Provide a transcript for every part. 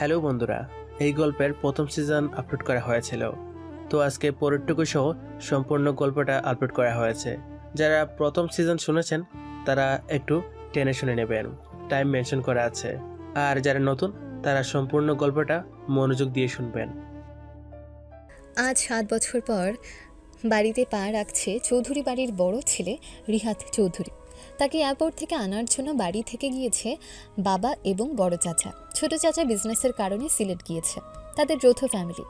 Hello বন্ধুরা, এই গল্পের প্রথম সিজন আপলোড করা হয়েছিল। তো আজকে পরেরটুকু সহ সম্পূর্ণ গল্পটা আপলোড করা হয়েছে। যারা প্রথম সিজন শুনেছেন তারা একটু টেনে শুনে নেবেন, টাইম মেনশন করা আছে। আর যারা নতুন তারা সম্পূর্ণ গল্পটা মনোযোগ দিয়ে শুনবেন। আজ ৭ বছর পর বাড়িতে পা রাখছে চৌধুরী বাড়ির বড় ছেলে রিহাত চৌধুরী। তাকে এয়ারপোর্ট থেকে আনার জন্য বাড়ি থেকে গিয়েছে বাবা এবং বড় চাচা। ছোট চাচা বিজনেসের কারণে সিলেট গিয়েছে। তাদের যৌথ ফ্যামিলি।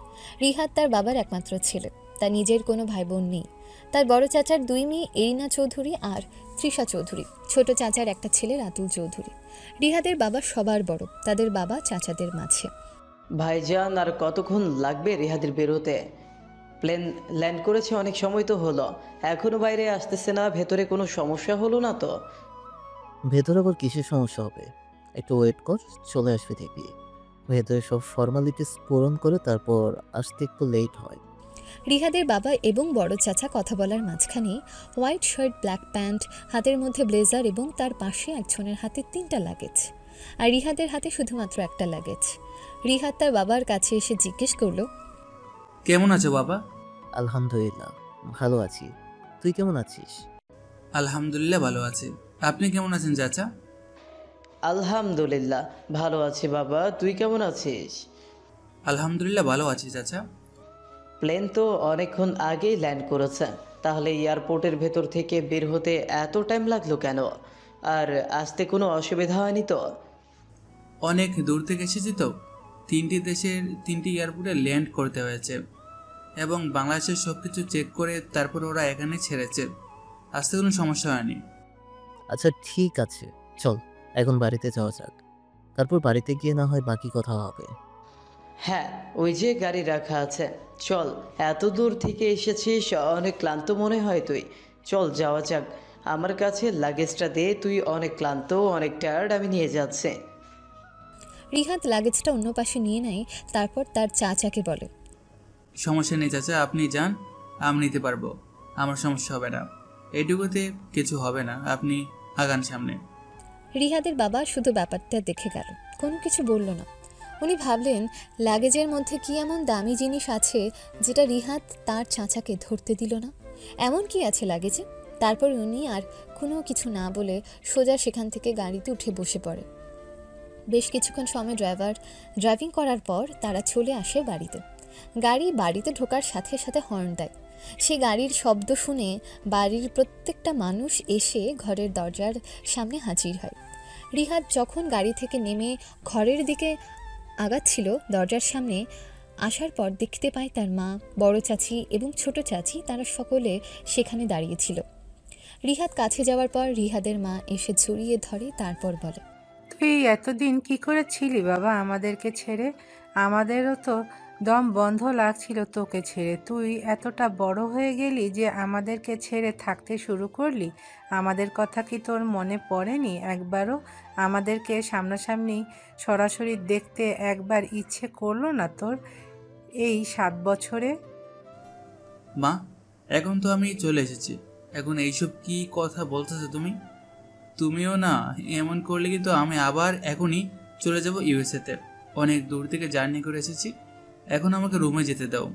রিহাত তার বাবার একমাত্র ছেলে, তার নিজের কোনো ভাই বোন নেই। তার বড় চাচার ২ মেয়ে এরিনা চৌধুরী আর তৃষা চৌধুরী, ছোট চাচার একটা ছেলে রাতুল চৌধুরী। রিহাদের বাবা সবার বড়, তাদের বাবা চাচাদের মাঝে। ভাইজান, আর কতক্ষণ লাগবে রিহাদের বেরোতে? প্লেন ল্যান্ড করেছে, অনেক সময় তো হলো, এখনো বাইরে আসতেছে না। ভেতরে কোনো সমস্যা হলো না তো? ভেতরে আবার কিসের সমস্যা হবে? একটু ওয়েট কর, চলে আসবে দেখবি। ভেতরে সব ফর্মালিটিস পূরণ করে তারপর আসতে একটু লেট হয়। রিহাদের বাবা এবং বড় চাচা কথা বলার মাঝখানে হোয়াইট শার্ট, ব্ল্যাক প্যান্ট, হাতের মধ্যে ব্লেজার এবং তার পাশে একজনের হাতে ৩টা লাগেজ, আর রিহাদের হাতে শুধুমাত্র একটা লাগেজ। রিহাদ তার বাবার কাছে এসে জিজ্ঞেস করলো, কেমন আছো বাবা? আলহামদুলিল্লাহ, ভালো আছি। তুই কেমন আছিস? আলহামদুলিল্লাহ ভালো আছি। আপনি কেমন আছেন চাচা? আলহামদুলিল্লাহ ভালো আছি বাবা, তুই কেমন আছিস? আলহামদুলিল্লাহ ভালো আছি চাচা। প্লেন তো অনেকক্ষণ আগেই ল্যান্ড করেছে, তাহলে এয়ারপোর্টের ভেতর থেকে বের হতে এত টাইম লাগলো কেন? আর আসতে কোনো অসুবিধা হয়নি তো? অনেক দূর থেকে এসেছি তো, 3টি দেশের 3টি এয়ারপোর্টে ল্যান্ড করতে হয়েছে এবং বাংলাদেশের সব কিছু চেক করে তারপর ওরা এখানে ছেড়েছে। আসতে কোনো সমস্যা হয়নি। আচ্ছা ঠিক আছে, চল এখন বাড়িতে যাওয়া যাক। তারপর বাড়িতে গিয়ে না হয় বাকি কথা হবে। হ্যাঁ, ওই যে গাড়ি রাখা আছে, চল। এত দূর থেকে এসেছিস, অনেক ক্লান্ত মনে হয় তুই। চল যাওয়া যাক। আমার কাছে লাগেজটা দে, তুই অনেক ক্লান্ত, অনেক টায়ার্ড, আমি নিয়ে যাচ্ছি। রিহাদ লাগেজটা অন্য পাশে নিয়ে নেয়। তারপর তার চাচাকে বলে, সমস্যা নেই চাচা, আপনি যান, আমি নিতে পারবো, আমার সমস্যা হবে না, এইটুকুতে কিছু হবে না, আপনি আগান সামনে। রিহাদের বাবা শুধু ব্যাপারটা দেখে গেল, কোনো কিছু বলল না। উনি ভাবলেন লাগেজের মধ্যে কি এমন দামি জিনিস আছে যেটা রিহাদ তার চাচাকে ধরতে দিল না। এমন কি আছে লাগেজে? তারপর উনি আর কোনো কিছু না বলে সোজা সেখান থেকে গাড়িতে উঠে বসে পড়ে। বেশ কিছুক্ষণ সময় ড্রাইভিং করার পর তারা চলে আসে বাড়িতে। গাড়ি বাড়িতে ঢোকার সাথে সাথে হর্ন দেয়। সে গাড়ির শব্দ শুনে বাড়ির প্রত্যেকটা মানুষ এসে ঘরের দরজার সামনে হাজির হয়। রিহাদ যখন গাড়ি থেকে নেমে ঘরের দিকে আগাচ্ছিল, দরজার সামনে আসার পর দেখতে পায় তার মা, বড় চাচি এবং ছোট চাচি, তারা সকলে সেখানে দাঁড়িয়েছিল। রিহাদ কাছে যাওয়ার পর রিহাদের মা এসে জড়িয়ে ধরে, তারপর বলে, তুই এতদিন কি করে ছিলি বাবা আমাদেরকে ছেড়ে? আমাদেরও তো দম বন্ধ লাগছিল তোকে ছেড়ে। তুই এতটা বড় হয়ে গেলি যে আমাদেরকে ছেড়ে থাকতে শুরু করলি। আমাদের কথা কি তোর মনে পড়েনি একবারও? আমাদেরকে সামনাসামনি সরাসরি দেখতে একবার ইচ্ছে করলো না তোর এই ৭ বছরে? মা, এখন তো আমি চলে এসেছি, এখন এইসব কি কথা বলতেছো তুমি? তুমিও না এমন করলে কিন্তু আমি আবার এখনই চলে যাব ইউএসএতে। অনেক দূর থেকে জার্নি করে এসেছি, এখন আমাকে রুমে যেতে দাও।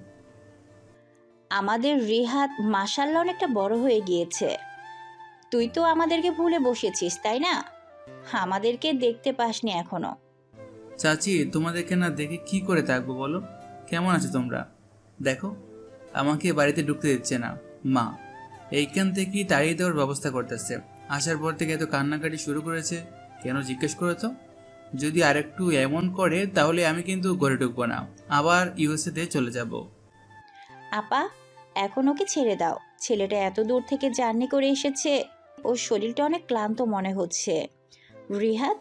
আমাদের রিহাত মাশাআল্লাহ অনেকটা বড় হয়ে গিয়েছে। তুই তো আমাদেরকে ভুলে বসেছিস, তাই না? আমাদেরকে দেখতে পাসনি এখনো। চাচি, তোমাদেরকে না দেখে কি করে থাকবো বলো? কেমন আছো তোমরা? দেখো, আমাকে বাড়িতে ঢুকতে দিচ্ছে না মা, এইখান থেকেই তাড়িয়ে দেওয়ার ব্যবস্থা করতেছে। আসার পর থেকে এত কান্নাকাটি শুরু করেছে কেন জিজ্ঞেস করে তো? যদি আরেকটু এমন করে তাহলে আমি কিন্তু ঘরে ঢুকবো না, আবার ইউএসএতে চলে যাব। আপা, এখন ওকে ছেড়ে দাও। ছেলেটা এত দূর থেকে জার্নি করে এসেছে, ওর শরীরটা অনেক ক্লান্ত মনে হচ্ছে। রিহাত,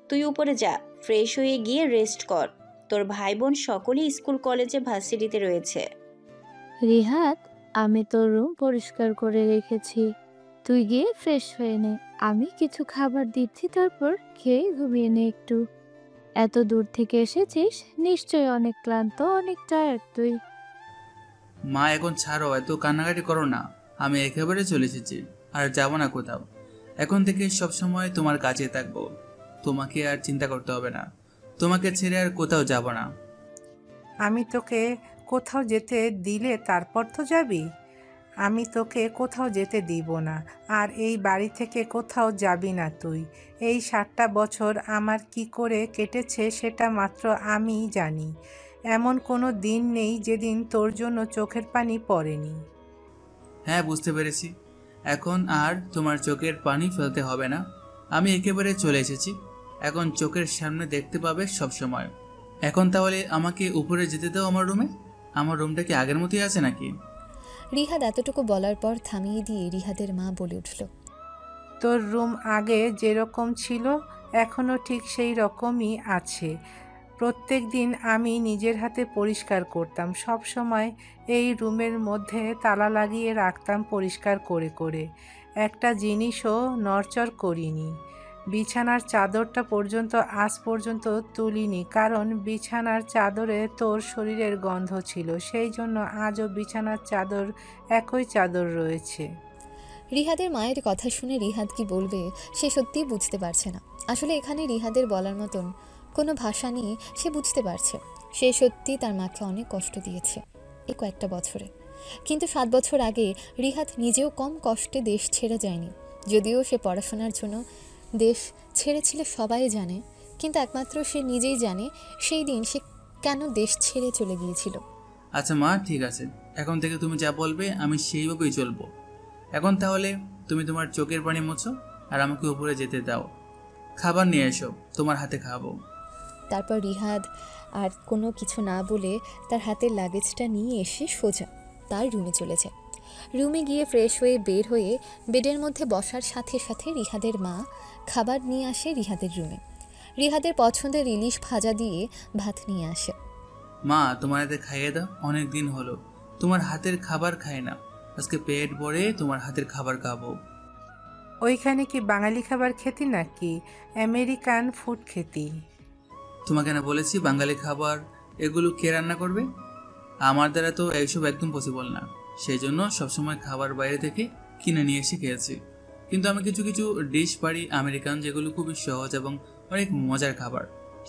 তুই উপরে যা, ফ্রেশ হয়ে গিয়ে রেস্ট কর। তোর ভাই বোন সকলেই স্কুল কলেজে ভার্সিটিতে রয়েছে। রিহাত, আমি তোর রুম পরিষ্কার করে রেখেছি, তুই গিয়ে ফ্রেশ হয়ে নে। আমি কিছু খাবার দিচ্ছি, তারপর খেয়ে ঘুমিয়ে নে একটু। এত দূর থেকে এসেছিস, নিশ্চয়ই অনেক ক্লান্ত, অনেক টায়ার্ড তুই। মা, এখন ছাড়ো, এত কান্নাকাটি করো না। আমি একেবারে চলে এসেছি, আর যাবো না কোথাও। এখন থেকে সবসময় তোমার কাছে থাকবো, তোমাকে আর চিন্তা করতে হবে না। তোমাকে ছেড়ে আর কোথাও যাব না। আমি তোকে কোথাও যেতে দিলে তারপর তো যাবি। আমি তোকে কোথাও যেতে দিব না, আর এই বাড়ি থেকে কোথাও যাবি না তুই। এই 7টা বছর আমার কি করে কেটেছে সেটা মাত্র আমিই জানি। এমন কোনো দিন নেই যেদিন তোর জন্য চোখের পানি পড়েনি। হ্যাঁ, বুঝতে পেরেছি। এখন আর তোমার চোখের পানি ফেলতে হবে না। আমি একেবারে চলে এসেছি। এখন চোখের সামনে দেখতে পাবে সব সময়। এখন তাহলে আমাকে উপরে যেতে দাও আমার রুমে। আমার রুমটা কি আগের মতোই আছে নাকি? রিহাদ এতটুকু বলার পর থামিয়ে দিয়ে রিহাদের মা বলে উঠল, তোর রুম আগে যেরকম ছিল এখনও ঠিক সেই রকমই আছে। প্রত্যেক দিন আমি নিজের হাতে পরিষ্কার করতাম, সব সময় এই রুমের মধ্যে তালা লাগিয়ে রাখতাম পরিষ্কার করে করে। একটা জিনিসও নড়চড় করিনি। বিছানার চাদরটা পর্যন্ত আজ পর্যন্ত তুলিনি, কারণ বিছানার চাদরে তোর শরীরের গন্ধ ছিল। সেই জন্য আজও বিছানার চাদর একই চাদর রয়েছে। রিহাদের মায়ের কথা শুনে রিহাদ কি বলবে সে সত্যিই বুঝতে পারছে না। আসলে এখানে রিহাদের বলার মতন কোনো ভাষা নিয়ে সে বুঝতে পারছে সে সত্যি তার মাকে অনেক কষ্ট দিয়েছে এই কয়েকটা বছরে। কিন্তু 7 বছর আগে রিহাদ নিজেও কম কষ্টে দেশ ছেড়ে যায়নি। যদিও সে পড়াশোনার জন্য দেশ ছেড়েছিল সবাই জানে, কিন্তু একমাত্র সে নিজেই জানে সেই দিন সে কেন দেশ ছেড়ে চলে গিয়েছিল। আচ্ছা মা, ঠিক আছে। এখন থেকে তুমি যা বলবে আমি সেইভাবেই চলবো। এখন তাহলে তুমি তোমার চোখের পানি মোছো আর আমাকে উপরে যেতে দাও। খাবার নিয়ে এসো, তোমার হাতে খাবো। তারপর রিহাদ আর কোনো কিছু না বলে তার হাতের লাগেজটা নিয়ে এসে সোজা তার রুমে চলে যায়। রুমে গিয়ে ফ্রেশ হয়ে বের হয়ে বেডের মধ্যে বসার সাথে সাথে রিহাদের মা খাবার নিয়ে আসে রিহাদের রুমে। রিহাদের পছন্দের ইলিশ ভাজা দিয়ে ভাত নিয়ে আসে। মা, তোমার হাতে খাইয়ে দাও, অনেক দিন হলো তোমার হাতের খাবার খাই না। আজকে পেট ভরে তোমার হাতের খাবার খাবো। ওইখানে কি বাঙালি খাবার খেতি নাকি আমেরিকান ফুড খেতি? তোমাকে না বলেছি বাঙালি খাবার এগুলো কে রান্না করবে? আমার দ্বারা তো এইসব একদম পসিবল না। সেই জন্য সবসময় খাবার বাইরে থেকে কিনে নিয়ে এসে খেয়েছি। কিন্তু আমি কিছু কিছু ডিশ পারি আমেরিকান, যেগুলো খুবই সহজ এবং অনেক মজার খাবার।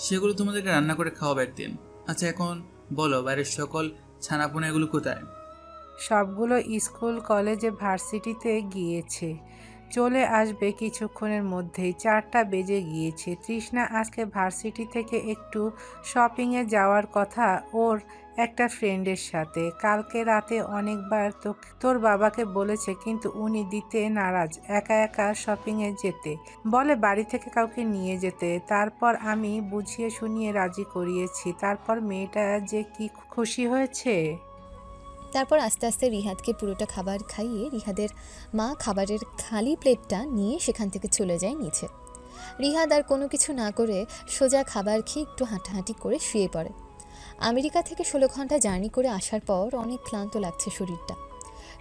সেগুলো তোমাদেরকে রান্না করে খাওয়াবো একদিন। আচ্ছা এখন বলো, বাইরের সকল ছানাপোনা এগুলো কোথায়? সবগুলো স্কুল, কলেজে, ভার্সিটিতে গিয়েছে। চলে আসবে কিছুক্ষণের মধ্যেই। 4টা বেজে গিয়েছে। তৃষ্ণা আজকে ভার্সিটি থেকে একটু শপিংয়ে যাওয়ার কথা ওর একটা ফ্রেন্ডের সাথে। কালকে রাতে অনেকবার তোর বাবাকে বলেছে, কিন্তু উনি দিতে নারাজ একা একা শপিংয়ে যেতে। বলে বাড়ি থেকে কাউকে নিয়ে যেতে। তারপর আমি বুঝিয়ে শুনিয়ে রাজি করিয়েছি। তারপর মেয়েটা যে কি খুশি হয়েছে। তারপর আস্তে আস্তে রিহাদকে পুরোটা খাবার খাইয়ে রিহাদের মা খাবারের খালি প্লেটটা নিয়ে সেখান থেকে চলে যায় নিচে। রিহাদ আর কোনো কিছু না করে সোজা খাবার খেয়ে একটু হাঁটাহাঁটি করে শুয়ে পড়ে। আমেরিকা থেকে 16 ঘন্টা জার্নি করে আসার পর অনেক ক্লান্ত লাগছে শরীরটা,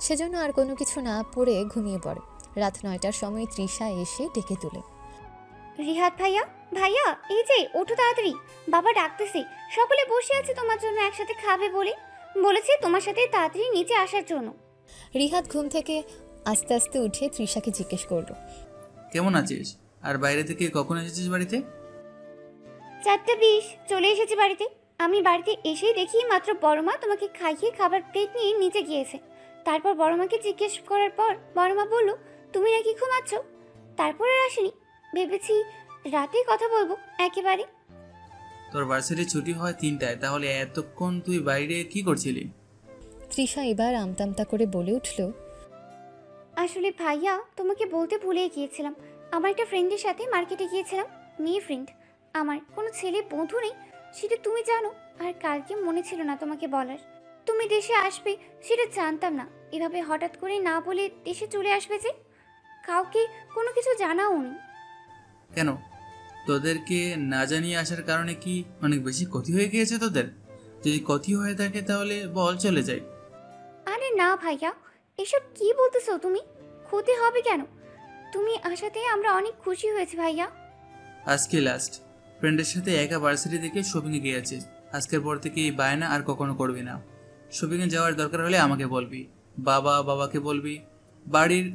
সেজন্য আর কোনো কিছু না পড়ে ঘুমিয়ে পড়ে। রাত 9টার সময় তৃষা এসে ডেকে তোলে। রিহাদ ভাইয়া, ভাইয়া এই যে ওঠো তাড়াতাড়ি, বাবা ডাকতেছে। সকলে বসে আছে তোমার জন্য একসাথে খাবে বলে, বলেছে তোমার সাথে তাড়াতাড়ি নিচে আসার জন্য। রিহাদ ঘুম থেকে আস্তে আস্তে উঠে তৃষাকে জিজ্ঞেস করলো, কেমন আছিস? আর বাইরে থেকে কখন এসেছিস বাড়িতে? 4:20 চলে এসেছি বাড়িতে। আমি বাড়িতে এসেই দেখি মাত্র বড়মা তোমাকে খাইয়ে খাবার প্লেট নিয়ে নিচে গিয়েছে। তারপর বড়মাকে জিজ্ঞেস করার পর বড়মা বলল তুমি নাকি ঘুমাচ্ছ। তারপর আর আসেনি, ভেবেছি রাতেই কথা বলবো একেবারে। তোর ভার্সিটি ছুটি হয় 3টায়, তাহলে এতক্ষণ তুই বাইরে কি করছিলি? তৃষা এবার আমতামতা করে বলে উঠল, আসলে ভাইয়া তোমাকে বলতে ভুলে গিয়েছিলাম, আমার একটা ফ্রেন্ডের সাথে মার্কেটে গিয়েছিলাম। মেয়ে ফ্রেন্ড, আমার কোনো ছেলে বন্ধু নেই সেটা তুমি জানো। আর কালকে মনে ছিল না তোমাকে বলার, তুমি দেশে আসবে সেটা জানতাম না। এভাবে হঠাৎ করে না বলে দেশে চলে আসবে যে, কাউকে কোনো কিছু জানাও নি। কেন, তোদেরকে না জানিয়ে আসার কারণে কি অনেক বেশি ক্ষতি হয়ে গিয়েছে তোদের? যদি ক্ষতি হয়ে থাকে তাহলে বল, চলে যাই। আরে না ভাইয়া, এসব কি বলতেছো তুমি? ক্ষতি হবে কেন? তুমি আসাতে আমরা অনেক খুশি হয়েছি ভাইয়া। আজকে লাস্ট, ফ্রেন্ডের সাথে একা ভার্সিটি থেকে শপিংয়ে গিয়েছিস। আজকের পর থেকে এই বায়না আর কখনো করবি না। শপিংয়ে যাওয়ার দরকার হলে আমাকে বলবি, বাবাকে বলবি, বাড়ির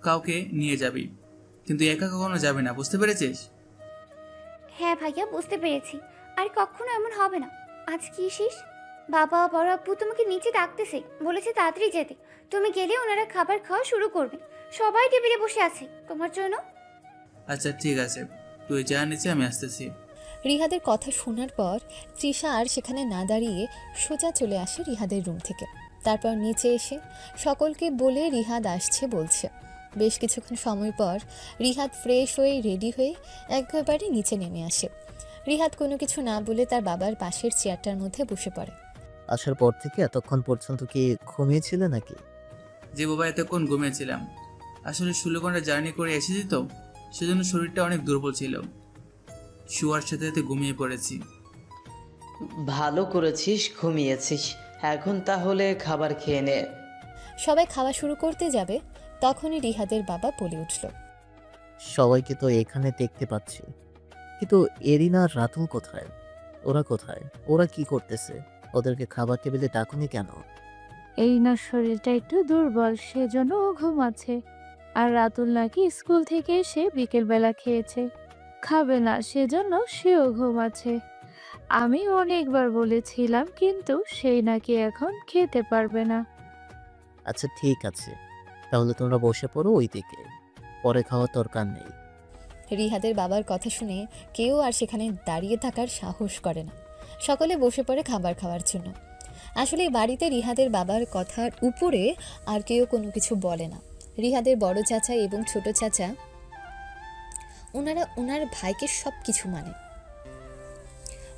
কাউকে নিয়ে যাবি, কিন্তু একা কখনো যাবি না, বুঝতে পেরেছিস? হ্যাঁ ভাইয়া বুঝতে পেরেছি। আর কখনো এমন হবে না। আজ কি শেষ? বাবা বড় আপু তোমাকে নিচে ডাকতেছে, বলেছে তাড়াতাড়ি যেতে। তুমি গেলে ওনারা খাবার খাওয়া শুরু করবে। সবাই টেবিলে বসে আছে তোমার জন্য। আচ্ছা ঠিক আছে, তুই যা নিচে, আমি আসতেছি। রিহাদের কথা শোনার পর তৃষা আর সেখানে না দাঁড়িয়ে সোজা চলে আসে রিহাদের রুম থেকে। তারপর নিচে এসে সকলকে বলে রিহাদ আসছে বলছে। বেশ কিছুক্ষণ সময় পর রিহাদ ফ্রেশ হয়ে রেডি হয়ে একেবারে নিচে নেমে আসে। রিহাদ কোনো কিছু না বলে তার বাবার পাশের চেয়ারটার মধ্যে বসে পড়ে। আসার পর থেকে এতক্ষণ পর্যন্ত কি ঘুমিয়েছিলে নাকি? যে বাবা, এতক্ষণ ঘুমিয়েছিলাম। আসলে 16 ঘন্টা জার্নি করে এসেছি তো, সেজন্য শরীরটা অনেক দুর্বল ছিল। শুয়ার সাথে সাথে ঘুমিয়ে পড়েছি। ভালো করেছিস, ঘুমিয়েছিস। এখন তাহলে খাবার খেয়ে নে। সবাই খাওয়া শুরু করতে যাবে, তখনই রিহাদের বাবা বলে উঠল। সবাইকে তো এখানে দেখতে পাচ্ছি, কিন্তু এরিনা আর রাতুল কোথায়? ওরা কোথায়? ওরা কি করতেছে? ওদেরকে খাবার টেবিলে ডাকুনি কেন? এই না, শরীরটা একটু দুর্বল, সেজন্য ও ঘুমাচ্ছে। আর রাতুল নাকি স্কুল থেকে এসে বিকেলবেলা খেয়েছে, খাবে না, সেজন্য সেও ঘুমাচ্ছে। আমি অনেকবার বলেছিলাম, কিন্তু সেই নাকি এখন খেতে পারবে না। আচ্ছা ঠিক আছে, তাহলে তোমরা বসে পড়ো ওই দিকে, পরে খাওয়ার দরকার নেই। রিহাদের বাবার কথা শুনে কেউ আর সেখানে দাঁড়িয়ে থাকার সাহস করে না। সকলে বসে পড়ে খাবার খাওয়ার জন্য। আসলে বাড়িতে রিহাদের বাবার কথার উপরে আর কেউ কোনো কিছু বলে না। রিহাদের বড় চাচা এবং ছোট চাচা ওনারা ওনার ভাইকে সব কিছু মানে।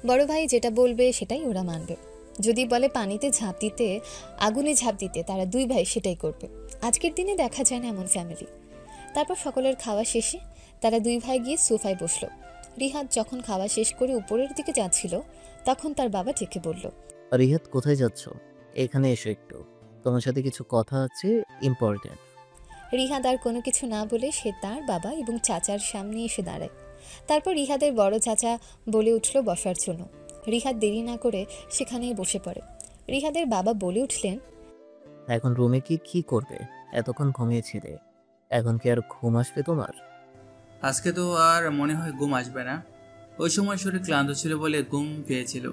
বড় ভাই যেটা বলবে সেটাই ওরা মানবে। যদি বলে পানিতে ঝাঁপ দিতে, আগুনে ঝাঁপ দিতে, তারা দুই ভাই সেটাই করবে। আজকের দিনে দেখা যায় না এমন ফ্যামিলি। তারপর সকলের খাওয়া শেষে তারা দুই ভাই গিয়ে সোফায় বসলো। রিহাদ যখন খাওয়া শেষ করে উপরের দিকে যাচ্ছিল, তখন তার বাবা ডেকে বলল, রিহাদ কোথায় যাচ্ছ? এখানে এসো একটু, তোমার সাথে কিছু কথা আছে, ইম্পর্টেন্ট। রিহাদ আর কোনো কিছু না বলে সে তার বাবা এবং চাচার সামনে এসে দাঁড়ায়। তারপর রিহাদের বড় চাচা বলে উঠল বসার জন্য। রিহাদ দেরি না করে সেখানেই বসে পড়ে। রিহাদের বাবা বলে উঠলেন, এখন রুমে কি করবে? এতক্ষণ ঘুমিয়েছিলে, এখন কি আর ঘুম আসবে তোমার? আজকে তো আর মনে হয় ঘুম আসবে না। ওই সময় শরীর ক্লান্ত ছিল বলে ঘুম পেয়েছিল,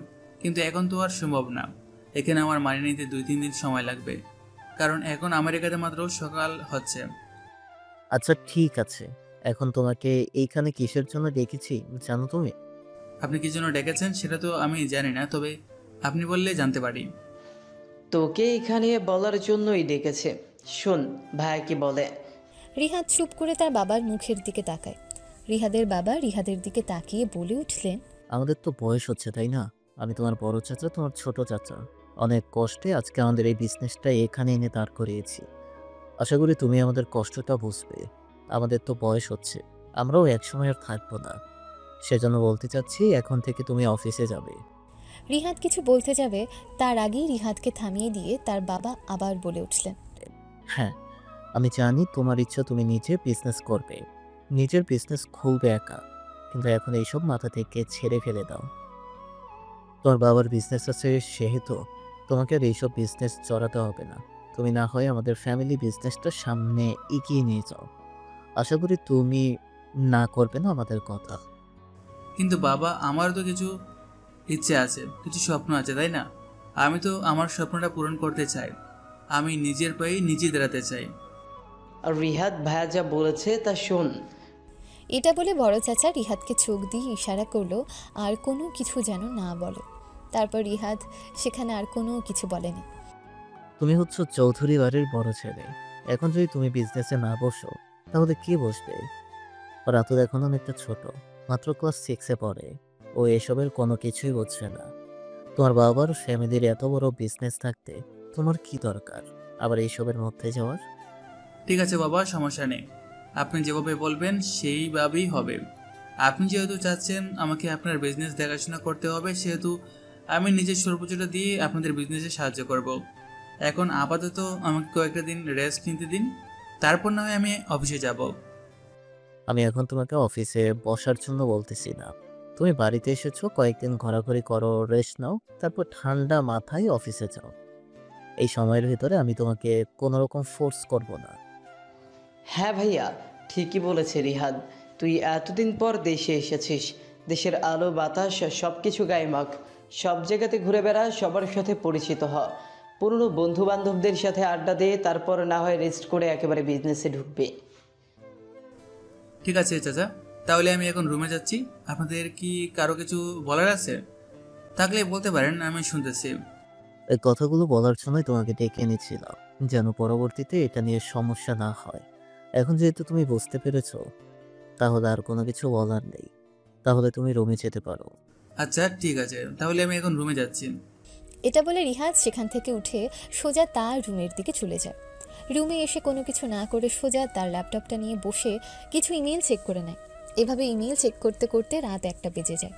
কিন্তু এখন তো আর সম্ভব না। এখানে আমার মানিয়ে নিতে 2-3 দিন সময় লাগবে, কারণ এখন আমেরিকাতে মাত্র সকাল হচ্ছে। আচ্ছা ঠিক আছে, এখন তোমাকে এইখানে কিসের জন্য ডেকেছি জানো তুমি? আপনি কি জন্য ডেকেছেন সেটা তো আমি জানি না, তবে আপনি বললে জানতে পারি। তোকে এখানে বলার জন্যই ডেকেছে। শোন ভাইয়া কি বলে। রিহাদ চুপ করে তার বাবার মুখের দিকে তাকায়। রিহাদের বাবা রিহাদের দিকে তাকিয়ে বলে উঠলেন, আমাদের তো বয়স হচ্ছে তাই না? আমি তোমার বড় চাচা, তোমার ছোট চাচা। অনেক কষ্টে আজকে আমাদের এই বিজনেসটা এখানে এনে দাঁড় করিয়েছি। আশা করি তুমি আমাদের কষ্টটা বুঝবে। আমাদের তো বয়স হচ্ছে, আমরাও একসময় আর থাকবো না। সেজন্য বলতে চাচ্ছি, এখন থেকে তুমি অফিসে যাবে। রিহাদ কিছু বলতে যাবে, তার আগেই রিহাদকে থামিয়ে দিয়ে তার বাবা আবার বলে উঠলেন, হ্যাঁ, আমি জানি তোমার ইচ্ছা তুমি নিজে বিজনেস করবে, নিজের বিজনেস খুলবে একা, কিন্তু এখন এইসব মাথা থেকে ছেড়ে ফেলে দাও। তোমার বাবার বিজনেস আছে, সেহেতু তোমাকে আর এইসব বিজনেস চড়াতে হবে না। তুমি না হয় আমাদের ফ্যামিলি বিজনেসটা সামনে এগিয়ে নিয়ে যাও। আশা করি তুমি না করবে না আমাদের কথা। কিন্তু বাবা, আমারও তো কিছু ইচ্ছে আছে, কিছু স্বপ্ন আছে, তাই না? আমি তো আমার স্বপ্নটা পূরণ করতে চাই। আমি নিজের পায়ে নিজে দাঁড়াতে চাই। আর রিহাদ ভাইয়া যা বলেছে তা শোন। এটা বলে বড় চাচা রিহাদকে চোখ দিয়ে ইশারা করলো আর কোনো কিছু যেন না বলে। তারপর রিহাদ সেখানে আর কোনো কিছু বলেনি। তুমি হচ্ছ চৌধুরী বাড়ির বড় ছেলে, এখন যদি তুমি বিজনেসে না বসো তাহলে কে বসবে? রাতুল এখন অনেকটা ছোট, মাত্র ক্লাস 6-এ পড়ে। ও এসবের কোনো কিছুই বুঝছে না। তোমার বাবার ফ্যামিলির এত বড় বিজনেস থাকতে তোমার কি দরকার আবার এইসবের মধ্যে যাওয়ার? ঠিক আছে বাবা, সমস্যা নেই। আপনি যেভাবে বলবেন সেইভাবেই হবে। আপনি যেহেতু চাচ্ছেন আমাকে আপনার বিজনেস দেখাশোনা করতে হবে, সেহেতু আমি নিজের সর্বোচ্চটা দিয়ে আপনাদের বিজনেসে সাহায্য করব। এখন আপাতত আমাকে কয়েকটা দিন রেস্ট নিতে দিন, তারপর না হয় আমি অফিসে যাব। আমি এখন তোমাকে অফিসে বসার জন্য বলতেছি না। তুমি বাড়িতে এসেছো, কয়েকদিন ঘোরাঘুরি করো, রেস্ট নাও, তারপর ঠান্ডা মাথায় অফিসে যাও। এই সময়ের ভিতরে আমি তোমাকে কোনো রকম ফোর্স করব না। হ্যাঁ ভাইয়া, ঠিকই বলেছে রিহাদ। তুই এতদিন পর দেশে এসেছিস, দেশের আলো বাতাস সব কিছু গায়ে মাখ, সব জায়গাতে ঘুরে বেড়া, সবার সাথে পরিচিত হ, পুরনো বন্ধু বান্ধবদের সাথে আড্ডা দে, তারপর না হয় রেস্ট করে একেবারে বিজনেসে ঢুকবে। ঠিক আছে চাচা, তাহলে আমি এখন রুমে যাচ্ছি। আপনাদের কি কারো কিছু বলার আছে? থাকলে বলতে পারেন, আমি শুনতেছি। এই কথাগুলো বলার জন্যই তোমাকে ডেকে এনেছিলাম, যেন পরবর্তীতে এটা নিয়ে সমস্যা না হয়। এখন যেহেতু তুমি বুঝতে পেরেছো, তাহলে আর কোনো কিছু বলার নেই। তাহলে তুমি রুমে যেতে পারো। আচ্ছা ঠিক আছে, তাহলে আমি এখন রুমে যাচ্ছি। এটা বলে রিহাদ সেখান থেকে উঠে সোজা তার রুমের দিকে চলে যায়। রুমে এসে কোনো কিছু না করে সোজা তার ল্যাপটপটা নিয়ে বসে কিছু ইমেল চেক করে নেয়। এভাবে ইমেল চেক করতে করতে রাত 1টা বেজে যায়।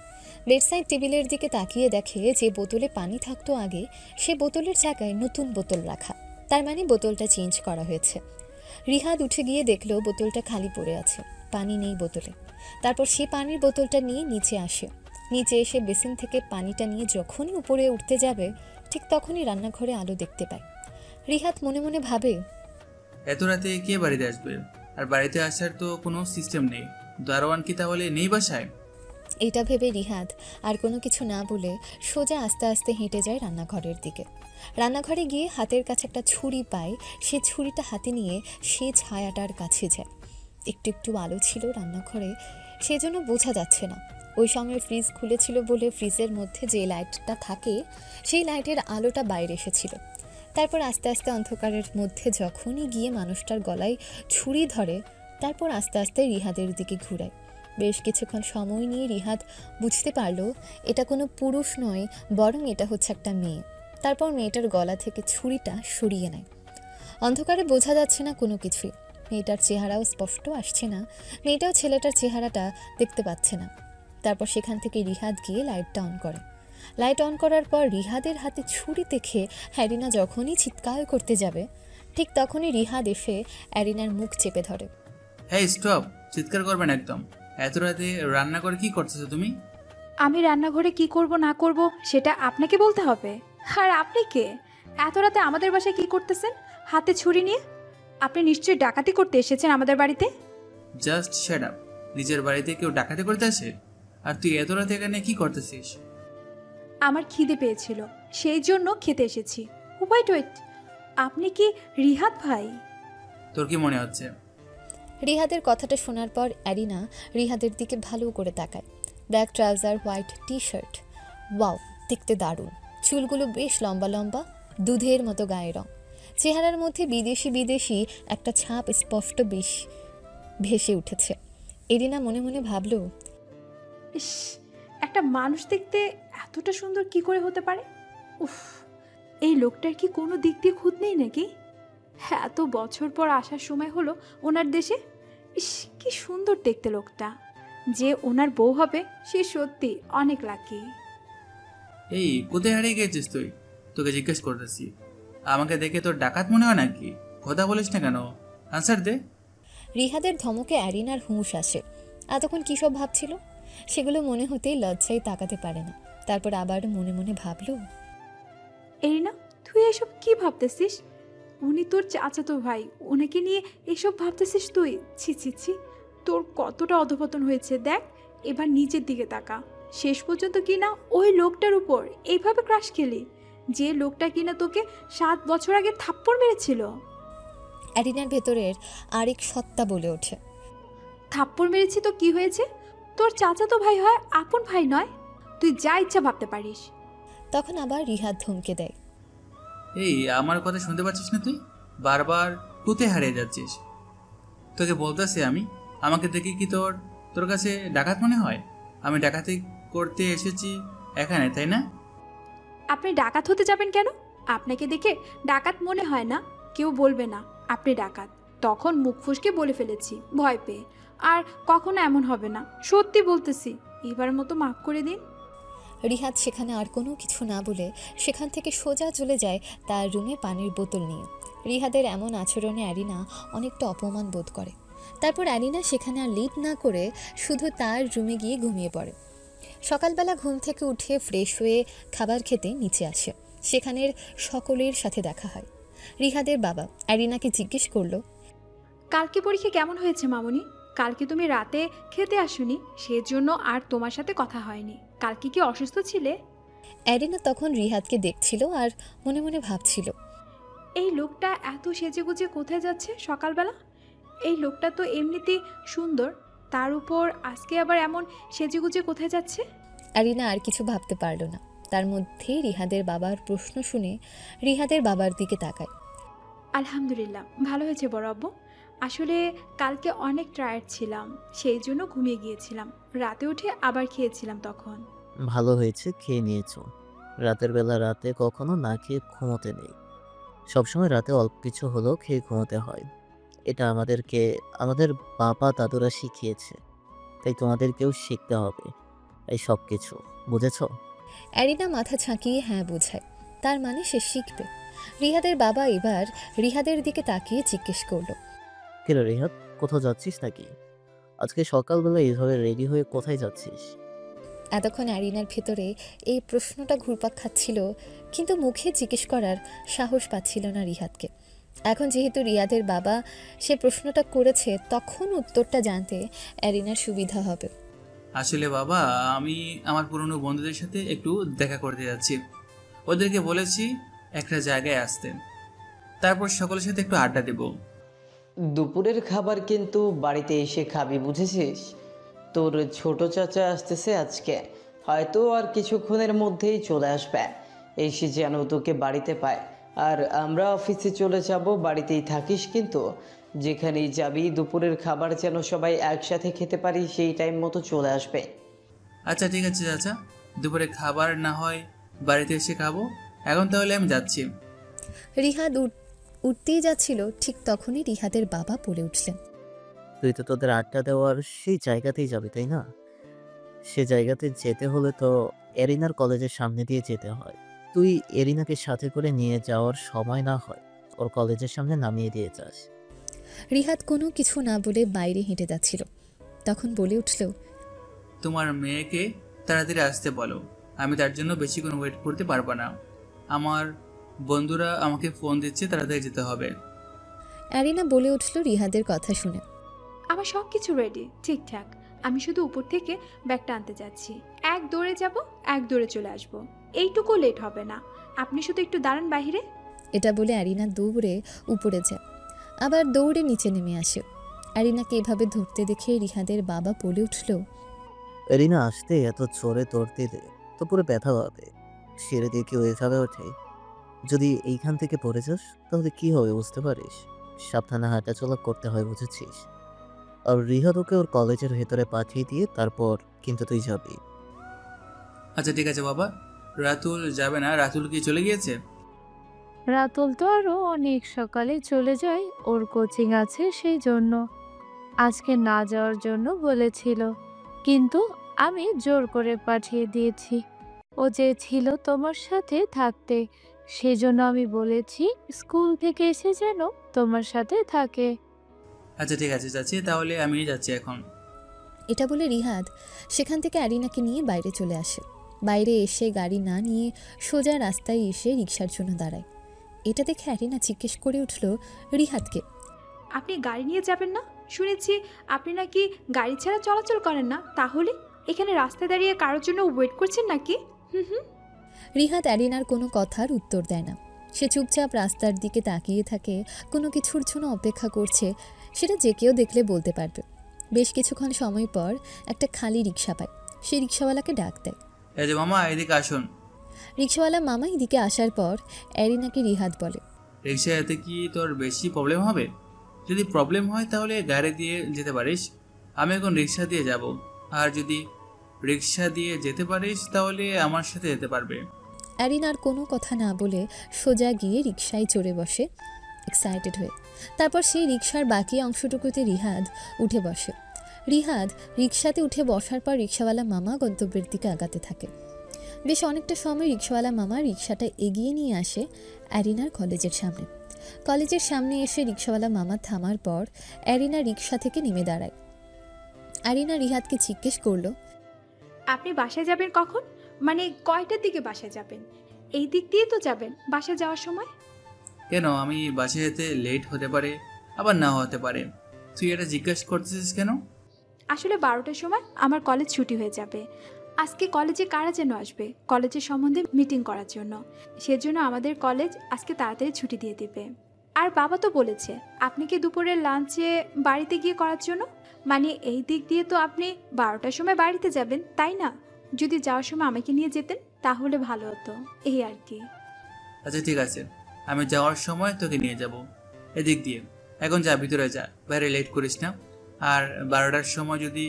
বেডসাইড টেবিলের দিকে তাকিয়ে দেখে যে বোতলে পানি থাকতো আগে, সে বোতলের জায়গায় নতুন বোতল রাখা। তার মানে বোতলটা চেঞ্জ করা হয়েছে। রিহাদ উঠে গিয়ে দেখলো বোতলটা খালি পড়ে আছে, পানি নেই বোতলে। তারপর সে পানির বোতলটা নিয়ে নিচে আসে। নিচে এসে বেসিন থেকে পানিটা নিয়ে যখনই উপরে উঠতে যাবে, ঠিক তখনই রান্নাঘরে আলো দেখতে পায়। রিহাদ মনে মনে ভাবে, এত রাতে কে বাড়িতে আসবে? আর বাড়িতে আসার তো কোনো সিস্টেম নেই। দারোয়ান কি তাহলে নেই বাসায়? এটা ভেবে রিহাদ আর কোনো কিছু না বলে সোজা আস্তে আস্তে হেঁটে যায় রান্নাঘরের দিকে। রান্নাঘরে গিয়ে হাতের কাছে একটা ছুরি পায়। সে ছুরিটা হাতে নিয়ে সে ছায়াটার কাছে যায়। একটু একটু আলো ছিল রান্নাঘরে, সেজন্য বোঝা যাচ্ছে না। ওই সময় ফ্রিজ খুলেছিল বলে ফ্রিজের মধ্যে যে লাইটটা থাকে, সেই লাইটের আলোটা বাইরে এসেছিল। তারপর আস্তে আস্তে অন্ধকারের মধ্যে যখনই গিয়ে মানুষটার গলায় ছুরি ধরে, তারপর আস্তে আস্তে রিহাদের দিকে ঘুরায়। বেশ কিছুক্ষণ সময় নিয়ে রিহাদ বুঝতে পারলো এটা কোনো পুরুষ নয়, বরং এটা হচ্ছে একটা মেয়ে। তারপর মেয়েটার গলা থেকে ছুরিটা সরিয়ে নেয়। অন্ধকারে বোঝা যাচ্ছে না কোনো কিছুই। মেয়েটার চেহারাও স্পষ্ট আসছে না, মেয়েটাও ছেলেটার চেহারাটা দেখতে পাচ্ছে না। তারপর সেখান থেকে রিহাদ গিয়ে লাইটটা অন করে। লাইট অন করার পর রিহাদের হাতে ছুরি দেখে অ্যারিনা যখনই চিৎকার করতে যাবে, ঠিক তখনই রিহাদ এসে অ্যারিনার মুখ চেপে ধরে। হ্যাঁ স্টপ, চিৎকার করবেন একদম। এত রাতে রান্না করে কি করতেছো তুমি? আমি রান্নাঘরে কি করব না করব সেটা আপনাকে বলতে হবে? আর আপনি কে? এত রাতে আমাদের বাসায় কি করতেছেন হাতে ছুরি নিয়ে? আপনি নিশ্চয়ই ডাকাতি করতে এসেছেন আমাদের বাড়িতে। Just shut up. নিজের বাড়িতে কেউ ডাকাতি করতে আসে? আর তুই এত রাতে এখানে কি করতেছিস? আমার খিদে পেয়েছিল, সেই জন্য খেতে এসেছি। ওয়েট ওয়েট, আপনি কি রিহাদ ভাই? তোর কি মনে হচ্ছে? রিহাদের কথাটা শোনার পর অ্যারিনা রিহাদের দিকে ভালো করে তাকায়। Black trouser, white T shirt, wow দেখতে দারুণ। চুলগুলো বেশ লম্বা লম্বা, দুধের মতো গায়ের রং। চেহারার মধ্যে বিদেশি বিদেশি একটা ছাপ স্পষ্ট বেশ ভেসে উঠেছে। এরিনা মনে মনে ভাবল, ইস, একটা মানুষ দেখতে এতটা সুন্দর কি করে হতে পারে? উফ, এই লোকটার কি কোনো দিক দিয়ে খুঁত নেই নাকি? হ্যাঁ, এত বছর পর আসার সময় হলো ওনার দেশে। ইস, কি সুন্দর দেখতে লোকটা। যে ওনার বউ হবে সে সত্যি অনেক লাকি। এই কোথায় হারিয়ে গেছিস তুই? তোকে জিজ্ঞেস করতেছি। আমাকে দেখে তোর ডাকাত মনে হয় নাকি? কথা বলিস না কেন? Answer they. রিহাদের ধমকে অ্যারিনার হুঁশ আসে। এতক্ষণ কী সব ভাবছিল সেগুলো মনে হতেই লজ্জায় তাকাতে পারে না। তারপর আবার মনে মনে ভাবল, এরিনা, তুই এসব কি ভাবতেছিস? উনি তোর চাচাতো ভাই, ওনাকে নিয়ে এসব ভাবতেছিস তুই? ছি ছি ছি, তোর কতটা অধপতন হয়েছে দেখ। এবার নিচের দিকে তাকা। শেষ পর্যন্ত কিনা ওই লোকটার উপর এইভাবে ক্রাশ খেলি, যে লোকটা কিনা তোকে 7 বছর আগে থাপ্পড় মেরেছিল। অ্যারিনার ভেতরের আরেক সত্তা বলে ওঠে, থাপ্পড় মেরেছি তো কি হয়েছে? তোর চাচাতো ভাই হয়, আপন ভাই নয়। তুই যা ইচ্ছা ভাবতে পারিস। তখন আবার রিহাদ ধমকে দেয়, এই আমার কথা শুনতে পাচ্ছিস না তুই? বারবার কোথায় হারিয়ে যাচ্ছিস? তোকে বলতেছি আমি, আমাকে দেখে কি তোর কাছে ডাকাত মনে হয়? আমি ডাকাতি করতে এসেছি এখানে, তাই না? আপনি ডাকাত হতে যাবেন কেন? আপনাকে দেখে ডাকাত মনে হয় না। কেউ বলবে না আপনি ডাকাত। তখন মুখ ফুসকে বলে ফেলেছি ভয় পেয়ে। আর কখনো এমন হবে না, সত্যি বলতেছি। এবার মতো মাফ করে দিন। রিহাদ সেখানে আর কোনো কিছু না বলে সেখান থেকে সোজা চলে যায় তার রুমে পানির বোতল নিয়ে। রিহাদের এমন আচরণে অ্যারিনা অনেকটা অপমান বোধ করে। তারপর অ্যারিনা সেখানে আর লিড না করে শুধু তার রুমে গিয়ে ঘুমিয়ে পড়ে। সকালবেলা ঘুম থেকে উঠে ফ্রেশ হয়ে খাবার খেতে নিচে আসে। সেখানের সকলের সাথে দেখা হয়। রিহাদের বাবা অ্যারিনাকে জিজ্ঞেস করলো, কালকে পরীক্ষা কেমন হয়েছে মামনি? কালকে তুমি রাতে খেতে আসোনি, সেজন্য আর তোমার সাথে কথা হয়নি। কালকে কি অসুস্থ ছিলে? অ্যারিনা তখন রিহাদকে দেখছিল আর মনে মনে ভাবছিল, এই লোকটা এত সেজেগুজে কোথায় যাচ্ছে সকালবেলা? এই লোকটা তো এমনিতেই সুন্দর, তার উপর আজকে আবার এমন সেজেগুজে কোথায় যাচ্ছে? অ্যারিনা আর কিছু ভাবতে পারল না। তার মধ্যেই রিহাদের বাবার প্রশ্ন শুনে রিহাদের বাবার দিকে তাকায়। আলহামদুলিল্লাহ, ভালো হয়েছে বড় আব্বু। আসলে কালকে অনেক টায়ার্ড ছিলাম, সেই জন্য ঘুমিয়ে গিয়েছিলাম। রাতে উঠে আবার খেয়েছিলাম তখন। ভালো হয়েছে খেয়ে নিয়েছো। রাতের বেলা রাতে কখনো না খেয়ে ঘুমোতে নেই। সবসময় রাতে অল্প কিছু হলেও খেয়ে ঘুমোতে হয়। এটা আমাদের বাবা দাদুরা শিখিয়েছে, তাই তোমাদেরকেও শিখতে হবে এই সব কিছু, বুঝেছো? অ্যারিনা মাথা ঝাঁকিয়ে হ্যাঁ বোঝায়, তার মানে সে শিখবে। রিহাদের বাবা এবার রিহাদের দিকে তাকিয়ে জিজ্ঞেস করলো, কিরে রিহাদ, কোথাও যাচ্ছিস নাকি? আজকে সকালবেলা এইভাবে রেডি হয়ে কোথায় যাচ্ছিস? এতক্ষণ অ্যারিনার ভেতরে এই প্রশ্নটা ঘুরপাক খাচ্ছিল, কিন্তু মুখে জিজ্ঞেস করার সাহস পাচ্ছিল না রিহাদকে। এখন যেহেতু রিহাদের বাবা সে প্রশ্নটা করেছে, তখন উত্তরটা জানতে অ্যারিনার সুবিধা হবে। আসলে বাবা, আমি আমার পুরনো বন্ধুদের সাথে একটু দেখা করতে যাচ্ছি। ওদেরকে বলেছি একটা জায়গায় আসতে, তারপর সকলের সাথে একটু আড্ডা দেব। দুপুরের খাবার কিন্তু বাড়িতে এসে খাবি, বুঝেছিস? তোর ছোট চাচা আসতেছে আজকে, হয়তো আর কিছুক্ষণের মধ্যেই চলে আসবে। এসে যেন তোকে বাড়িতে পায়। আর আমরা অফিসে চলে যাব, বাড়িতেই থাকিস কিন্তু। যেখানেই যাবি দুপুরের খাবার যেন সবাই একসাথে খেতে পারি, সেই টাইম মতো চলে আসবে। আচ্ছা ঠিক আছে চাচা, দুপুরে খাবার না হয় বাড়িতে এসে খাবো। এখন তাহলে আমি যাচ্ছি। রিহাদ উঠতেই যাচ্ছিল, ঠিক তখনই রিহাদের বাবা বলে উঠলেন, তুই তো তোদের আড্ডা দেওয়ার সেই জায়গাতেই যাবি, তাই না? সে জায়গাতে যেতে হলে তো এরিনার কলেজের সামনে দিয়ে যেতে হয়। তুই এরিনাকে সাথে করে নিয়ে যাওয়ার সময় না হয় ওর কলেজের সামনে নামিয়ে দিয়ে যাস। রিহাদ কোনো কিছু না বলে বাইরে হেঁটে যাচ্ছিল, তখন বলে উঠল, তোমার মেয়েকে তাড়াতাড়ি আসতে বলো, আমি তার জন্য বেশিক্ষণ ওয়েট করতে পারবো না। আমার বন্ধুরা আমাকে ফোন দিচ্ছে, তাড়াতাড়ি যেতে হবে। অ্যারিনা বলে উঠল রিহাদের কথা শুনে, আমার সব কিছু রেডি, ঠিকঠাক। আমি শুধু উপর থেকে ব্যাগটা আনতে যাচ্ছি। এক দৌড়ে যাব, এক দৌড়ে চলে আসব। এইটুকু লেট হবে না। আপনি শুধু একটু দাঁড়ান বাইরে। এটা বলে অ্যারিনা দৌড়ে উপরে যায়, আবার দৌড়ে নিচে নেমে আসে। অ্যারিনাকে এভাবে ধরতে দেখে রিহাদের বাবা বলে উঠল, এরিনা আসতে এত জোরে দৌড় দিলে তো পুরো ব্যথা হবে। সিঁড়ি দিয়ে কেউ এভাবে ওঠে? যদি এইখান থেকে পড়ে যাস তাহলে কি হবে বুঝতে পারিস? সাবধানে হাঁটাচলা করতে হয়, বুঝেছিস? আর রিহাদকে ওর কলেজের ভেতরে পাঠিয়ে দিয়ে তারপর কিন্তু তুই যাবি। আচ্ছা ঠিক আছে বাবা। রাতুল যাবে না? রাতুল কি চলে গিয়েছে? রাতুল তো আরো অনেক সকালে চলে যায়, ওর কোচিং আছে সেই জন্য। আজকে না যাওয়ার জন্য বলেছিল, কিন্তু আমি জোর করে পাঠিয়ে দিয়েছি। ও যে ছিল তোমার সাথে থাকতে, সেজন্য আমি বলেছি স্কুল থেকে এসে যেন তোমার সাথে থাকে। আচ্ছা ঠিক আছে চাচি, তাহলে আমি যাচ্ছি এখন। এটা বলে রিহাদ সেখান থেকে অ্যারিনাকে নিয়ে বাইরে চলে আসে। বাইরে এসে গাড়ি না নিয়ে সোজা রাস্তায় এসে রিকশার জন্য দাঁড়ায়। এটা দেখে অ্যারিনা জিজ্ঞেস করে উঠল রিহাদকে, আপনি গাড়ি নিয়ে যাবেন না? শুনেছি আপনি নাকি গাড়ি ছাড়া চলাচল করেন না। তাহলে এখানে রাস্তায় দাঁড়িয়ে কারোর জন্য ওয়েট করছেন নাকি? হুম। রিহাদ অ্যারিনার কোনো কথার উত্তর দেয় না। সে চুপচাপ রাস্তার দিকে তাকিয়ে থাকে, কোনো কিছুর জন্য অপেক্ষা করছে। সেটা যে কেউ দেখলে বলতে পারবে। বেশ কিছুক্ষণ সময় পর একটা খালি রিকশা পায়। সে রিকশাওয়ালাকে ডাক দেয়, এই যে মামা, এদিকে আসুন। রিকশাওয়ালা মামা এদিকে আসার পর অ্যারিনাকে রিহাদ বলে, রিক্সা যেতে কি তোর বেশি প্রবলেম হবে? যদি প্রবলেম হয় তাহলে গাড়ি দিয়ে যেতে পারিস, আমি এখন রিক্সা দিয়ে যাব। আর যদি রিক্সা দিয়ে যেতে পারিস তাহলে আমার সাথে যেতে পারবে। অ্যারিনার কোনো কথা না বলে সোজা গিয়ে রিকশায় চড়ে বসে এক্সাইটেড হয়ে। তারপর সেই রিকশার বাকি অংশটুকুতে রিহাদ উঠে বসে। রিহাদ রিকশাতে উঠে বসার পর রিকশাওয়ালা মামা গন্তব্যের দিকে আগাতে থাকে। বেশ অনেকটা সময় রিকশাওয়ালা মামা রিকশাটা এগিয়ে নিয়ে আসে অ্যারিনার কলেজের সামনে। কলেজের সামনে এসে রিকশাওয়ালা মামা থামার পর অ্যারিনা রিকশা থেকে নেমে দাঁড়ায়। অ্যারিনা রিহাদকে জিজ্ঞেস করলো, আপনি বাসায় যাবেন কখন? মানে কয়টার দিকে বাসায় যাবেন? এই দিক দিয়ে তো যাবেন বাসায় যাওয়ার সময়। কেন, আমি বাসে যেতে লেট হতে পারে, আবার না হতে পারে। তুই এটা জিজ্ঞাসা করতেছিস কেন? আসলে 12টার সময় আমার কলেজ ছুটি হয়ে যাবে। আজকে কলেজে কারা যেন আসবে কলেজের সম্বন্ধে মিটিং করার জন্য, সেজন্য আমাদের কলেজ আজকে তাড়াতাড়ি ছুটি দিয়ে দিবে। আর বাবা তো বলেছে আপনি কি দুপুরের লাঞ্চে বাড়িতে গিয়ে করার জন্য, মানে এই দিক দিয়ে তো আপনি 12টার সময় বাড়িতে যাবেন তাই না? যদি যাওয়ার সময় আমাকে নিয়ে যেতেন তাহলে ভালো হতো, এই আর কি। আচ্ছা ঠিক আছে, আমি যাওয়ার সময় তোকে নিয়ে যাব এদিক দিয়ে। এখন যা, ভিতরে যা, বাইরে লেট করিস না। আর 12টার সময় যদি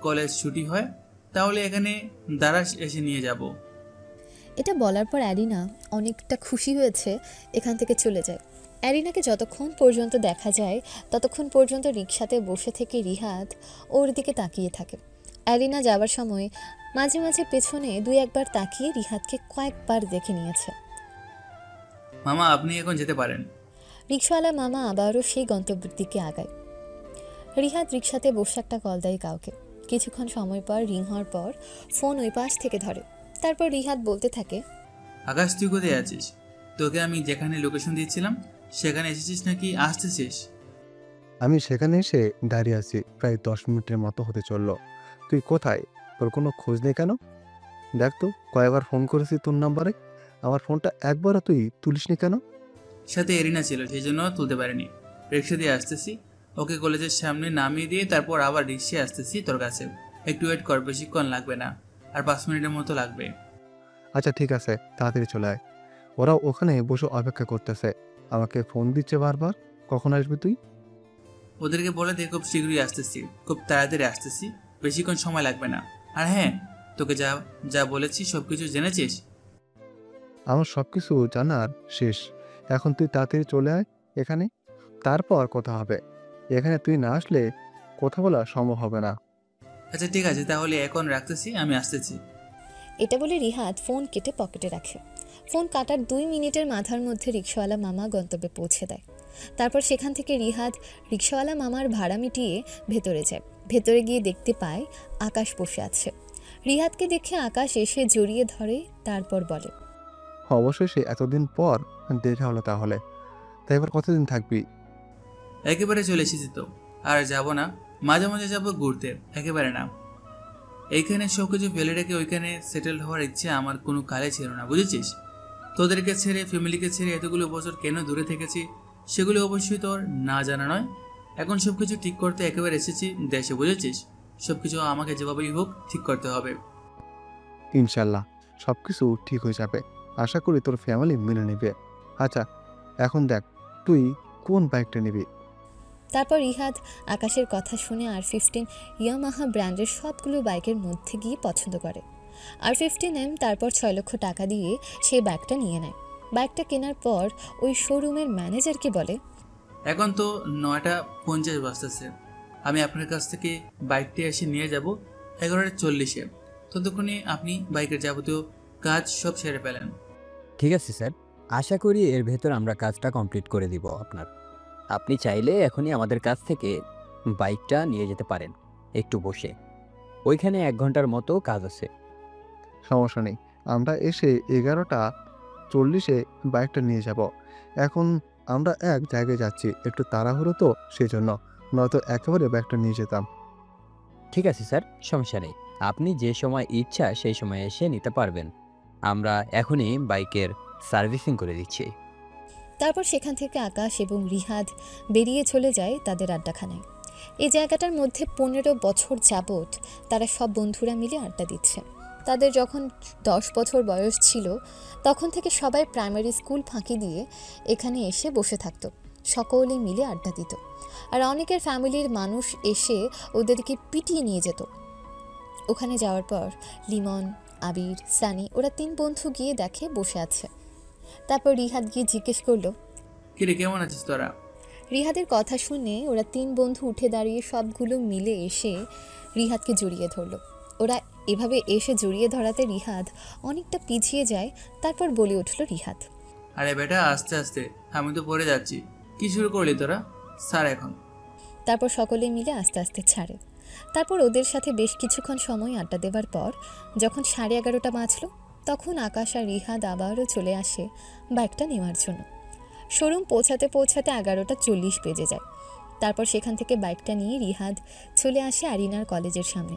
কলেজ ছুটি হয় তাহলে এখানে দাঁড়াস, এসে নিয়ে যাব। এটা বলার পর অ্যারিনা অনেকটা খুশি হয়েছে এখান থেকে চলে যায়। অ্যারিনাকে যতক্ষণ পর্যন্ত দেখা যায় ততক্ষণ পর্যন্ত রিকশাতে বসে থেকে রিহাদ ওর দিকে তাকিয়ে থাকে। অ্যারিনা যাবার সময় মাঝে মাঝে পেছনে 2-1 বার তাকিয়ে রিহাদকে কয়েকবার দেখে নিয়েছে। মামা আপনি এখন যেতে পারেন। রিকশাওয়ালা মামা আবারও সেই গন্তব্যের দিকে আগায়। রিহাদ রিকশাতে বসে একটা কল দেয় কাউকে। কিছুক্ষণ সময় পর রিং হওয়ার পর ফোন ওই পাশ থেকে ধরে। তারপর রিহাদ বলতে থাকে, আকাশ তুই কোথায় আছিস? তোকে আমি যেখানে লোকেশন দিয়েছিলাম সেখানে এসেছিস নাকি আসতেছিস? আমি সেখানে এসে দাঁড়িয়ে আছি, প্রায় 10 মিনিটের মতো হতে চললো। তুই কোথায়? তোর কোনো খোঁজ নেই কেন? দেখ তো কয়েকবার ফোন করেছি তোর নাম্বারে, আমার ফোনটা একবারও তুই তুলিসনি কেন? সাথে এরিনা ছিল, সেই জন্য তুলতে পারিনি। রিক্সা দিয়ে আসতেছি, ওকে কলেজের সামনে নামিয়ে দিয়ে তারপর আবার রিক্সায় আসতেছি তোর কাছে। একটু ওয়েট কর, বেশিক্ষণ লাগবে না, আর 5 মিনিটের মতো লাগবে। আচ্ছা ঠিক আছে, তাড়াতাড়ি চলে আয়। ওরা ওখানে বসে অপেক্ষা করতেছে, আমাকে ফোন দিচ্ছে বারবার। কখন আসবি তুই? ওদেরকে বলে দে খুব শীঘ্রই আসতেছি, খুব তাড়াতাড়ি আসতেছি, বেশিক্ষণ সময় লাগবে না। আর হ্যাঁ, তোকে যা যা বলেছি সব কিছু জেনেছিস? আমার সব কিছু জানার শেষ। এখন তুই তাড়াতাড়ি চলে আয় এখানে, তারপর কথা হবে। এখানে তুই না আসলে কথা বলা সম্ভব হবে না। আচ্ছা ঠিক আছে, তাহলে এখন রাখতেছি, আমি আসতেছি। এটা বলে রিহাদ ফোন কেটে পকেটে রাখে। ফোন কাটার 2 মিনিটের মাথার মধ্যে রিকশাওয়ালা মামা গন্তব্যে পৌঁছে দেয়। তারপর সেখান থেকে রিহাদ রিকশাওয়ালা মামার ভাড়া মিটিয়ে ভেতরে যায়। ভেতরে গিয়ে দেখতে পায় আকাশ বসে আছে। রিহাদকে দেখে আকাশ এসে জড়িয়ে ধরে, তারপর বলে, অবশ্যই এতদিন পর দেখা হলো তাহলে। তাই এবার কতদিন থাকবি? একেবারে চলে এসেছি তো, আর যাব না, মাঝে মাঝে যাবো ঘুরতে, একেবারে না। এইখানে সব কিছু ফেলে রেখে ওইখানে সেটেল হওয়ার ইচ্ছে আমার কোনো কালে ছিল না, বুঝেছিস? তোদেরকে ছেড়ে, ফ্যামিলিকে ছেড়ে এতগুলো বছর কেন দূরে থেকেছি সেগুলো অবশ্যই তোর না জানা নয়। এখন সব কিছু ঠিক করতে একেবারে এসেছি দেশে, বুঝেছিস? সব কিছু আমাকে যেভাবেই হোক ঠিক করতে হবে। ইনশাল্লাহ সব কিছু ঠিক হয়ে যাবে, আশা করি তোর ফ্যামিলি মেনে নেবে। আচ্ছা এখন দেখ তুই কোন বাইকটা নিবি? তারপর রিহাদ আকাশের কথা শুনে R15 ইয়ামাহা ব্র্যান্ডের সবগুলো বাইকের মধ্যে গিয়ে পছন্দ করে। R15M তারপর 6 লক্ষ টাকা দিয়ে সেই বাইকটা নিয়ে নেয়। বাইকটা কেনার পর ওই শোরুমের ম্যানেজারকে বলে, এখন তো 9:50 বাজতেছে, আমি আপনার কাছ থেকে বাইকটি এসে নিয়ে যাব 11:40-এ। ততক্ষণে আপনি বাইকের যাবতীয় কাজ সব সেরে ফেলেন। ঠিক আছে স্যার, আশা করি এর ভেতর আমরা কাজটা কমপ্লিট করে দিব আপনার। আপনি চাইলে এখনই আমাদের কাছ থেকে বাইকটা নিয়ে যেতে পারেন, একটু বসে। ওইখানে 1 ঘন্টার মতো কাজ আছে। সমস্যা নেই, আমরা এসে 11:40-এ বাইকটা নিয়ে যাব। এখন আমরা এক জায়গায় যাচ্ছি, একটু তাড়াহুড়ো তো সেজন্য, নয়তো একেবারে বাইকটা নিয়ে যেতাম। ঠিক আছে স্যার, সমস্যা নেই, আপনি যে সময় ইচ্ছা সেই সময় এসে নিতে পারবেন। আমরা এখনই বাইকের সার্ভিসিং করে দিচ্ছি। তারপর সেখান থেকে আকাশ এবং রিহাদ বেরিয়ে চলে যায় তাদের আড্ডাখানায়। এই জায়গাটার মধ্যে 15 বছর যাবৎ তারা সব বন্ধুরা মিলে আড্ডা দিচ্ছে। তাদের যখন 10 বছর বয়স ছিল তখন থেকে সবাই প্রাইমারি স্কুল ফাঁকি দিয়ে এখানে এসে বসে থাকতো, সকলে মিলে আড্ডা দিত। আর অনেকের ফ্যামিলির মানুষ এসে ওদেরকে পিটিয়ে নিয়ে যেত। ওখানে যাওয়ার পর লিমন, আবির, সানি ওরা 3 বন্ধু গিয়ে দেখে বসে আছে। তারপর রিহাদ গিয়ে জিজ্ঞেস করলো, কিরে কেমন আছিস তোরা? রিহাদের কথা শুনে ওরা 3 বন্ধু উঠে দাঁড়িয়ে সবগুলো মিলে এসে রিহাদকে জড়িয়ে ধরলো। ওরা এভাবে এসে জড়িয়ে ধরাতে রিহাদ অনেকটা পিছিয়ে যায়। তারপর বলে উঠল রিহাদ, আরে বেটা আস্তে আস্তে, আমি তো পড়ে যাচ্ছি। কি শুরু করলি তোরা? স্যার এখন। তারপর সকলে মিলে আস্তে আস্তে ছাড়ে। তারপর ওদের সাথে বেশ কিছুক্ষণ সময় আড্ডা দেওয়ার পর যখন 11:30 বাজলো তখন আকাশ আর রিহাদ আবারও চলে আসে বাইকটা নেওয়ার জন্য। শোরুম পৌঁছাতে পৌঁছাতে 11:40 বেজে যায়। তারপর সেখান থেকে বাইকটা নিয়ে রিহাদ চলে আসে আরিনার কলেজের সামনে।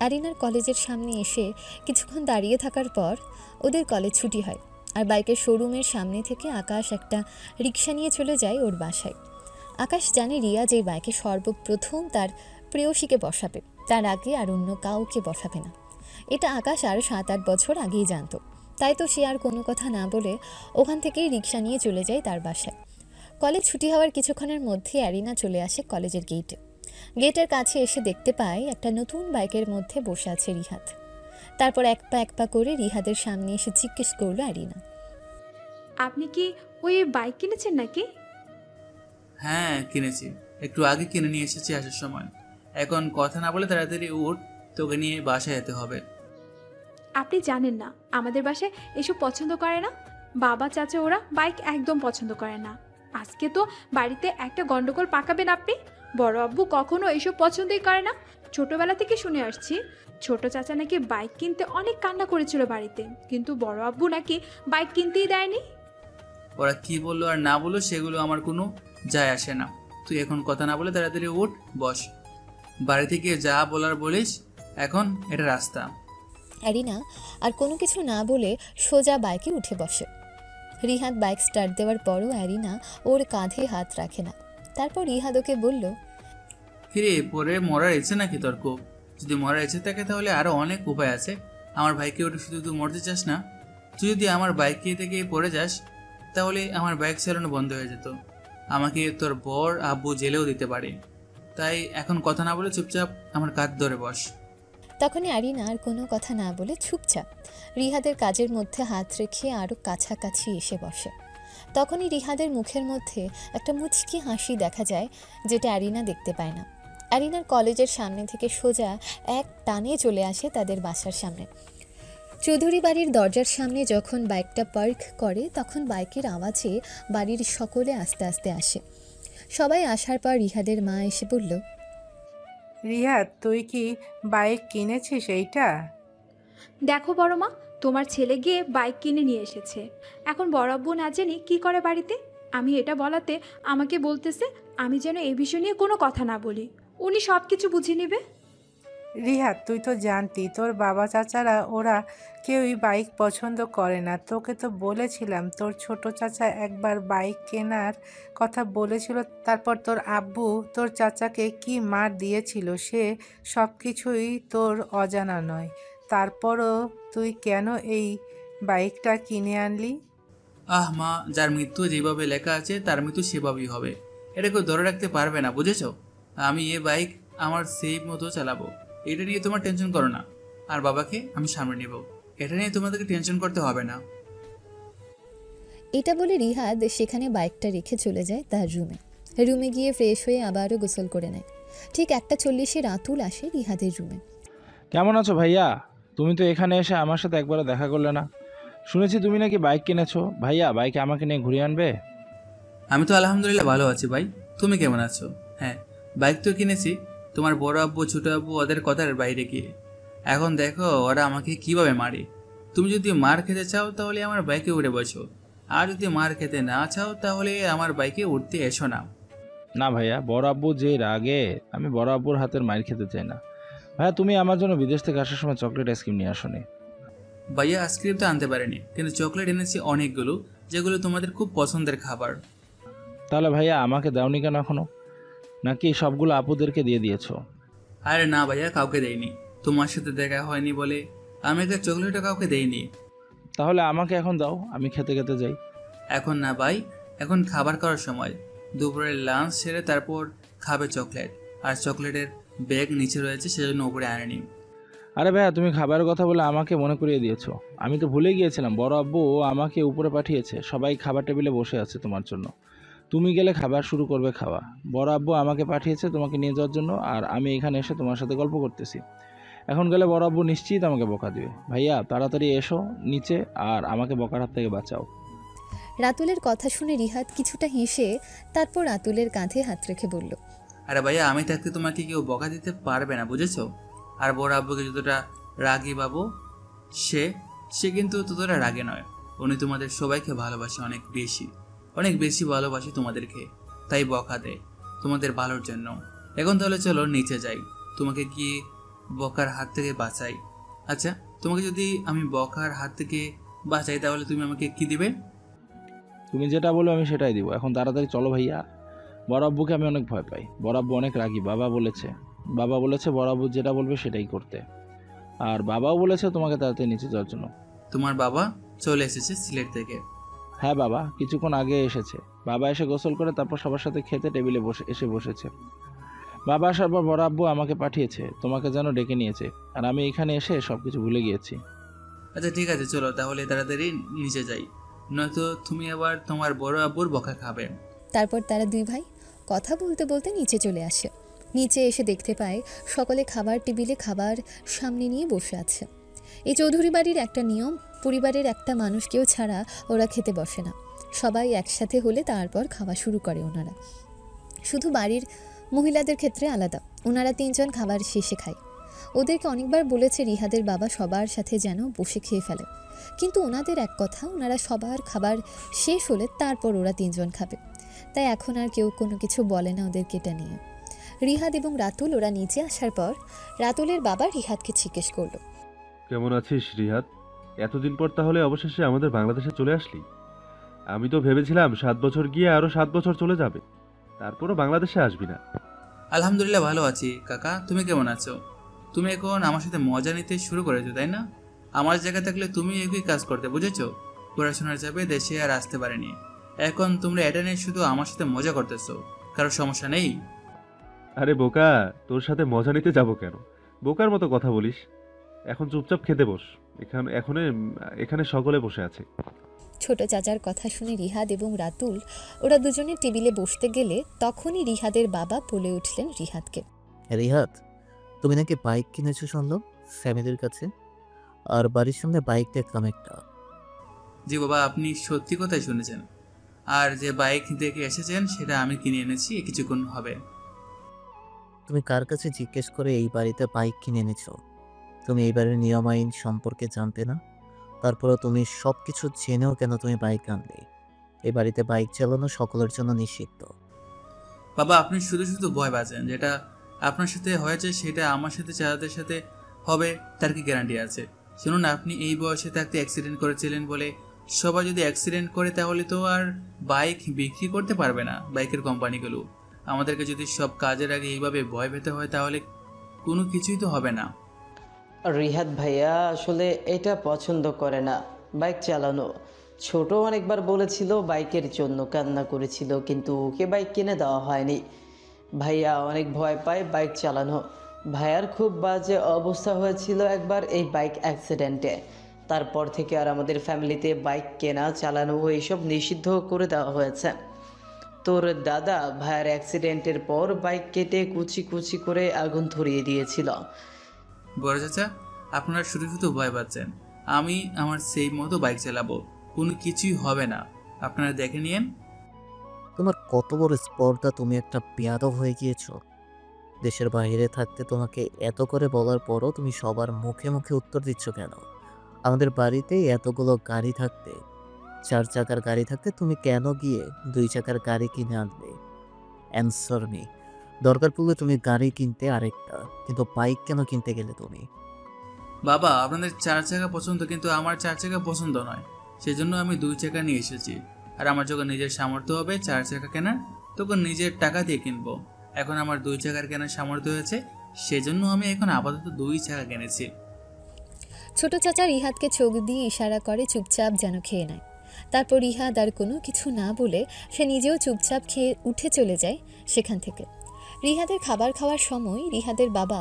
আরিনার কলেজের সামনে এসে কিছুক্ষণ দাঁড়িয়ে থাকার পর ওদের কলেজ ছুটি হয়, আর বাইকের শোরুমের সামনে থেকে আকাশ একটা রিক্সা নিয়ে চলে যায় ওর বাসায়। আকাশ জানে রিয়া যে বাইকে সর্বপ্রথম তার প্রেয়সীকে বসাবে, তার আগে আর অন্য কাউকে বসাবে না। এটা আকাশ আর 7-8 বছর আগেই জানতো, তাই তো সে আর কোনো কথা না বলে ওখান থেকেই রিক্সা নিয়ে চলে যায় তার বাসায়। কলেজ ছুটি হওয়ার কিছুক্ষণের মধ্যে অ্যারিনা চলে আসে কলেজের গেটে। গেটের কাছে এসে দেখতে পায় একটা নতুন বাইকের মধ্যে বসে আছে রিহাদ। তারপর এক পা করে রিহাদের সামনে এসে জিজ্ঞেস করলো অ্যারিনা, আপনি কি ওই বাইক কিনেছেন নাকি? হ্যাঁ কিনেছি, একটু আগে কিনে নিয়ে এসেছি আসার সময়। এখন কথা না বলে তাড়াতাড়ি উঠ, তোকে নিয়ে বাসায় যেতে হবে। আপনি জানেন না আমাদের বাসায় এসব পছন্দ করে না। বাবা চাচা ওরা বাইক একদম পছন্দ করে না। আজকে তো বাড়িতে একটা গন্ডগোল পাকাবেন আপনি। বড় আব্বু কখনো এইসব পছন্দই করে না। ছোটবেলা থেকে শুনে আসছি ছোট চাচা নাকি বাইক কিনতে অনেক কান্না করেছিল বাড়িতে, কিন্তু বড় আব্বু নাকি বাইক কিনতেই দেয়নি। ওরা কি বললো আর না বললো সেগুলো আমার কোনো যায় আসে না। তুই এখন কথা না বলে তাড়াতাড়ি উঠ, বস। বাড়ি থেকে যা বলার বলিস, এখন এটা রাস্তা। অ্যারিনা আর কোনো কিছু না বলে সোজা বাইকে উঠে বসে। রিহাদ বাইক স্টার্ট দেওয়ার পরও অ্যারিনা ওর কাঁধে হাত রাখে না। তারপর রিহাদ ওকে বলল, কিরে, পরে মরার ইচ্ছে নাকি তোর খুব? যদি মরার ইচ্ছে থাকে তাহলে আরো অনেক উপায় আছে। আমার ভাইকে ওটা শুধু তুই মরতে চাস না? তুই যদি আমার বাইকে থেকে পড়ে যাস তাহলে আমার বাইক চালানো বন্ধ হয়ে যেত। আমাকে তোর বর আব্বু জেলেও দিতে পারে। তাই এখন কথা না বলে চুপচাপ আমার কাঁধ ধরে বস। তখনই অ্যারিনা আর কোনো কথা না বলে চুপচাপ রিহাদের কাজের মধ্যে হাত রেখে আরও কাছাকাছি এসে বসে। তখনই রিহাদের মুখের মধ্যে একটা মুচকি হাসি দেখা যায়, যেটা অ্যারিনা দেখতে পায় না। অ্যারিনার কলেজের সামনে থেকে সোজা এক টানে চলে আসে তাদের বাসার সামনে। চৌধুরী বাড়ির দরজার সামনে যখন বাইকটা পার্ক করে তখন বাইকের আওয়াজে বাড়ির সকলে আস্তে আস্তে আসে। সবাই আসার পর রিহাদের মা এসে বলল, রিহাদ তুই কি বাইক কিনেছিস এইটা? দেখো বড় মা, তোমার ছেলে গিয়ে বাইক কিনে নিয়ে এসেছে। এখন বড় আব্বু না জানি কি করে বাড়িতে। আমি এটা বলাতে আমাকে বলতেছে আমি যেন এই বিষয় নিয়ে কোনো কথা না বলি। উনি সব কিছু বুঝে নেবে। রিহাদ তুই তো জানতি তোর বাবা চাচারা ওরা কেউই বাইক পছন্দ করে না। তোকে তো বলেছিলাম তোর ছোট চাচা একবার বাইক কেনার কথা বলেছিল, তারপর তোর আব্বু তোর চাচাকে কি মার দিয়েছিল সে সব কিছুই তোর অজানা নয়। তারপরও তুই কেন এই বাইকটা কিনে আনলি? আহ মা, যার মৃত্যু যেভাবে লেখা আছে তার মৃত্যু সেভাবেই হবে, এটা কেউ ধরে রাখতে পারবে না, বুঝেছ? আমি এ বাইক আমার সেফ মতো চালাবো, এটা নিয়ে তোমার টেনশন করো না। আর বাবাকে আমি সামনে নেব, এটা নিয়ে তোমাদেরকে টেনশন করতে হবে না। এটা বলে রিহাদ সেখানে বাইকটা রেখে চলে যায় তার রুমে গিয়ে ফ্রেশ হয়ে আবারও গোসল করে নেয়। ঠিক 1:40 রাতুল আসে রিহাদের রুমে। কেমন আছো ভাইয়া? তুমি তো এখানে এসে আমার সাথে একবারও দেখা করলে না। শুনেছি তুমি নাকি বাইক কিনেছো। ভাইয়া বাইকে আমাকে নিয়ে ঘুরিয়ে আনবে? আমি তো আলহামদুলিল্লাহ ভালো আছি ভাই, তুমি কেমন আছো? হ্যাঁ, বাইক তো কিনেছি, তোমার বড় আব্বু ছোট আব্বু ওদের কথার বাইরে গিয়ে। এখন দেখো ওরা আমাকে কিভাবে মারে। তুমি যদি মার খেতে চাও তাহলে আমার বাইকে উঠে বসো, আর যদি মার খেতে না চাও তাহলে আমার বাইকে উঠতে এসো না। না ভাইয়া, বড় আব্বু যে রাগে, আমি বড় আব্বুর হাতের মার খেতে চাই না। ভাইয়া তুমি আমার জন্য বিদেশ থেকে আসার সময় চকলেট আইসক্রিম নিয়ে আসোনি। ভাইয়া আইসক্রিম তো আনতে পারেনি, কিন্তু চকলেট এনেছি অনেকগুলো, যেগুলো তোমাদের খুব পছন্দের খাবার। তাহলে ভাইয়া আমাকে দাওনি কেন এখনো? নাকি সবগুলো আপুদেরকে দিয়ে দিয়েছো? আরে না ভাইয়া, কাউকে দেয়নি। তোমার সাথে দেখা হয়নি বলে আমি একটা চকলেটও কাউকে দেইনি। তাহলে আমাকে এখন দাও, আমি খেতে খেতে যাই। এখন না ভাই, এখন খাবার খাওয়ার সময়। দুপুরের লাঞ্চ সেরে তারপর খাবে চকলেট, আর চকলেটের ব্যাগ নিচে রয়েছে সেজন্য উপরে আনেনি। আরে ভাইয়া তুমি খাবারের কথা বলে আমাকে মনে করিয়ে দিয়েছো। আমি তো ভুলে গিয়েছিলাম বড় আব্বু আমাকে উপরে পাঠিয়েছে, সবাই খাবার টেবিলে বসে আছে তোমার জন্য। তুমি গেলে খাবার শুরু করবে খাওয়া। বড় আব্বু আমাকে পাঠিয়েছে তোমাকে নিয়ে যাওয়ার জন্য, আর আমি এখানে এসে তোমার সাথে গল্প করতেছি। এখন গেলে বড় আব্বু নিশ্চিত আমাকে বকা দিবে। ভাইয়া তাড়াতাড়ি এসো নিচে, আর আমাকে বকার হাত থেকে বাঁচাও। রাতুলের কথা শুনে রিহাদ কিছুটা হেসে তারপর রাতুলের কাঁধে হাত রেখে বলল, আরে ভাইয়া আমি থাকতে তোমাকে কেউ বকা দিতে পারবে না, বুঝেছো? আর বড় আব্বুকে যতটা রাগী বাবু, সে কিন্তু ততটা রাগে নয়। উনি তোমাদের সবাইকে ভালোবাসে, অনেক বেশি ভালোবাসে তোমাদেরকে, তাই বকা দেয়। তোমাদের ভালোর জন্য। এখন তাহলে চলো নিচে যাই, তোমাকে গিয়ে বকার হাত থেকে বাঁচাই। আচ্ছা, তোমাকে যদি আমি বকার হাত থেকে বাঁচাই তাহলে তুমি আমাকে কি দিবে? তুমি যেটা বলো আমি সেটাই দিব। এখন তাড়াতাড়ি চলো ভাইয়া। বড় আব্বুকে আমি অনেক ভয় পাই। বড় আব্বু অনেক রাগী। বাবা বলেছে বড় আব্বু যেটা বলবে সেটাই করতে। আর বাবাও বলেছে তোমাকে তাড়াতাড়ি নিচে যাওয়ার জন্য। তোমার বাবা চলে এসেছে সিলেট থেকে? হ্যাঁ বাবা কিছুক্ষণ আগে এসেছে। বাবা এসে গোসল করে তারপর সবার সাথে খেতে টেবিলে বসেছে। বাবা আসার পর বড় আব্বু আমাকে পাঠিয়েছে, তোমাকে যেন ডেকে নিয়েছে। আর আমি এখানে এসে সবকিছু ভুলে গিয়েছি। আচ্ছা ঠিক আছে, চলো তাহলে তাড়াতাড়ি নিচে যাই, নয়তো তুমি আবার তোমার বড় আব্বুর বকা খাবে। তারপর তারা দুই ভাই কথা বলতে বলতে নিচে চলে আসে। নিচে এসে দেখতে পায় সকলে খাবার টেবিলে খাবার সামনে নিয়ে বসে আছে। এই চৌধুরী বাড়ির একটা নিয়ম, পরিবারের একটা মানুষকেও ছাড়া ওরা খেতে বসে না। সবাই একসাথে হলে তারপর খাওয়া শুরু করে ওনারা। শুধু বাড়ির মহিলাদের ক্ষেত্রে আলাদা, ওনারা 3 জন খাবার শেষে খায়। ওদেরকে অনেকবার বলেছে রিহাদের বাবা সবার সাথে যেন বসে খেয়ে ফেলে, কিন্তু ওনাদের এক কথা, ওনারা সবার খাবার শেষ হলে তারপর ওরা 3 জন খাবে। তাই এখন আর কেউ কোনো কিছু বলে না ওদেরকে এটা নিয়ে। রিহাদ এবং রাতুল ওরা নিচে আসার পর রাতুলের বাবা রিহাদকে জিজ্ঞেস করলো, কেমন আছিস রিহাদ? এতদিন পর তাহলে অবশেষে আমাদের বাংলাদেশে চলে আসলি। আমি তো ভেবেছিলাম 7 বছর গিয়ে আরো 7 বছর চলে যাবে, তারপরও বাংলাদেশে আসবি না। আলহামদুলিল্লাহ ভালো আছি কাকা, তুমি কেমন আছো? তুমি এখন আমার সাথে মজা নিতে শুরু করেছো তাই না? আমার জায়গায় থাকলে তুমি একই কাজ করতে, বুঝেছো? পড়াশোনার চাপে দেশে আর আসতে পারেনি, এখন তোমরা এটা নিয়ে শুধু আমার সাথে মজা করতেছো, কারো সমস্যা নেই? আরে বোকা, তোর সাথে মজা নিতে যাব কেন? বোকার মতো কথা বলিস। এখন চুপচাপ খেতে বস। এখানে সকলে বসে আছে। ছোট চাচার কথা শুনে রিহাদ এবং রাতুল ওরা দুজনে টেবিলে বসতে গেলে তখনই রিহাদের বাবা বলে উঠলেন রিহাদকে, রিহাদ তুমি নাকি বাইক কিনেছো শুনলাম ফ্যামিলির কাছে, আর বাড়ির সামনে বাইক দেখলাম একটা। জি বাবা, আপনি সত্যি কথাই শুনেছেন। আর যে বাইক দেখে এসেছেন সেটা আমি কিনে এনেছি, কিছুক্ষণ হবে। তুমি কার কাছে জিজ্ঞেস করে এই বাড়িতে বাইক কিনে এনেছো? তুমি এই বাড়ির নিয়ম আইন সম্পর্কে জানতে না? তারপরে তুমি সব কিছু জেনেও কেন তুমি বাইক আনলে? এই বাড়িতে বাইক চালানো সকলের জন্য নিষিদ্ধ। বাবা আপনি শুধু শুধু ভয় পাচ্ছেন, যেটা আপনার সাথে হয়েছে সেটা আমার সাথে চাচাদের সাথে হবে তার কি গ্যারান্টি আছে? শুনুন, আপনি এই বয়সে থাকতে অ্যাক্সিডেন্ট করেছিলেন বলে সবাই যদি অ্যাক্সিডেন্ট করে তাহলে তো আর বাইক বিক্রি করতে পারবে না বাইকের কোম্পানিগুলো। আমাদেরকে যদি সব কাজের আগে এইভাবে ভয় পেতে হয় তাহলে কোনো কিছুই তো হবে না। রিহাদ ভাইয়া আসলে এটা পছন্দ করে না বাইক চালানো। ছোট অনেকবার বলেছিল, বাইকের জন্য কান্না করেছিল, কিন্তু ওকে বাইক কিনে দেওয়া হয়নি। ভাইয়া অনেক ভয় পায় বাইক চালানো। ভাইয়ার খুব বাজে অবস্থা হয়েছিল একবার এই বাইক অ্যাক্সিডেন্টে। তারপর থেকে আর আমাদের ফ্যামিলিতে বাইক কেনা চালানো এইসব নিষিদ্ধ করে দেওয়া হয়েছে। তোর দাদা ভাইয়ার অ্যাক্সিডেন্টের পর বাইক কেটে কুচি কুচি করে আগুন ধরিয়ে দিয়েছিল। বড় চাচা, আপনারা শুধু শুধু ভয় পাচ্ছেন। আমি আমার সেই মতো বাইক চালাবো, কোনো কিছুই হবে না, আপনারা দেখে নিয়েন। তোমার কত বড় স্পর্ধা, তুমি একটা বেয়াদব হয়ে গিয়েছো। দেশের বাইরে থাকতে তোমাকে এত করে বলার পরও তুমি সবার মুখে মুখে উত্তর দিচ্ছ কেন? আমাদের বাড়িতে এতগুলো গাড়ি থাকতে, 4 চাকার গাড়ি থাকতে তুমি কেন গিয়ে 2 চাকার গাড়ি কিনে আনলে? Answer me. দরকার পড়লে তুমি গাড়ি কিনতে আরেকটা, কিন্তু বাইক কেন কিনতে গেলে তুমি? বাবা আপনাদের 4 চাকা পছন্দ, কিন্তু আমার 4 চাকা পছন্দ নয়, সেজন্য আমি 2 চাকা নিয়ে এসেছি। আর আমার যখন নিজের সামর্থ্য হবে 4 চাকা কেনার, তখন নিজের টাকা দিয়ে কিনবো। এখন আমার 2 চাকার কেনার সামর্থ্য হয়েছে, সেজন্য আমি এখন আপাতত 2 চাকা কিনেছি। ছোট চাচা রিহাদকে চোখ দিয়ে ইশারা করে চুপচাপ যেন খেয়ে নেয়। তারপর রিহাদ আর কোনো কিছু না বলে সে নিজেও চুপচাপ খেয়ে উঠে চলে যায় সেখান থেকে। রিহাদের খাবার খাওয়ার সময় রিহাদের বাবা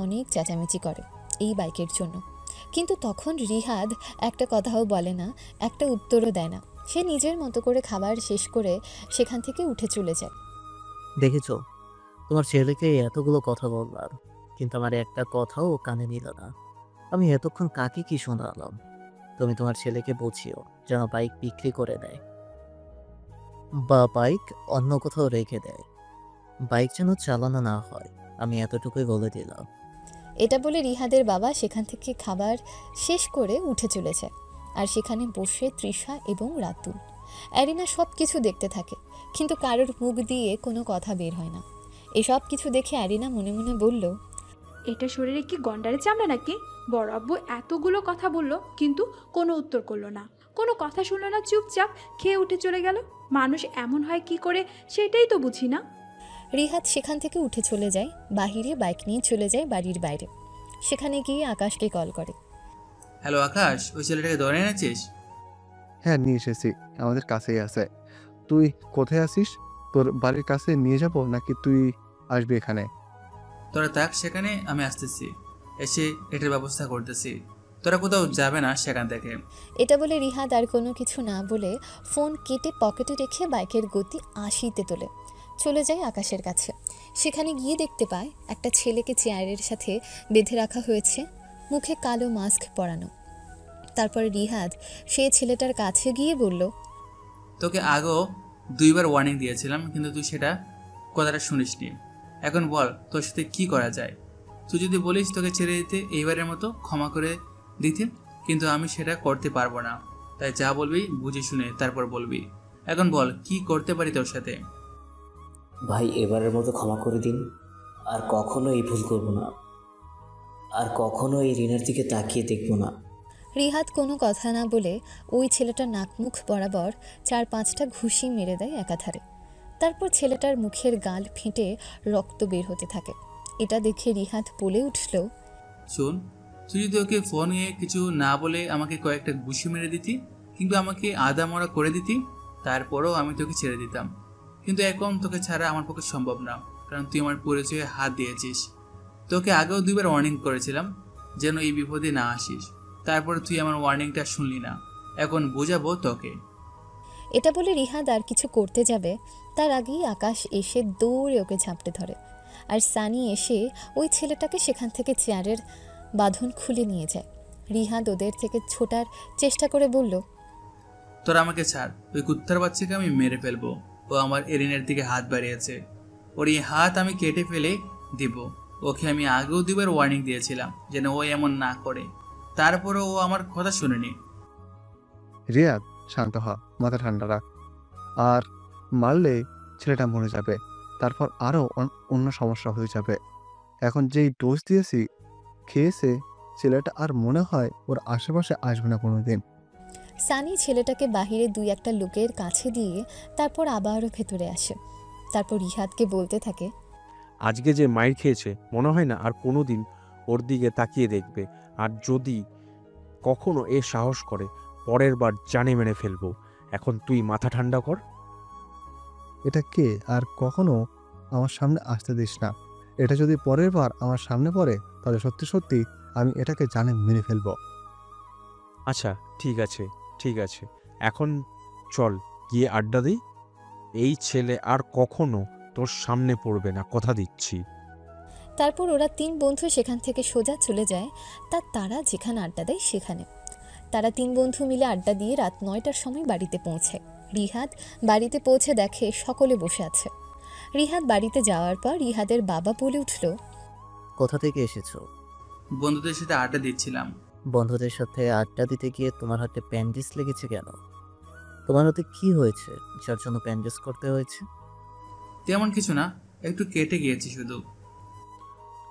অনেক চেঁচামেচি করে এই বাইকের জন্য, কিন্তু তখন রিহাদ একটা কথাও বলে না, একটা উত্তরও দেয় না। সে নিজের মতো করে খাবার শেষ করে সেখান থেকে উঠে চলে যায়। দেখেছো, তোমার ছেলেকে এতগুলো কথা বললাম, কিন্তু আমার একটা কথাও কানে নিল না। আমি এতক্ষণ কাকে কি শোনালাম? তুমি তোমার ছেলেকে বুঝিও যেন বাইক বিক্রি করে দেয় বা বাইক অন্য কোথাও রেখে দেয়, বাইক যেন চালানো না হয়। আমি এতটুকুই বলে দিলাম। এটা বলে রিহাদের বাবা সেখান থেকে খাবার শেষ করে উঠে চলে যায়। আর সেখানে বসে তৃষা এবং রাতুল। অ্যারিনা সব কিছু দেখতে থাকে, কিন্তু কারোর মুখ দিয়ে কোনো কথা বের হয় না। এসব কিছু দেখে অ্যারিনা মনে মনে বলল, এটা শরীরে কি গন্ডারে চামড়া নাকি? বড় আব্বু এতগুলো কথা বললো কিন্তু কোনো উত্তর করলো না, কোনো কথা শুনলো না, চুপচাপ খেয়ে উঠে চলে গেল। মানুষ এমন হয় কি করে সেটাই তো বুঝি না। রিহাত সেখান থেকে উঠে চলে যায়, বাহিরে বাইক নিয়ে চলে যায় বাড়ির বাইরে। সেখানে গিয়ে আকাশকে কল করে। হ্যালো আকাশ, ওই ছেলেটাকে ধরে এনেছিস? হ্যাঁ, নিয়ে এসেছি, আমাদের কাছেই আছে। তুই কোথায় আছিস? তোর বাড়ির কাছে নিয়ে যাব নাকি তুই আসবি এখানে? তোরা থাক সেখানে, আমি আসতেছি, এসে এটার ব্যবস্থা করতেছি। তোরা কোথাও যাবে না সেখান থেকে। এটা বলে রিহাত আর কোনো কিছু না বলে ফোন কেটে পকেটে রেখে বাইকের গতি 80-তে তোলে চলে যায় আকাশের কাছে। সেখানে গিয়ে দেখতে পায় একটা ছেলেকে চেয়ারের সাথে বেঁধে রাখা হয়েছে, মুখে কালো মাস্ক পরানো। তারপর রিহাত সেই ছেলেটার কাছে গিয়ে বলল, তোকে আগেও 2বার ওয়ার্নিং দিয়েছিলাম, কিন্তু তুই সেটা কথাটা শুনিসনি। এখন বল তোর সাথে কি করা যায়। তুই যদি বলিস তোকে ছেড়ে দিতে, এইবারের মতো ক্ষমা করে দিতে, কিন্তু আমি সেটা করতে পারবো না। তাই যা বলবি বুঝে শুনে তারপর বলবি। এখন বল কি করতে পারি তোর সাথে। ভাই, এবারের মতো ক্ষমা করে দিন, আর কখনো এই ভুল করব না, আর কখনো এই রিনার দিকে তাকিয়ে দেখব না। রিহাত কোনো কথা না বলে ওই ছেলেটার নাক মুখ বরাবর 4-5টা ঘুষি মেরে দেয় একাধারে। তারপর ছেলেটার মুখের গাল ফেটে রক্ত বের হতে থাকে। এটা দেখে রিহাত বলে উঠল, শোন, তুই যদি ওকে ফোনে কিছু না বলে আমাকে কয়েকটা ঘুষি মেরে দিতি, কিন্তু আমাকে আদা মরা করে দিতি, তারপরও আমি তোকে ছেড়ে দিতাম। কিন্তু এখন তোকে ছাড়া আমার পক্ষে সম্ভব না, কারণ তুই আমার পরিচয়ে হাত দিয়েছিস। তোকে আগেও 2বার ওয়ার্নিং করেছিলাম যেন এই বিপদে না আসিস, তারপরে তুই আমার ওয়ার্নিংটা শুনলি না। এখন বোঝাবো তোকে। এটা বলে রিহাত আর কিছু করতে যাবে, তার আগেই আকাশ এসে দৌড়ে ওকে ঝাঁপটে ধরে, আর সানি এসে ওই ছেলেটাকে সেখান থেকে চেয়ারের বাঁধন খুলে নিয়ে যায়। রিহাত ওদের থেকে ছোটার চেষ্টা করে বলল, তোরা আমাকে ছাড়, ওই কুত্তার বাচ্চাকে আমি মেরে ফেলবো। ও আমার এরিনের দিকে হাত বাড়িয়েছে, ওর এই হাত আমি কেটে ফেলে দিব। ওকে আমি আগেও 2বার ওয়ার্নিং দিয়েছিলাম যেন ও এমন না করে, তারপরও ও আমার কথা শুনেনি। রিয়াদ, শান্ত হ, মাথা ঠান্ডা রাখ। আর মারলে ছেলেটা মরে যাবে, তারপর আরও অন্য সমস্যা হয়ে যাবে। এখন যেই ডোজ দিয়েছি খেয়েছে, ছেলেটা আর মনে হয় ওর আশেপাশে আসবে না কোনোদিন। সানি ছেলেটাকে বাহিরে 2-1টা লোকের কাছে দিয়ে তারপর আবারও ভেতরে আসে। তারপর রিহাতকে বলতে থাকে, আজকে যে মাইর খেয়েছে মনে হয় না আর কোনোদিন ওর দিকে তাকিয়ে দেখবে, আর যদি কখনো এ সাহস করে পরের বার জানে মেরে ফেলবো। এখন তুই মাথা ঠান্ডা কর। এটা কে? আর কখনো আমার সামনে আসতে দিস না। এটা যদি পরের বার আমার সামনে পড়ে তাহলে সত্যি সত্যি আমি এটাকে জানে মেরে ফেলবো। আচ্ছা ঠিক আছে ঠিক আছে, এখন চল গিয়ে আড্ডা দিই। এই ছেলে আর কখনো তোর সামনে পড়বে না, কথা দিচ্ছি। তারপর ওরা 3 বন্ধু সেখান থেকে সোজা চলে যায় তারা যেখানে আড্ডা দেয় সেখানে। তারা 3 বন্ধু মিলে আড্ডা দিয়ে রাত 9টার সময় বাড়িতে পৌঁছায়। রিহাত বাড়িতে পৌঁছে দেখে সকলে বসে আছে। রিহাত বাড়িতে যাওয়ার পর রিহাদের বাবা বলে উঠল, কোথা থেকে এসেছো? বন্ধুদের সাথে আড্ডা দিচ্ছিলাম। বন্ধুদের সাথে আড্ডা দিতে গিয়ে তোমার হাতে প্যান্ডিস লেগেছে কেন? তোমার হাতে কি হয়েছে যার জন্য প্যান্ডিস করতে হয়েছে? তেমন কিছু না, একটু কেটে গিয়েছি শুধু।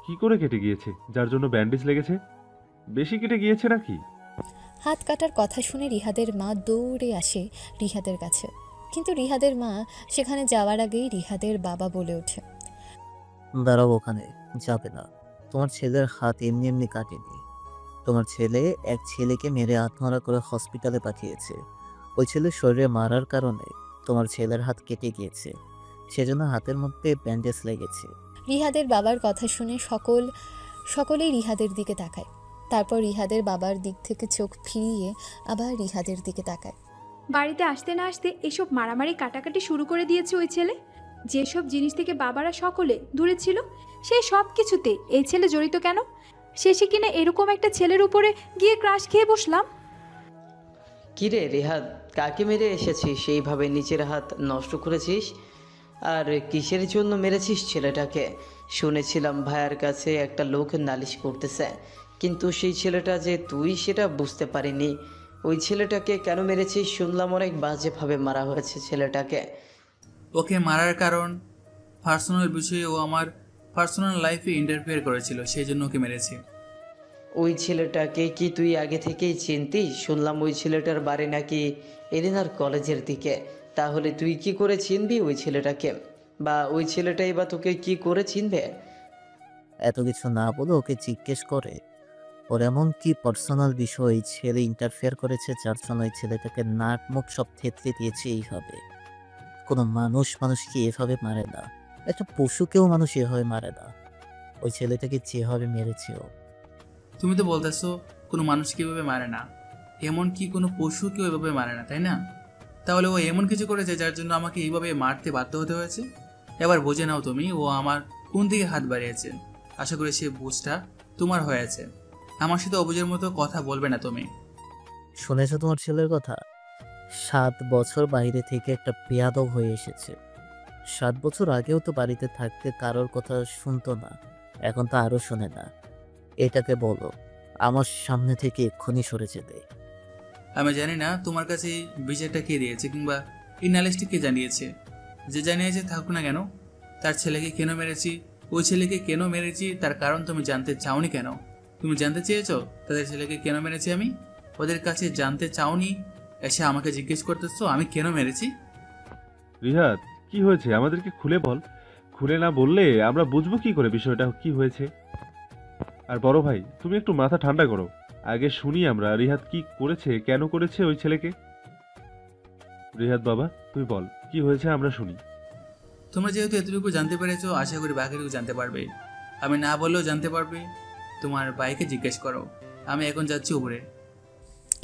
কি করে কেটে গিয়েছে যার জন্য ব্যান্ডেজ লেগেছে? বেশি কেটে গিয়েছে নাকি? হাত কাটার কথা শুনে রিহাদের মা দৌড়ে আসে রিহাদের কাছে, কিন্তু রিহাদের মা সেখানে যাওয়ার আগেই রিহাদের বাবা বলে ওঠে, দাঁড়াও, ওখানে যাবে না। তোমার ছেলের হাত এমনি এমনি কাটেনি। তোমার ছেলে এক ছেলেকে মেরে আত্মহত্যা করে হসপিটালে পাঠিয়েছে। ওই ছেলের শরীরে মারার কারণে তোমার ছেলের হাত কেটে গিয়েছে, সেজন্য হাতের মধ্যে ব্যান্ডেজ লেগেছে। রিহাদের বাবার কথা শুনে সকলেই রিহাদের দিকে তাকায়। তারপর রিহাদের বাবার দিক থেকে চোখ ফিরিয়ে আবার রিহাদের দিকে তাকায়। বাড়িতে আসতে না আসতে এসব মারামারি কাটাকাটি শুরু করে দিয়েছে ওই ছেলে। যেসব জিনিস থেকে বাবারা সকলে দূরে ছিল সেই সব কিছুতে এই ছেলে জড়িত কেন? শেষে কিনা এরকম একটা ছেলের উপরে গিয়ে ক্রাশ খেয়ে বসলাম। কিরে রেহাদ, কাকে মেরে এসেছিস? সেইভাবে নিজের হাত নষ্ট করেছিস? আর কিসের জন্য মেরেছিস ছেলেটাকে? শুনেছিলাম ভাইয়ার কাছে একটা লোক নালিশ করতেছে, কিন্তু সেই ছেলেটা যে তুই সেটা বুঝতে পারিনি। ওই ছেলেটাকে কেন মেরেছিস? শুনলাম অনেক বাজেভাবে মারা হয়েছে ছেলেটাকে। ওকে মারার কারণ পার্সোনাল বিষয়ে, ও আমার পার্সোনাল লাইফে ইন্টারফেয়ার করেছিল, সেই জন্য ওকে মেরেছি। ওই ছেলেটাকে কি তুই আগে থেকেই চিনতিস? শুনলাম ওই ছেলেটার বাড়ি নাকি এরিনার কলেজের দিকে। তাহলে তুই কি করে চিনবি ওই ছেলেটাকে? বা ওই ছেলেটাই বা তোকে কি করে চিনবে? এত কিছু না বলে ওকে জিজ্ঞেস করে ওর এমন কি পার্সোনাল বিষয় ছেলে ইন্টারফেয়ার করেছে যার জন্য ওই ছেলেটাকে নাক মুখ সব থেতলে দিয়েছে এইভাবে। কোনো মানুষকে এভাবে মারে না, একটা পশুকেও মানুষ এভাবে মারে না। ওই ছেলেটাকে যেভাবে মেরেছে ও। তুমি তো বলতেছো কোনো মানুষকে এভাবে মারে না, এমন কি কোনো পশুকেও এভাবে মারে না, তাই না? তাহলে ও এমন কিছু করেছে যার জন্য আমাকে এইভাবে মারতে বাধ্য হতে হয়েছে। এবার বুঝে নাও তুমি ও আমার কোন দিকে হাত বাড়িয়েছে। আশা করি সে বুঝটা তোমার হয়েছে। আমার সাথে অবুঝের মতো কথা বলবে না তুমি। শুনেছো তোমার ছেলের কথা? 7 বছর বাইরে থেকে একটা বেয়াদব হয়ে এসেছে। 7 বছর আগেও তো বাড়িতে থাকতে কারোর কথা শুনতো না, এখন তো আরো শোনে না। এটাকে বলো আমার সামনে থেকে এক্ষুনি সরে যেতে। আমি জানি না তোমার কাছে বিচারটা কে দিয়েছে কিংবা এই নালিশটি কে জানিয়েছে। যে জানিয়েছে থাকুক না কেন, তার ছেলেকে কেন মেরেছি, ওই ছেলেকে কেন মেরেছি তার কারণ তুমি জানতে চাওনি কেন? তুমি জানতে চেয়েছো তাদের ছেলেকে কেন মেরেছি আমি? ওদের কাছে জানতে চাওনি, এসে আমাকে জিজ্ঞেস করতেছো আমি কেন মেরেছি। রিহাত, কি হয়েছে আমাদেরকে খুলে বল। খুলে না বললে আমরা বুঝবো কি করে বিষয়টা কি হয়েছে। আর বড় ভাই, তুমি একটু মাথা ঠান্ডা করো। আগে শুনি আমরা রিহাত কি করেছে, কেন করেছে ওই ছেলেকে। রিহাত বাবা, তুই বল কি হয়েছে, আমরা শুনি। তোমরা যেহেতু এতটুকু জানতে পেরেছো, আশা করি বাকিটুকু জানতে পারবে। আমি না বললেও জানতে পারবে। তোমার ভাইকে জিজ্ঞেস করো। আমি এখন যাচ্ছি উপরে।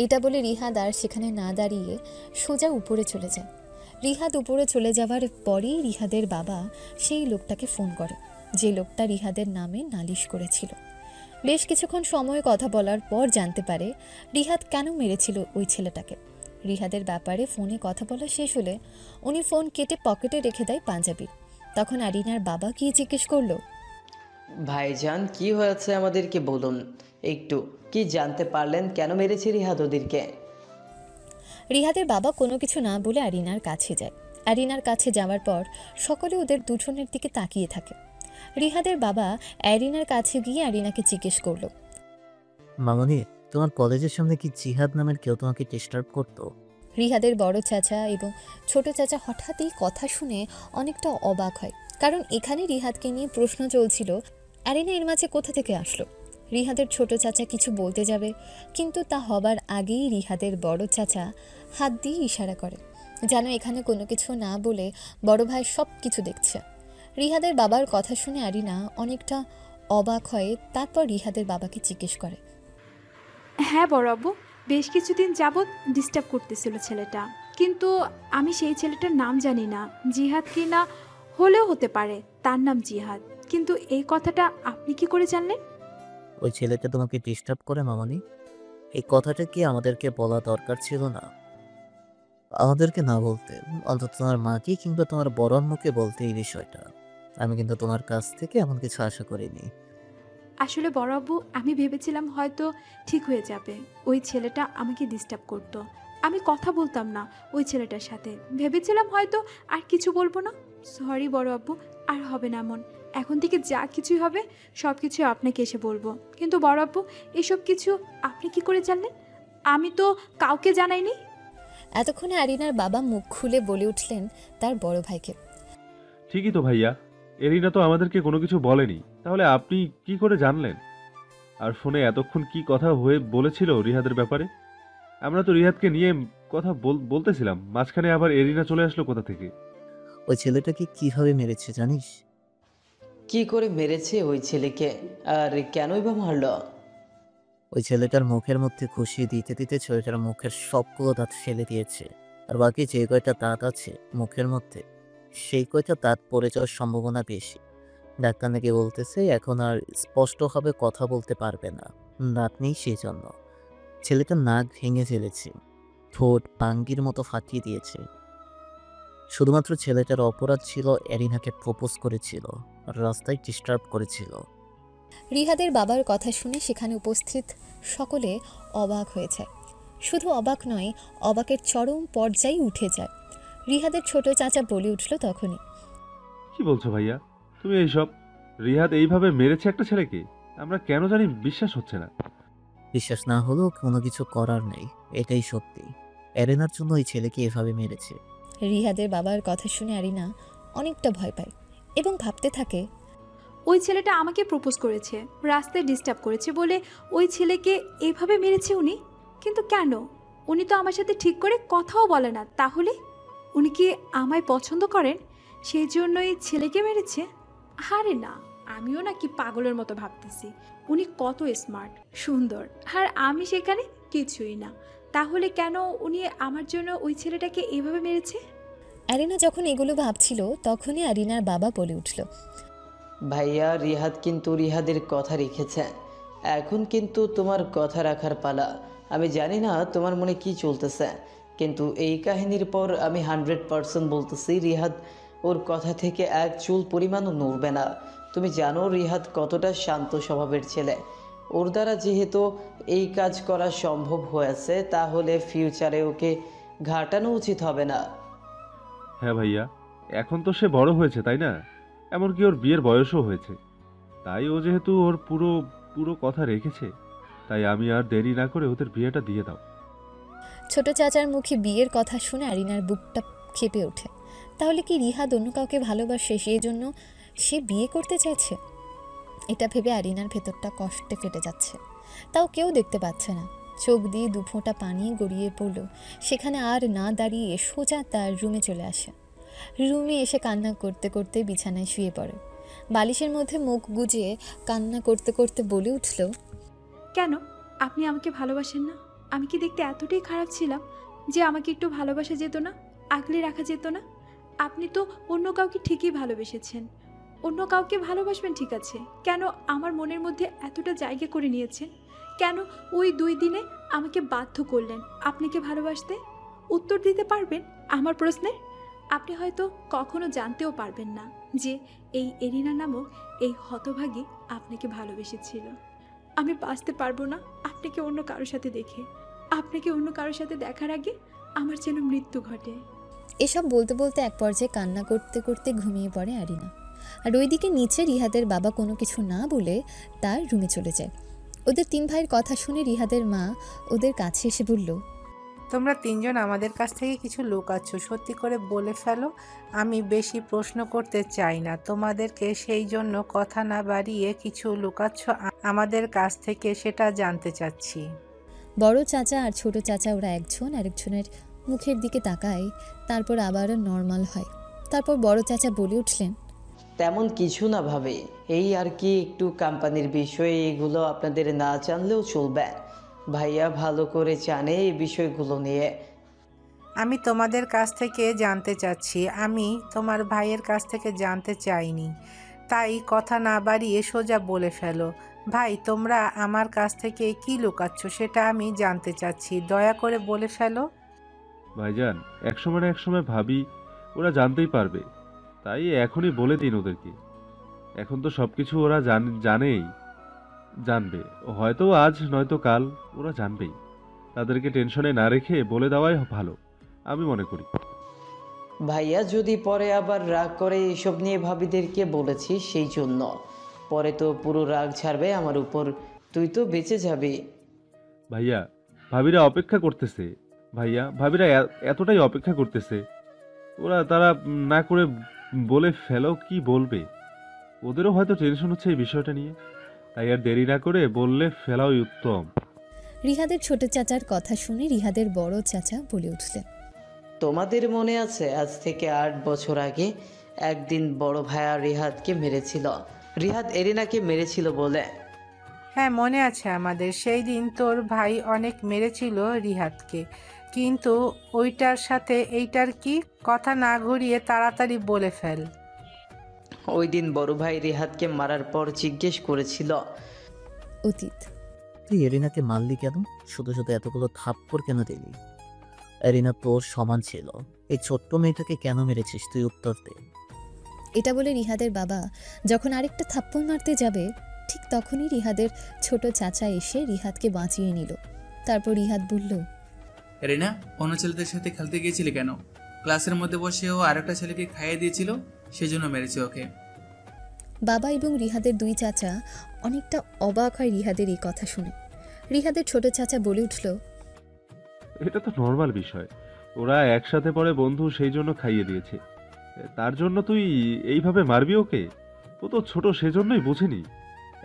এটা বলে রিহাদ আর সেখানে না দাঁড়িয়ে সোজা উপরে চলে যায়। রিহাদ উপরে চলে যাওয়ার পরেই রিহাদের বাবা সেই লোকটাকে ফোন করে, যে লোকটা রিহাদের নামে নালিশ করেছিল। বেশ কিছুক্ষণ সময় কথা বলার পর জানতে পারে রিহাদ কেন মেরেছিল ওই ছেলেটাকে। রিহাদের ব্যাপারে ফোনে কথা বলা শেষ হলে উনি ফোন কেটে পকেটে রেখে দেয় পাঞ্জাবির। তখন আরিনার বাবা কি জিজ্ঞেস করলো, ভাইজান কি হয়েছে আমাদেরকে বলুন একটু। কি জানতে পারলেন কেন মেরেছে রিহাদ ওদেরকে? রিহাদের বাবা কোনো কিছু না বলে আরিনার কাছে যায়। আরিনার কাছে যাওয়ার পর সকলে ওদের দুজনের দিকে তাকিয়ে থাকে। রিহাদের বাবা আরিনার কাছে গিয়ে আরিনাকে জিজ্ঞেস করলো, মামনি, তোমার কলেজের সামনে কি জিহাদ নামের কেউ তোমাকে ডিস্টার্ব করতো? রিহাদের বড় চাচা এবং ছোট চাচা হঠাৎই কথা শুনে অনেকটা অবাক হয়, কারণ এখানে রিহাদকে নিয়ে প্রশ্ন চলছিল। আরিনা এর মাঝে কোথা থেকে আসলো? রিহাদের ছোট চাচা কিছু বলতে যাবে, কিন্তু তা হবার আগেই রিহাদের বড় চাচা হাত দিয়ে ইশারা করে যেন এখানে কোনো কিছু না বলে বড় ভাই সব কিছু দেখছে। রিহাদের বাবার কথা শুনে আরিনা অনেকটা অবাক হয়। তারপর রিহাদের বাবাকে জিজ্ঞেস করে, হ্যাঁ বড় আব্বু, বেশ কিছুদিন যাবৎ ডিস্টার্ব করতেছিল ছেলেটা, কিন্তু আমি সেই ছেলেটার নাম জানি না। জিহাদ কি না হলেও হতে পারে, তার নাম জিহাদ। কিন্তু এই কথাটা আপনি কি করে জানলেন? ওই ছেলেটা তোমাকে ডিস্টার্ব করে মামনি? এই কথাটা কি আমাদেরকে বলা দরকার ছিল না? আমাদেরকে না বলতে, অন্তত তোমার মাকে কিংবা তোমার বড় আম্মুকে বলতে এই বিষয়টা। আমি কিন্তু তোমার কাছ থেকে এমন কিছু আশা করিনি। আসলে বড় আব্বু, আমি ভেবেছিলাম হয়তো ঠিক হয়ে যাবে। ওই ছেলেটা আমাকে ডিস্টার্ব করতো, আমি কথা বলতাম না ওই ছেলেটার সাথে। ভেবেছিলাম হয়তো আর কিছু বলবো না। সরি বড় আব্বু, আর হবে না এমন। এখন থেকে যা কিছুই হবে সব কিছু আপনাকে এসে বলবো। কিন্তু বড় আব্বু, এসব কিছু আপনি কি করে জানলেন? আমি তো কাউকে জানাইনি। এতক্ষণে আরিনার বাবা মুখ খুলে বলে উঠলেন তার বড় ভাইকে, ঠিকই তো ভাইয়া, এরিনা তো আমাদেরকে কোনো কিছু বলেনি, তাহলে আপনি কি করে জানলেন? আর ফোনে এতক্ষণ কি কথা হয়ে বলেছিল রিহাদের ব্যাপারে? আমরা তো রিহাদকে নিয়ে কথা বলতেছিলাম, মাঝখানে আবার এরিনা চলে আসলো কোথা থেকে? ওই ছেলেটাকে কিভাবে মেরেছে জানিস? কি করে মেরেছে ওই ছেলেকে, আর কেনই বা মারলো? ওই ছেলেটার মুখের মধ্যে খুশি দিতে দিতে ছেলেটার মুখের সবগুলো দাঁত ফেলে দিয়েছে। আর বাকি যে কয়টা দাঁত আছে মুখের মধ্যে, সেই কয়টা দাঁত পড়ে যাওয়ার সম্ভাবনা বেশি। ডাক্তার নাকি বলতেছে এখন আর স্পষ্টভাবে কথা বলতে পারবে না, দাঁত নেই। সেই জন্য ছেলেটার নাক ভেঙে ফেলেছে, ঠোঁট পাঙ্গির মতো ফাটিয়ে দিয়েছে। শুধুমাত্র ছেলেটার অপরাধ ছিল এরিনাকে প্রপোজ করেছিল আর রাস্তায় ডিস্টার্ব করেছিল। রিহাদের বাবার কথা শুনে সেখানে উপস্থিত সকলে অবাক হয়ে যায়। শুধু অবাক নয়, অবাকের চরম পর্যায়ে উঠে যায়। রিহাদের ছোট চাচা বলে উঠল তখনই, কি বলছো ভাইয়া তুমি এইসব? রিহাদ এইভাবে মেরেছে একটা ছেলেকে? আমরা কেন জানি বিশ্বাস হচ্ছে না। বিশ্বাস না হলেও কোনো কিছু করার নেই, এটাই সত্যি। এরেনার জন্য ওই ছেলেকে এভাবে মেরেছে। রিহাদের বাবার কথা শুনে আরিনা অনেকটা ভয় পায় এবং ভাবতে থাকে, ওই ছেলেটা আমাকে প্রপোজ করেছে, রাস্তায় ডিস্টার্ব করেছে বলে ওই ছেলেকে এভাবে মেরেছে উনি। কিন্তু কেন? উনি তো আমার সাথে ঠিক করে কথাও বলে না। তাহলে উনি কি আমায় পছন্দ করেন, সেই জন্যই ছেলেকে মেরেছে? আরে না, আমিও নাকি পাগলের মতো ভাবতেছি। উনি কত স্মার্ট, সুন্দর, আর আমি সেখানে কিছুই না। তাহলে কেন উনি আমার জন্য ওই ছেলেটাকে এভাবে মেরেছে? আরিনা যখন এগুলো ভাবছিল তখনই আরিনার বাবা বলে উঠল, ভাইয়া রিহাদ কিন্তু রিহাদের কথা রেখেছে। এখন কিন্তু তোমার কথা রাখার পালা। আমি জানি না তোমার মনে কি চলতেছে, কিন্তু এই কাহিনীর পর আমি 100% বলতেছি রিহাদ ওর কথা থেকে এক চুল পরিমাণও নড়বে না। তুমি জানো রিহাদ কতটা শান্ত স্বভাবের ছেলে। ওর দ্বারা যেহেতু এই কাজ করা সম্ভব হয়েছে, তাহলে ফিউচারে ওকে ঘাটানো উচিত হবে না। হ্যাঁ ভাইয়া, এখন তো সে বড় হয়েছে তাই না? এমনকি ওর বিয়ের বয়সও হয়েছে। তাই ও যেহেতু ওর পুরো পুরো কথা রেখেছে, তাই আমি আর দেরি না করে ওদের বিয়েটা দিয়ে দাও। ছোট চাচার মুখে বিয়ের কথা শুনে আরিনার বুকটা কেঁপে ওঠে। তাহলে কি রিহাদ অন্য কাউকে ভালোবাসে, সেই জন্য সে বিয়ে করতে চাইছে? এটা ভেবে আরিনার ভেতরটা কষ্টে ফেটে যাচ্ছে। তাও কেউ দেখতে পাচ্ছে না। চোখ দিয়ে দুফোঁটা পানি গড়িয়ে পড়ল। সেখানে আর না দাঁড়িয়ে সোজা তার রুমে চলে আসে। রুমে এসে কান্না করতে করতে বিছানায় শুয়ে পড়ে। বালিশের মধ্যে মুখ গুজে কান্না করতে করতে বলে উঠল, কেন আপনি আমাকে ভালোবাসেন না? আমি কি দেখতে এতটাই খারাপ ছিলাম যে আমাকে একটু ভালোবাসা যেত না, আগলে রাখা যেত না? আপনি তো অন্য কাউকে ঠিকই ভালোবেসেছেন, অন্য কাউকে ভালোবাসবেন ঠিক আছে, কেন আমার মনের মধ্যে এতটা জায়গা করে নিয়েছেন? কেন ওই 2 দিনে আমাকে বাধ্য করলেন আপনাকে ভালোবাসতে? উত্তর দিতে পারবেন আমার প্রশ্নের? আপনি হয়তো কখনো জানতেও পারবেন না যে এই এরিনা নামক এই হতভাগী আপনাকে ভালোবেসেছিল। আমি বাঁচতে পারবো না আপনাকে অন্য কারোর সাথে দেখে। আপনাকে অন্য কারোর সাথে দেখার আগে আমার যেন মৃত্যু ঘটে। এসব বলতে বলতে এক পর্যায়ে কান্না করতে করতে ঘুমিয়ে পড়ে আরিনা। আর ওইদিকে নিচে রিহাদের বাবা কোনো কিছু না বলে তার রুমে চলে যায়। ওদের 3 ভাইয়ের কথা শুনে রিহাদের মা ওদের কাছে এসে বলল, তোমরা 3 জন আমাদের কাছ থেকে কিছু লুকাচ্ছ, সত্যি করে বলে ফেলো। আমি বেশি প্রশ্ন করতে চাই না তোমাদেরকে, সেই জন্য কথা না বাড়িয়ে কিছু লুকাচ্ছ আমাদের কাছ থেকে, সেটা জানতে চাচ্ছি। বড় চাচা আর ছোট চাচা ওরা একজন আরেকজনের মুখের দিকে তাকায়, তারপর আবারও নর্মাল হয়। তারপর বড় চাচা বলে উঠলেন, তেমন কিছু না ভাবে, এই আর কি একটু কোম্পানির বিষয়ে, এগুলো আপনাদের না জানলেও চলবে। ভাইয়া ভালো করে জানে এই বিষয়গুলো নিয়ে। আমি তোমাদের কাছ থেকে জানতে চাচ্ছি, আমি তোমার ভাইয়ের কাছ থেকে জানতে চাইনি। তাই কথা না বাড়িয়ে সোজা বলে ফেলো। ভাই, তোমরা আমার কাছ থেকে কি লুকাচ্ছ সেটা আমি জানতে চাচ্ছি, দয়া করে বলে ফেলো। ভাইজান, একসময় না একসময় ভাবি ওরা জানতেই পারবে, তাই এখনই বলে দিন ওদেরকে। এখন তো সবকিছু ওরা জানবে, হয়তো আজ নয়তো কাল ওরা জানবেই। তাদেরকে টেনশনে না রেখে বলে দেওয়াই ভালো আমি মনে করি। ভাইয়া যদি পরে আবার রাগ করে এসব নিয়ে ভাবিদেরকে বলেছি, সেই জন্য পরে তো পুরো রাগ ছাড়বে আমার উপর, তুই তো বেঁচে যাবি। ভাইয়া, ভাবিরা অপেক্ষা করতেছে। ভাবিরা এতটাই অপেক্ষা করতেছে, তারা না করে বলে ফেলো। কি বলবে? ওদেরও হয়তো টেনশন হচ্ছে এই বিষয়টা নিয়ে, তাই আর দেরি না করে বললে ফেলাই উত্তম। রিহাদের ছোট চাচার কথা শুনে রিহাদের বড় চাচা বলে উঠলেন, তোমাদের মনে আছে আজ থেকে 8 বছর আগে একদিন বড় ভাইয়া রিহাদকে মেরেছিল, রিহাদ এরিনাকে মেরেছিল বলে? হ্যাঁ, মনে আছে আমাদের। সেই দিন তোর ভাই অনেক মেরেছিল রিহাদকে, কিন্তু ওইটার সাথে এইটার কি? কথা না ঘুরিয়ে তাড়াতাড়ি বলে ফেল। ওই দিন বড় ভাই রিহাদকে মারার পর জিজ্ঞেস করেছিল, অতীত, তুই এরিনাকে মারলি কেন? শুধু শুধু এতগুলো থাপ্পড় কেন দিলি? এরিনা তোর সমান ছিল, এই ছোট্ট মেয়েটাকে কেন মেরেছিস তুই? উত্তর দে। এটা বলে রিহাদের বাবা যখন আরেকটা থাপ্পড় মারতে যাবে, ঠিক তখনই রিহাদের ছোট চাচা এসে রিহাদকে বাঁচিয়ে নিল। তারপর রিহাদ বলল, রিনা, অন্য ছেলেদের সাথে খেলতে গিয়েছিলি কেন? ক্লাসের মধ্যে বসে ও আরেকটা ছেলেকে খাইয়ে দিয়েছিল, সেজন্য মেরেছে ওকে। বাবা এবং রিহাদের দুই চাচা অনেকটা অবাক হয় রিহাদের এই কথা শুনে। রিহাদের ছোট চাচা বলে উঠল, এটা তো নর্মাল বিষয়, ওরা একসাথে পড়ে বন্ধু, সেই জন্য খাইয়ে দিয়েছে। তার জন্য তুই এইভাবে মারবি ওকে? ও তো ছোট, সেজন্যই বুঝেনি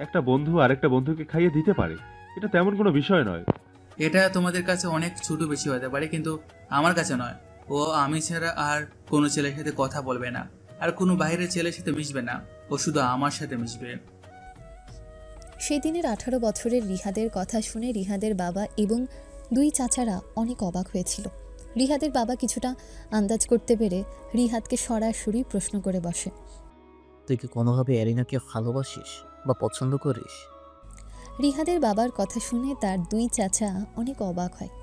একটা বন্ধু আরেকটা বন্ধুকে খাইয়ে দিতে পারে, এটা তেমন কোনো বিষয় নয়। এটা তোমাদের কাছে অনেক ছোট বেশি হতে পারে, কিন্তু আমার কাছে নয়। ও আমি ছাড়া আর কোনো ছেলের সাথে কথা বলবে না, আর কোনো বাইরের ছেলের সাথে মিশবে না, ও শুধু আমার সাথে মিশবে। সেদিনের 18 বছরের রিহাদের কথা শুনে রিহাদের বাবা এবং দুই চাচারা অনেক অবাক হয়েছিল। রিহাদের বাবা কিছুটা আন্দাজ করতে পেরে রিহাদকে সরাসরি প্রশ্ন করে বসে, তুই কি কোনোভাবে এরিনাকে ভালোবাসিস বা পছন্দ করিস? রিহাদের বাবার কথা শুনে তার দুই চাচা অনেক অবাক হয়।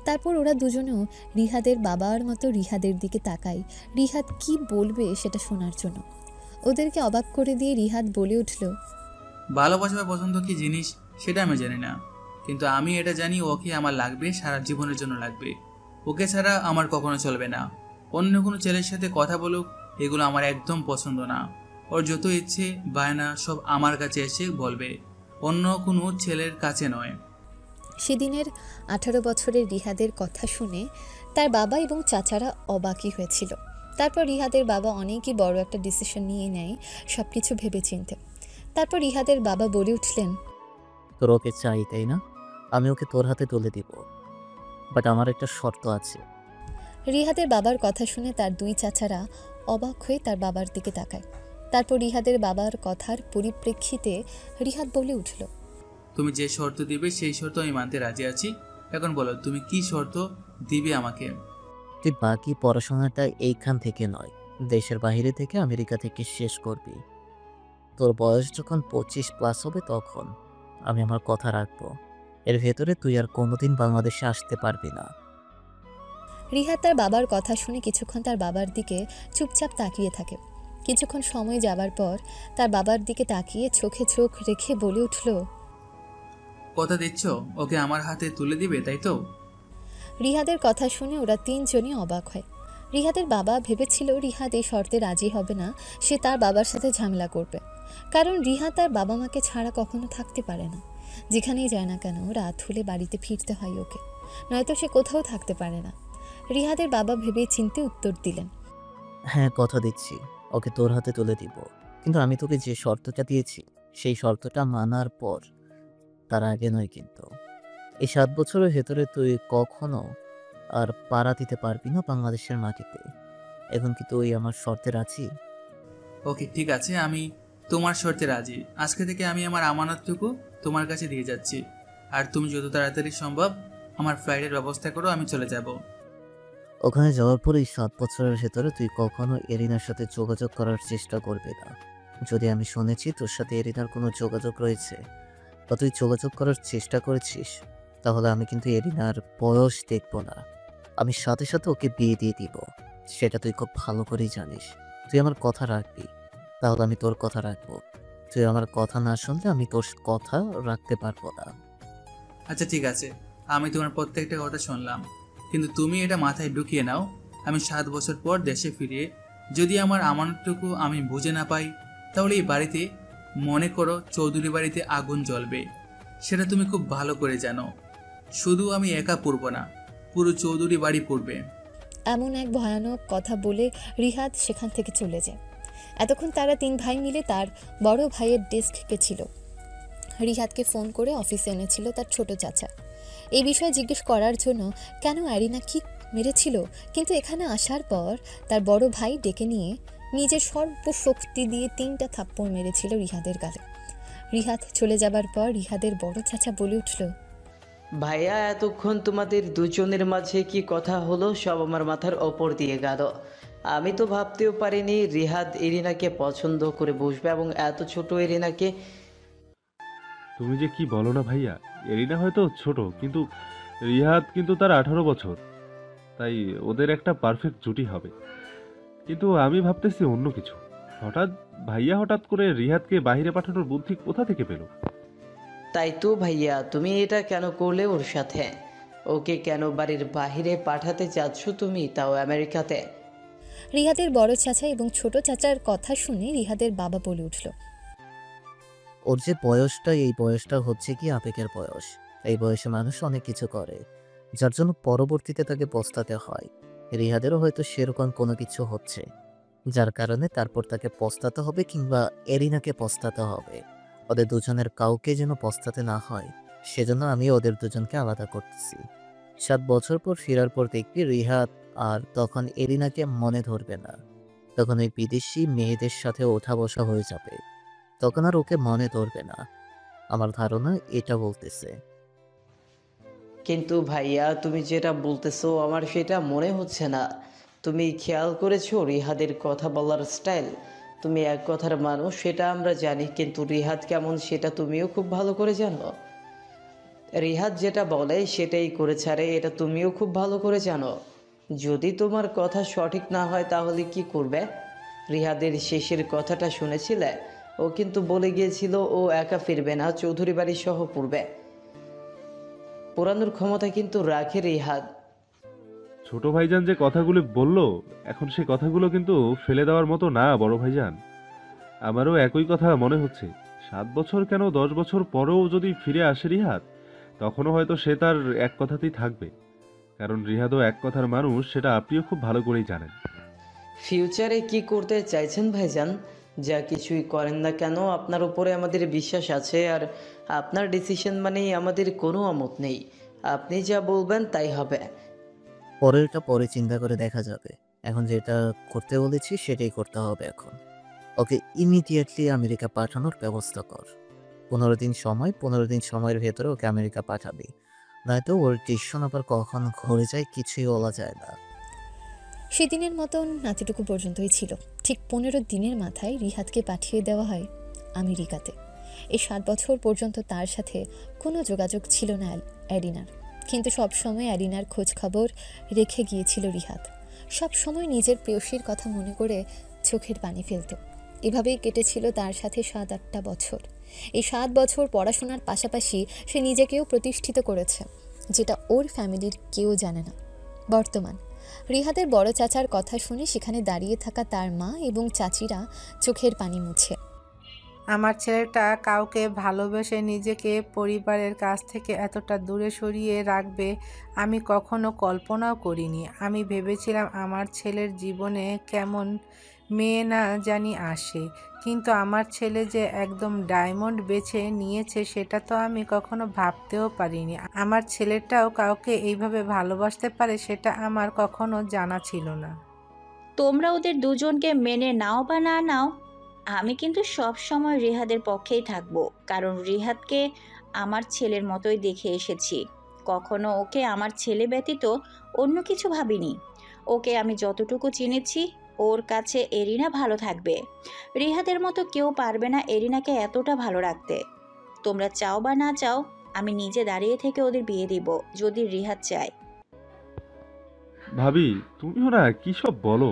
তারপর ওরা দুজনেও রিহাদের বাবার মতো রিহাদের দিকে তাকায় রিহাদ কি বলবে সেটা শোনার জন্য। ওদেরকে অবাক করে দিয়ে রিহাদ বলে উঠল, ভালোবাসা বা পছন্দ কি জিনিস সেটা আমি জানি না, কিন্তু আমি এটা জানি ওকে আমার লাগবে, সারা জীবনের জন্য লাগবে। ওকে ছাড়া আমার কখনো চলবে না। অন্য কোনো ছেলের সাথে কথা বলুক, এগুলো আমার একদম পছন্দ না। ওর যত ইচ্ছে বায়না সব আমার কাছে এসে বলবে, অন্য কোনো ছেলের কাছে নয়। সেদিনের 18 বছরের রিহাদের কথা শুনে তার বাবা এবং চাচারা অবাকই হয়েছিল। তারপর রিহাদের বাবা অনেকই বড় একটা ডিসিশন নিয়ে নেয়, সব কিছু ভেবে চিনতে। তারপর রিহাদের বাবা বলে উঠলেন, তোর ওকে চাই তাই না? আমি ওকে তোর হাতে তুলে দিব, বাট আমার একটা শর্ত আছে। রিহাদের বাবার কথা শুনে তার দুই চাচারা অবাক হয়ে তার বাবার দিকে তাকায়। তারপর রিহাদের বাবার কথার পরিপ্রেক্ষিতে রিহাদ বলে উঠল, তুমি যে শর্ত দিবে সেই শর্ত আমি মানতে রাজি আছি। এখন বলো তুমি কি শর্ত দিবে আমাকে? তুই বাকি পড়াশোনাটা এইখান থেকে নয়, দেশের বাইরে থেকে, আমেরিকা থেকে শেষ করবি। তোর বয়স যখন 25+ হবে তখন আমি আমার কথা রাখবো। এর ভেতরে তুই আর কোনোদিন বাংলাদেশে আসতে পারবি না। রিহাদ তার বাবার কথা শুনে কিছুক্ষণ তার বাবার দিকে চুপচাপ তাকিয়ে থাকে। কিছুক্ষণ সময় যাবার পর তার বাবার দিকে তাকিয়ে চোখে চোখ রেখে বলে উঠল, কথা দিচ্ছ ওকে আমার হাতে তুলে দিবে, তাই তো? রিহাদের কথা শুনে ওরা তিনজনই অবাক হয়। রিহাদের বাবা ভেবেছিল রিহাদ এই শর্তে রাজি হবে না, সে তার বাবার সাথে ঝামেলা করবে। কারণ রিহাদ তার বাবা মাকে ছাড়া কখনো থাকতে পারে না। যেখানেই যায় না কেন রাত হলে বাড়িতে ফিরতে হয় ওকে, নয়তো সে কোথাও থাকতে পারে না। রিহাদের বাবা ভেবে চিন্তে উত্তর দিলেন, হ্যাঁ, কথা দিচ্ছি, ওকে তোর হাতে তুলে দিব। কিন্তু আমি তোকে যে শর্তটা দিয়েছি সেই শর্তটা মানার পর, তার আগে নয়। কিন্তু এই 7 বছরের ভেতরে তুই কখনো আর পাড়া দিতে পারবি না বাংলাদেশের মাটিতে। এখন কি তুই আমার শর্তে রাজি? ওকে ঠিক আছে, আমি তোমার শর্তে রাজি। আজকে থেকে আমি আমার আমানতটুকু তোমার কাছে দিয়ে যাচ্ছি, আর তুমি যত তাড়াতাড়ি সম্ভব আমার ফ্লাইটের ব্যবস্থা করো, আমি চলে যাব। ওখানে যাওয়ার পর এই 7 বছরের ভেতরে তুই কখনো এরিনার সাথে যোগাযোগ করার চেষ্টা করবি না। যদি আমি শুনেছি তোর সাথে এরিনার কোনো যোগাযোগ রয়েছে বা তুই যোগাযোগ করার চেষ্টা করেছিস, তাহলে আমি কিন্তু এরিনার বয়স দেখব না, আমি সাথে সাথে ওকে বিয়ে দিয়ে দিব। সেটা তুই খুব ভালো করেই জানিস। তুই আমার কথা রাখবি, তাহলে আমি তোর কথা রাখবো। তুই আমার কথা না শুনলে আমি তোর কথা রাখতে পারবো না। আচ্ছা ঠিক আছে, আমি তোমার প্রত্যেকটা কথা শুনলাম, কিন্তু তুমি এটা মাথায় ঢুকিয়ে নাও, আমি 7 বছর পর দেশে ফিরে যদি আমার আমানতটুকু আমি বুঝে না পাই, তাহলে এই বাড়িতে মনে করো চৌধুরী বাড়িতে আগুন জ্বলবে। সেটা তুমি খুব ভালো করে জানো। শুধু আমি একা পুড়ব না, পুরো চৌধুরী বাড়ি পুড়বে। এমন এক ভয়ানক কথা বলে রিহাদ সেখান থেকে চলে যায়। এতক্ষণ তারা 3 ভাই মিলে তার বড় ভাইয়ের ডেস্কে ছিল। রিহাদকে ফোন করে অফিসে এনেছিল তার ছোট চাচা, এই বিষয়ে জিজ্ঞেস করার জন্য কেন এরিনা কি মেরেছিল। কিন্তু এখানে আসার পর তার বড় ভাই ডেকে নিয়ে নিজের সর্বশক্তি দিয়ে 3টা থাপ্পড় মেরেছিল রিহাদের গালে। রিহাদ চলে যাবার পর রিহাদের বড় চাচা বলে উঠল, ভাইয়া এতক্ষণ তোমাদের দুজনের মাঝে কি কথা হলো সব আমার মাথার ওপর দিয়ে গেল। আমি তো ভাবতেও পারিনি রিহাদ এরিনাকে পছন্দ করে বসবে, এবং এত ছোট এরিনাকে। তুমি যে কি বলো না ভাইয়া, এরিনা হয়তো ছোট, কিন্তু রিহাদ কিন্তু তার 18 বছর, তাই ওদের একটা পারফেক্ট জুটি হবে। কিন্তু আমি ভাবতেছি অন্য কিছু। ভাইয়া হঠাৎ করে রিহাদকে বাইরে পাঠানোর বুদ্ধি কোথা থেকে পেল? তাই তো ভাইয়া, তুমি এটা কেন করলে ওর সাথে? ওকে কেন বাড়ির বাইরে পাঠাতে চাচ্ছ তুমি, তাও আমেরিকাতে? রিহাদের বড় চাচা এবং ছোট চাচার কথা শুনে রিহাদের বাবা বলে উঠল, ওর যে বয়সটা, এই বয়সটা হচ্ছে কি আবেগের বয়স। এই বয়সে মানুষ অনেক কিছু করে, যার জন্য পরবর্তীতে তাকে পস্তাতে হয়। রিহাদেরও হয়তো সেরকম কোনো কিছু হচ্ছে, যার কারণে তারপর তাকে পস্তাতে হবে, কিংবা এরিনাকে পস্তাতে হবে। ওদের দুজনের কাউকে যেন পস্তাতে না হয়, সেজন্য আমি ওদের দুজনকে আলাদা করতেছি। 7 বছর পর ফেরার পর দেখবি রিহাদ আর তখন এরিনাকে মনে ধরবে না। তখন ওই বিদেশি মেয়েদের সাথে ওঠা বসা হয়ে যাবে, তখন আর ওকে মনে ধরবে না। আমার ধারণা এটা বলতেছে। কিন্তু ভাইয়া, তুমি যেটা বলতেছো আমার সেটা মনে হচ্ছে না। তুমি খেয়াল করেছো রিহাদের কথা বলার স্টাইল? তুমি এক কথার মানুষ সেটা আমরা জানি, কিন্তু রিহাদ কেমন সেটা তুমিও খুব ভালো করে জানো। রিহাদ যেটা বলে সেটাই করে ছাড়ে, এটা তুমিও খুব ভালো করে জানো। যদি তোমার কথা সঠিক না হয় তাহলে কি করবে? রিহাদের শেষের কথাটা শুনেছিলে? ও কিন্তু বলে গিয়েছিল ও একা ফিরবে না, চৌধুরী বাড়ি সহ পড়বে। পোড়ানোর ক্ষমতা কিন্তু রাখে রিহাদ। ছোট ভাইজান যে কথাগুলো বলল, এখন সে কথাগুলো কিন্তু ফেলে দেওয়ার মতো না বড় ভাইজান। আমারও একই কথা মনে হচ্ছে। 7 বছর কেন 10 বছর পরেও যদি ফিরে আসে রিহাদ, তখনও হয়তো সে তার এক কথাতেই থাকবে। কারণ রিহাদও এক কথার মানুষ, সেটা আপনিও খুব ভালো করেই জানেন। ফিউচারে কি করতে চাইছেন ভাইজান? যা কিছুই করেন না কেন আপনার উপরে আমাদের বিশ্বাস আছে, আর আপনার ডিসিশন মানেই আমাদের কোনো আমত নেই। আপনি যা বলবেন তাই হবে। পরেরটা পরে চিন্তা করে দেখা যাবে। এখন যেটা করতে বলেছি সেটাই করতে হবে। এখন ওকে ইমিডিয়েটলি আমেরিকা পাঠানোর ব্যবস্থা কর। 15 দিন সময়, 15 দিন সময়ের ভেতরে ওকে আমেরিকা পাঠাবি, নয়তো ওর ডিসিশন আবার কখন ঘুরে যায় কিছুই বলা যায় না। সেদিনের মতন এতটুকু পর্যন্তই ছিল। ঠিক 15 দিনের মাথায় রিহাদকে পাঠিয়ে দেওয়া হয় আমেরিকাতে। এই 7 বছর পর্যন্ত তার সাথে কোনো যোগাযোগ ছিল না অ্যারিনার, কিন্তু সবসময় অ্যারিনার খোঁজ খবর রেখে গিয়েছিল রিহাদ। সবসময় নিজের প্রেয়সীর কথা মনে করে চোখের পানি ফেলত। এভাবেই কেটেছিল তার সাথে 7-8টা বছর। এই 7 বছর পড়াশোনার পাশাপাশি সে নিজেকেও প্রতিষ্ঠিত করেছে, যেটা ওর ফ্যামিলির কেউ জানে না। বর্তমান রিহাদের বড় চাচার কথা শুনে সেখানে দাঁড়িয়ে থাকা তার মা এবং চাচিরা চোখের পানি মুছে। আমার ছেলেটা কাউকে ভালোবেসে নিজেকে পরিবারের কাছ থেকে এতটা দূরে সরিয়ে রাখবে আমি কখনো কল্পনাও করিনি। আমি ভেবেছিলাম আমার ছেলের জীবনে কেমন মেয়ে না জানি আসে, কিন্তু আমার ছেলে যে একদম ডায়মন্ড বেছে নিয়েছে সেটা তো আমি কখনো ভাবতেও পারিনি। আমার ছেলেটাও কাউকে এইভাবে ভালোবাসতে পারে সেটা আমার কখনো জানা ছিল না। তোমরা ওদের দুজনকে মেনে নাও বা না নাও, আমি কিন্তু সব সময় রিহাদের পক্ষেই থাকবো, কারণ রিহাদকে আমার ছেলের মতোই দেখে এসেছি। কখনো ওকে আমার ছেলে ব্যতীত অন্য কিছু ভাবিনি। ওকে আমি যতটুকু চিনেছি, ওর কাছে এরিনা ভালো থাকবে। রিহাদের মতো কেউ পারবে না এরিনাকে এতটা ভালো রাখতে। তোমরা চাও বা না চাও, আমি নিজে দাঁড়িয়ে থেকে ওদের বিয়ে দিব, যদি রিহাদ চায়। ভাবি, তুমিও না কি সব বলো।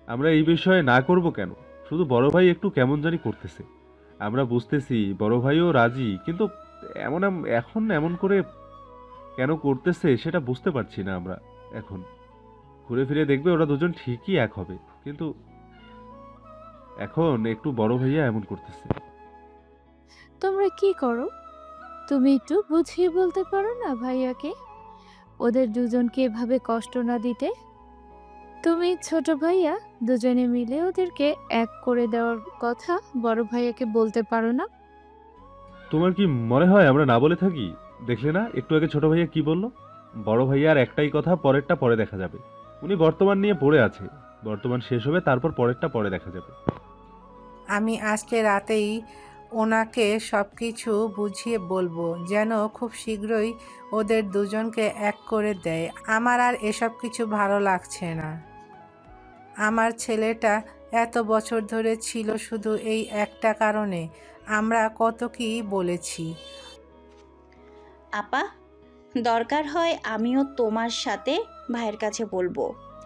আমরা এই বিষয়ে না করব কেন? শুধু বড় ভাই একটু কেমন জানি করতেছে। আমরা বুঝতেছি বড় ভাইও রাজি, কিন্তু এখন এমন করে কেন করতেছে সেটা বুঝতে পারছি না আমরা। এখন ঘুরে ফিরে দেখবে ওরা দুজন ঠিকই এক হবে, কিন্তু এখন একটু বড় ভাইয়া এমন করতেছে। তোমরা কি করো? তুমি একটু বুঝিয়ে বলতে পারো না ভাইয়াকে, ওদের দুজনকে এভাবে কষ্ট না দিতে? তুমি ছোট ভাইয়া দুজনে মিলে ওদেরকে এক করে দেওয়ার কথা বড় ভাইয়াকে বলতে পারো না? তোমার কি মনে হয় আমরা না বলে থাকি? দেখলে না একটু আগে ছোট ভাইয়া কি বলল? বড় ভাইয়ার একটাই কথা, পরেরটা পরে দেখা যাবে। উনি বর্তমান নিয়ে পড়ে আছে, বর্তমান শেষ হবে, তারপর পরেরটা পরে দেখা যাবে। আমি আজকে রাতেই ওনাকে সব কিছু বুঝিয়ে বলবো, যেন খুব শীঘ্রই ওদের দুজনকে এক করে দেয়। আমার আর এসব কিছু ভালো লাগছে না। আমার ছেলেটা এত বছর ধরে ছিল শুধু এই একটা কারণে। আমরা কত কি বলেছি। আপা, দরকার হয় আমিও তোমার সাথে ভাইয়ের কাছে বলবো,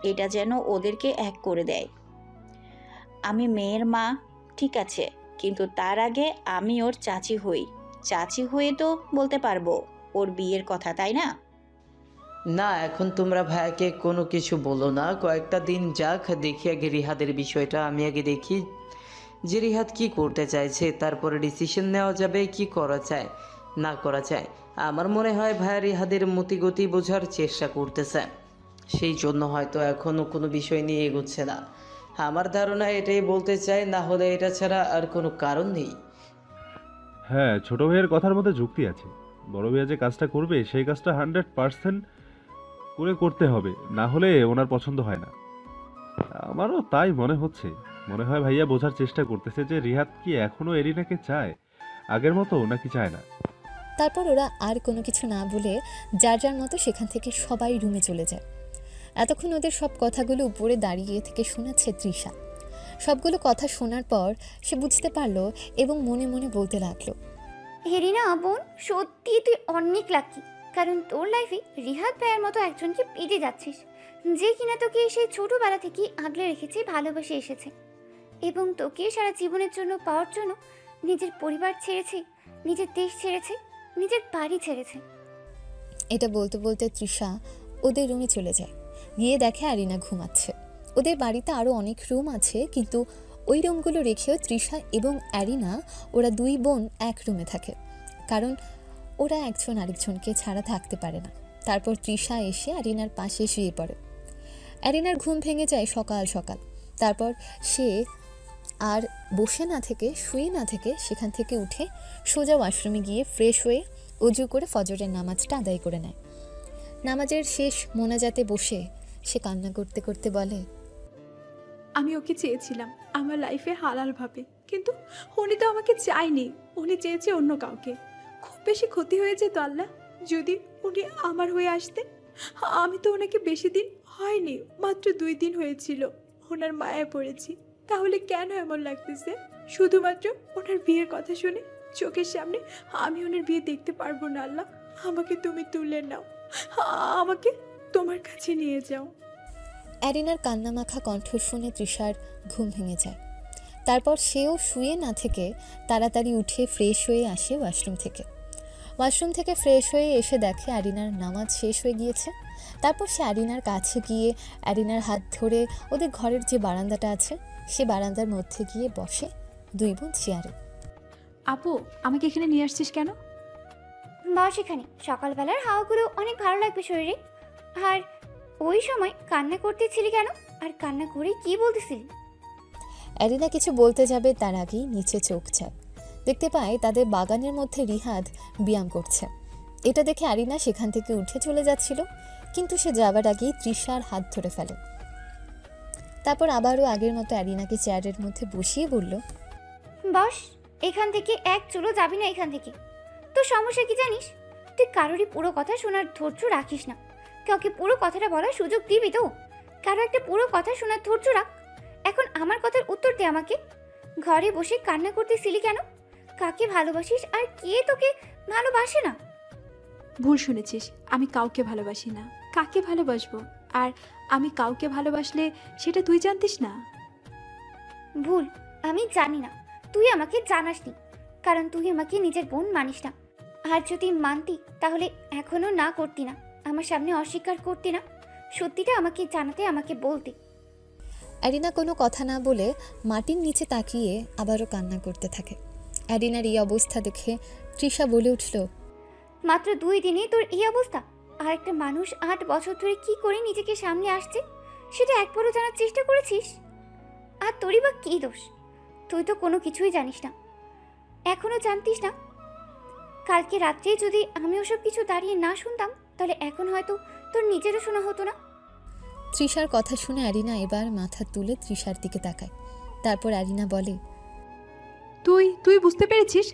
এটা যেন ওদেরকে এক করে দেয়। আমি মেয়ের মা, ঠিক আছে, কিন্তু তার আগে আমি ওর চাচি হই। চাচি হয়ে তো বলতে পারবো ওর বিয়ের কথা, তাই না? না, এখন তোমরা ভাইয়াকে কোনো কিছু বলো না, কয়েকটা দিন যাক, দেখি আগে রিহাদের বিষয়টা। আমি আগে দেখি যে রিহাদ কি করতে চাইছে, তারপরে ডিসিশন নেওয়া যাবে কি করা চায় না করা চায়। আমার মনে হয় ভাইয়া রিহাদের মতিগতি বোঝার চেষ্টা করতেছে, সেই জন্য হয়তো এখনও কোনো বিষয় নিয়ে এগোচ্ছে না। আমার ধারণা এটাই বলতে চায়, না হলে এটা ছাড়া আর কোনো কারণ নেই। হ্যাঁ, ছোট ভাইয়ের কথার মধ্যে যুক্তি আছে। বড় ভাইয়া যে কাজটা করবে সেই কাজটা 100% করে করতে হবে, না হলে ওনার পছন্দ হয় না। আমারও তাই মনে হচ্ছে। মনে হয় ভাইয়া বোঝার চেষ্টা করতেছে যে রিহাদ কি এখনো এরিনাকে চায় আগের মতো নাকি চায় না। তারপর ওরা আর কোনো কিছু না বলে যার যার মতো সেখান থেকে সবাই রুমে চলে যায়। এতক্ষণ ওদের সব কথাগুলো উপরে দাঁড়িয়ে থেকে শোনাচ্ছে তৃষা। সবগুলো কথা শোনার পর সে বুঝতে পারলো এবং মনে মনে বলতে লাগলো, হেরিনা বোন, সত্যি তুই অনেক লাকি, কারণ তোর লাইফে রিহাদ ভাইয়ের মতো একজনকে পেতে যাচ্ছিস, যে কিনা তোকে সেই ছোটবেলা থেকেই আগলে রেখেছে, ভালোবেসে এসেছে এবং তোকে সারা জীবনের জন্য পাওয়ার জন্য নিজের পরিবার ছেড়েছে, নিজের দেশ ছেড়েছে, নিজের বাড়ি ছেড়েছে। এটা বলতে বলতে তৃষা ওদের রুমে চলে যায়। গিয়ে দেখে আরিনা ঘুমাচ্ছে। ওদের বাড়িতে আরও অনেক রুম আছে, কিন্তু ওই রুমগুলো রেখেও তৃষা এবং অ্যারিনা ওরা দুই বোন এক রুমে থাকে, কারণ ওরা একজন আরেকজনকে ছাড়া থাকতে পারে না। তারপর তৃষা এসে অ্যারিনার পাশে শুয়ে পড়ে। অ্যারিনার ঘুম ভেঙে যায় সকাল সকাল। তারপর সে আর বসে না থেকে, শুয়ে না থেকে সেখান থেকে উঠে সোজা ওয়াশরুমে গিয়ে ফ্রেশ হয়ে অজু করে ফজরের নামাজটা আদায় করে নেয়। নামাজের শেষ মোনাজাতে বসে সে কান্না করতে করতে বলে, আমি ওকে চেয়েছিলাম আমার লাইফে হালালভাবে, কিন্তু উনি তো আমাকে চায়নি, উনি চেয়েছে অন্য কাউকে। খুব বেশি ক্ষতি হয়েছে তো আল্লাহ, যদি উনি আমার হয়ে আসতে। আমি তো ওনাকে বেশি দিন হয়নি, মাত্র 2 দিন হয়েছিল ওনার মায়া পড়েছি। তাহলে কেন এমন লাগতেছে? শুধুমাত্র ওনার বিয়ের কথা শুনে চোখের সামনে আমি ওনার বিয়ে দেখতে পারবো না। আল্লাহ, আমাকে তুমি তুলে নাও, আমাকে তোমার কাছে নিয়ে যাও। অ্যারিনার কান্নামাখা কণ্ঠ শুনে তৃষার ঘুম ভেঙে যায়। তারপর সেও শুয়ে না থেকে তাড়াতাড়ি উঠে ফ্রেশ হয়ে আসে ওয়াশরুম থেকে। ওয়াশরুম থেকে ফ্রেশ হয়ে এসে দেখে অ্যারিনার নামাজ শেষ হয়ে গিয়েছে। তারপর সে অ্যারিনার কাছে গিয়ে অ্যারিনার হাত ধরে ওদের ঘরের যে বারান্দাটা আছে সে বারান্দার মধ্যে গিয়ে বসে, দুই বোন চেয়ারে। আপু, আমাকে এখানে নিয়ে আসছিস কেন? বস এখানে, সকালবেলার হাওয়াগুলো অনেক ভালো লাগবে শরীরে। আর ওই সময় কান্না করতেছিলি কেন? আর কান্না করে কি বলতেছিলি? অ্যারিনা কিছু বলতে যাবে তার আগেই নিচে চোখ যায়। দেখতে পায় তাদের বাগানের মধ্যে রিহাদ ব্যায়াম করছে। এটা দেখে অ্যারিনা সেখান থেকে উঠে চলে যাচ্ছিল, কিন্তু সে যাবার আগেই তৃষার হাত ধরে ফেলে। তারপর আবারও আগের মতো অ্যারিনাকে চেয়ারের মধ্যে বসিয়ে বলল, বস, এখান থেকে এক চুলো যাবি না এখান থেকে। তোর সমস্যা কি জানিস? তুই কারোরই পুরো কথা শোনার ধৈর্য রাখিস না। কাউকে পুরো কথাটা বলার সুযোগ দিবি তো? কারো একটা পুরো কথা শোনার ধৈর্য রাখ। এখন আমার কথার উত্তর দে আমাকে। ঘরে বসে কান্না করতেছিলি কেন? কাকে ভালোবাসিস আর কে তোকে ভালোবাসে না? ভুল শুনেছিস, আমি কাউকে ভালোবাসি না। কাকে ভালোবাসবো? আর আমি কাউকে ভালোবাসলে সেটা তুই জানতিস না? ভুল, আমি জানি না, তুই আমাকে জানাসনি, কারণ তুই আমাকে নিজের বোন মানিস না। আর যদি মানতি তাহলে এখনো না করতি না, আমার সামনে অস্বীকার করতি না। সত্যিটা আমাকে জানাতে, আমাকে বলতে। অ্যারিনা কোনো কথা না বলে মাটির নিচে তাকিয়ে আবারও কান্না করতে থাকে। অ্যারিনার এই অবস্থা দেখে তৃষা বলে উঠল, মাত্র 2 দিনে তোর এই অবস্থা? আর একটা মানুষ 8 বছর ধরে কি করে নিজেকে সামনে আসছে সেটা একবারও জানার চেষ্টা করেছিস? আর তোরই বা কী দোষ? তুই তো কোনো কিছুই জানিস না, এখনো জানতিস না। কালকে রাত্রে যদি আমি ওসব কিছু দাঁড়িয়ে না শুনতাম তাহলে এখন হয়তো তোর নিজেরও শোনা হতো না। তৃষার কথা শুনে অ্যারিনা এবার মাথা তুলে তৃষার দিকে তাকায়। তারপর অ্যারিনা বলে, তুই বুঝতে পেরেছিস?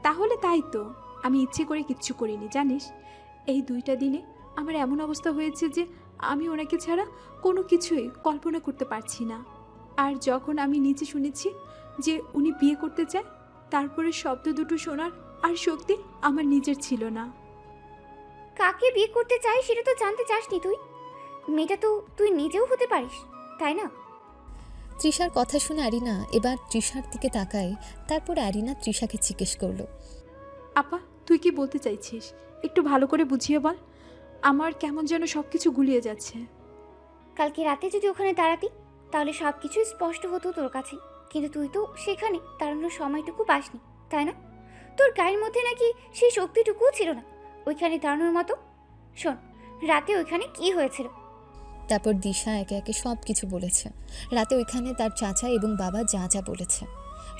তাহলে তাই তো, আমি ইচ্ছে করে কিচ্ছু করিনি জানিস। এই 2টা দিনে আমার এমন অবস্থা হয়েছে যে আমি ওনাকে ছাড়া কোনো কিছুই কল্পনা করতে পারছি না। আর যখন আমি নিচে শুনেছি যে উনি বিয়ে করতে চায়, তারপরে শব্দ দুটো শোনার আর শক্তি আমার নিজের ছিল না। কাকে বিয়ে করতে চাই সেটা তো জানতে চাসনি তুই? মেয়েটা তো তুই নিজেও হতে পারিস, তাই না? তৃষার কথা শুনে অ্যারিনা এবার তৃষার দিকে তাকায়। তারপর অ্যারিনা তৃষাকে জিজ্ঞেস করলো, আপা, তুই কি বলতে চাইছিস? একটু ভালো করে বুঝিয়ে বল। আমার কেমন যেন সব কিছু গুলিয়ে যাচ্ছে। কালকে রাতে যদি ওখানে দাঁড়াতি তাহলে সব কিছু স্পষ্ট হতো তোর কাছে, কিন্তু তুই তো সেখানে দাঁড়ানোর সময়টুকু পাসনি, তাই না? তোর গায়ের মধ্যে নাকি সেই শক্তিটুকুও ছিল না ওইখানে দাঁড়ানোর মতো। শোন, রাতে ওইখানে কি হয়েছিল? তারপর দিশা একে একে সব কিছু বলেছে। রাতে ওইখানে তার চাচা এবং বাবা যা যা বলেছে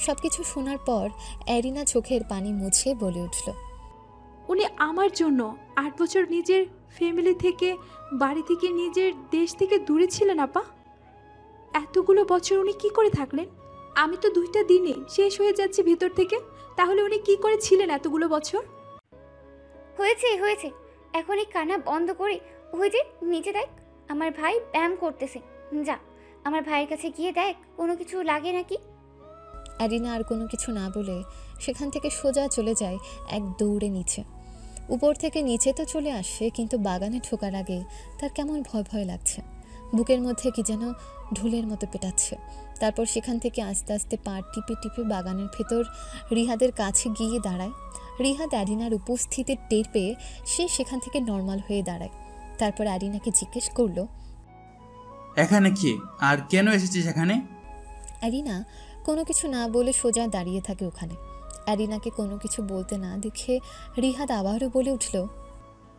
সব কিছু শোনার পর অ্যারিনা চোখের পানি মুছে বলে উঠল, উনি আমার জন্য 8 বছর নিজের ফ্যামিলি থেকে, বাড়ি থেকে, নিজের দেশ থেকে দূরে ছিলেন আপা। এতগুলো বছর উনি কি করে থাকলেন? আমি তো 2টা দিনে শেষ হয়ে যাচ্ছি ভেতর থেকে। তাহলে উনি কি করে ছিলেন এতগুলো বছর? হয়েছে হয়েছে, এখন এই কান্না বন্ধ করে ওই যে নিচে দেখ, আমার ভাই ব্যায়াম করতেছে। যা, আমার ভাইয়ের কাছে গিয়ে দেখ কোনো কিছু লাগে নাকি। অ্যারিনা আর কোনো কিছু না বলে সেখান থেকে সোজা চলে যায় এক দৌড়ে নিচে। উপর থেকে নিচে তো চলে আসে, কিন্তু বাগানে ঢোকার আগে তার কেমন ভয় ভয় লাগছে। বুকের মধ্যে কি যেন ঢোলের মতো পেটাচ্ছে। তারপর সেখান থেকে আস্তে আস্তে পা টিপে টিপে বাগানের ভেতর রিহাদের কাছে গিয়ে দাঁড়ায়। রিহাদ অ্যারিনার উপস্থিতির টের পেয়ে সে সেখান থেকে নর্মাল হয়ে দাঁড়ায়। তারপর অ্যারিনাকে জিজ্ঞেস করলো, এখানে কি আর কেন এসেছিস এখানে? অ্যারিনা কোনো কিছু না বলে সোজা দাঁড়িয়ে থাকে ওখানে। অ্যারিনাকে কোনো কিছু বলতে না দেখে রিহাদ আবারও বলে উঠল,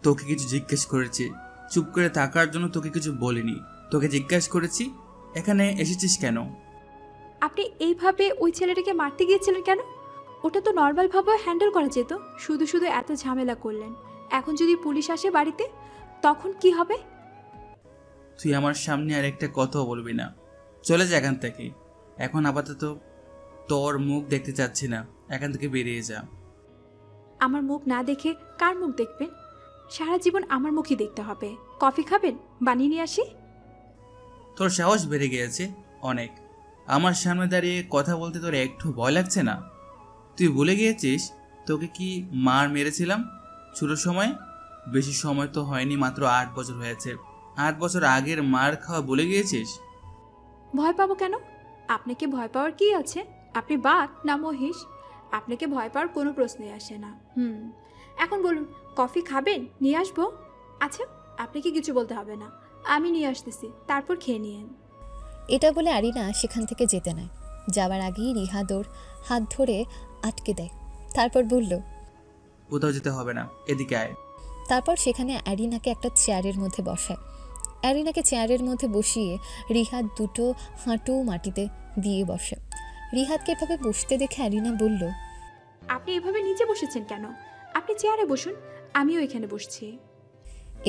তোকে কিছু জিজ্ঞেস করেছি, চুপ করে থাকার জন্য তোকে কিছু বলিনি। তোকে জিজ্ঞেস করেছি এখানে এসেছিস কেন। আপনি এইভাবে ওই ছেলেটাকে মারতে গিয়েছিলেন কেন? ওটা তো নর্মালভাবে হ্যান্ডেল করা যেত, শুধু শুধু এত ঝামেলা করলেন। এখন যদি পুলিশ আসে বাড়িতে তখন কি হবে? তুই আমার সামনে আর একটা কথাও বলবি না, চলে যা এখান থেকে। এখন আপাতত তোর মুখ দেখতে চাচ্ছি না, এখান থেকে বেরিয়ে যা। আমার মুখ না দেখে কার মুখ দেখবেন? সারা জীবন আমার মুখই দেখতে হবে। কফি খাবেন? বানিয়ে নিয়ে আসি। তোর সাহস বেড়ে গিয়েছে অনেক। আমার সামনে দাঁড়িয়ে কথা বলতে তোর একটু ভয় লাগছে না? তুই ভুলে গিয়েছিস তোকে কি মার মেরেছিলাম ছোট সময়? বেশি সময় তো হয়নি, মাত্র 8 বছর হয়েছে। 8 বছর আগের মার খাওয়া ভুলে গিয়েছিস? ভয় পাবো কেন? আপনাকে ভয় পাওয়ার কি আছে? আপনি বাঘ না মহিষ? আপনাকে ভয় পাওয়ার কোনো প্রশ্নই আসে না। এখন বলুন, কফি খাবেন? নিয়ে আসবো? আচ্ছা, আপনাকে কিছু বলতে হবে না, আমি নিয়ে আসতেছি, তারপর খেয়ে নিয়েন। এটা বলে অ্যারিনা সেখান থেকে যেতে নেয়। যাওয়ার আগেই রিহাদ ওর হাত ধরে আটকে দেয়। তারপর বলল, কোথাও যেতে হবে না, এদিকে আয়। তারপর সেখানে অ্যারিনাকে একটা চেয়ারের মধ্যে বসায়। অ্যারিনাকে চেয়ারের মধ্যে বসিয়ে রিহাদ দুটো হাঁটু মাটিতে দিয়ে বসে। রিহাদকে এভাবে বসতে দেখে অ্যারিনা বলল, আপনি এভাবে নিচে বসেছেন কেন? আপনি চেয়ারে বসুন, আমিও এখানে বসছি।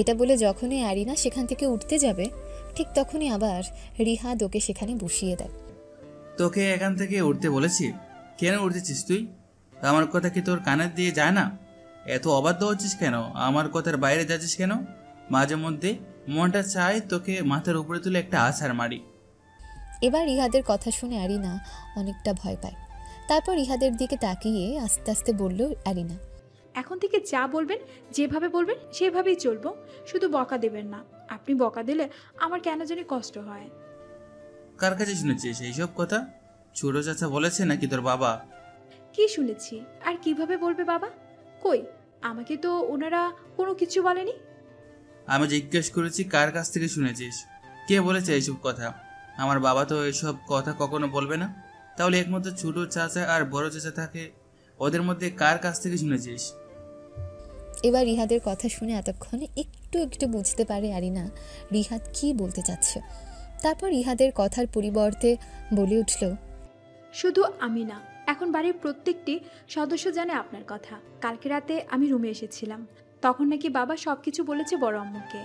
এটা বলে যখনই অ্যারিনা সেখান থেকে উঠতে যাবে ঠিক তখনই আবার রিহাদ ওকে সেখানে বসিয়ে দেয়। তোকে এখান থেকে উঠতে বলেছি, কেন উঠতেছিস তুই? আমার কথা কি তোর কানের দিয়ে যায় না? এত অবাধ্য হচ্ছিস কেন? আমার কথার বাইরে যাচ্ছিস কেন? মাঝে মধ্যে মনটা চায় তোকে মাথার উপরে তুলে একটা আছাড় মারি। এবার রিহাদের কথা শুনে অ্যারিনা অনেকটা ভয় পায়। তারপর রিহাদের দিকে তাকিয়ে আস্তে আস্তে বলল অ্যারিনা, এখন থেকে যা বলবেন, যেভাবে বলবেন সেভাবেই চলবো, শুধু বকা দেবেন না। আপনি বকা দিলে আমার কেন জানি কষ্ট হয়। কার কাছে শুনেছিস এইসব কথা? ছোট চাচা বলেছে নাকি তোর বাবা? কি শুনেছি আর কিভাবে বলবে বাবা? কই, আমাকে তো ওনারা কোনো কিছু বলেনি। আমি জিজ্ঞেস করেছি কার কাছ থেকে শুনেছিস, কে বলেছে এইসব কথা? আমার বাবা তো এইসব কথা কখনো বলবে না। তাহলে একমাত্র ছোট চাচা আর বড় চাচা থাকে, ওদের মধ্যে কার কাছ থেকে শুনেছিস? এবার রিহাদের কথা শুনে এতক্ষণে একটু একটু বুঝতে পারে অ্যারিনা রিহাদ কি বলতে চাচ্ছে। তারপর রিহাদের কথার পরিবর্তে বলে উঠল, শুধু আমি না, এখন বাড়ির প্রত্যেকটি সদস্য জানে আপনার কথা। কালকে রাতে আমি রুমে এসেছিলাম, তখন নাকি বাবা সব কিছু বলেছে বড় আম্মুকে।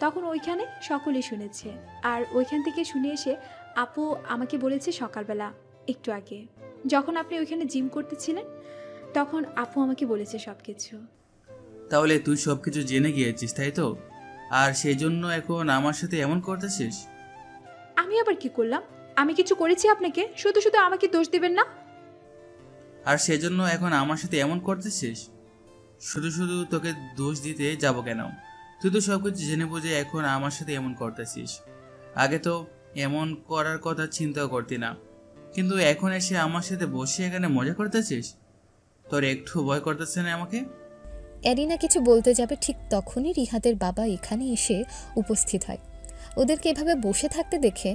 তখন ওইখানে সকলেই শুনেছে। আর ওইখান থেকে শুনে এসে আপু আমাকে বলেছে সকালবেলা একটু আগে, যখন আপনি ওইখানে জিম করতেছিলেন, তখন আপু আমাকে বলেছে সব কিছু। তাহলে তুই সবকিছু জেনে গিয়েছিস, তাই তো? আর সেই জন্য এখন আমার সাথে এমন করতেছিস? আমি আবার কি করলাম? আমি কিছু করেছি আপনাকে? শুধু শুধু আমাকে দোষ দিবেন না। আর সেজন্য এখন আমার সাথে এমন করতেছিস? শুধু শুধু তোকে দোষ দিতে যাব কেন? তুই তো সবকিছু জেনে বুঝে এখন আমার সাথে এমন করতেছিস। আগে তো এমন করার কথা চিন্তাও করতি না, কিন্তু এখন এসে আমার সাথে বসে এখানে মজা করতেছিস। তোর একটু ভয় করতেছে না আমাকে? অ্যারিনা কিছু বলতে যাবে ঠিক তখনই রিহাদের বাবা এখানে এসে উপস্থিত হয়। ওদেরকে এভাবে বসে থাকতে দেখে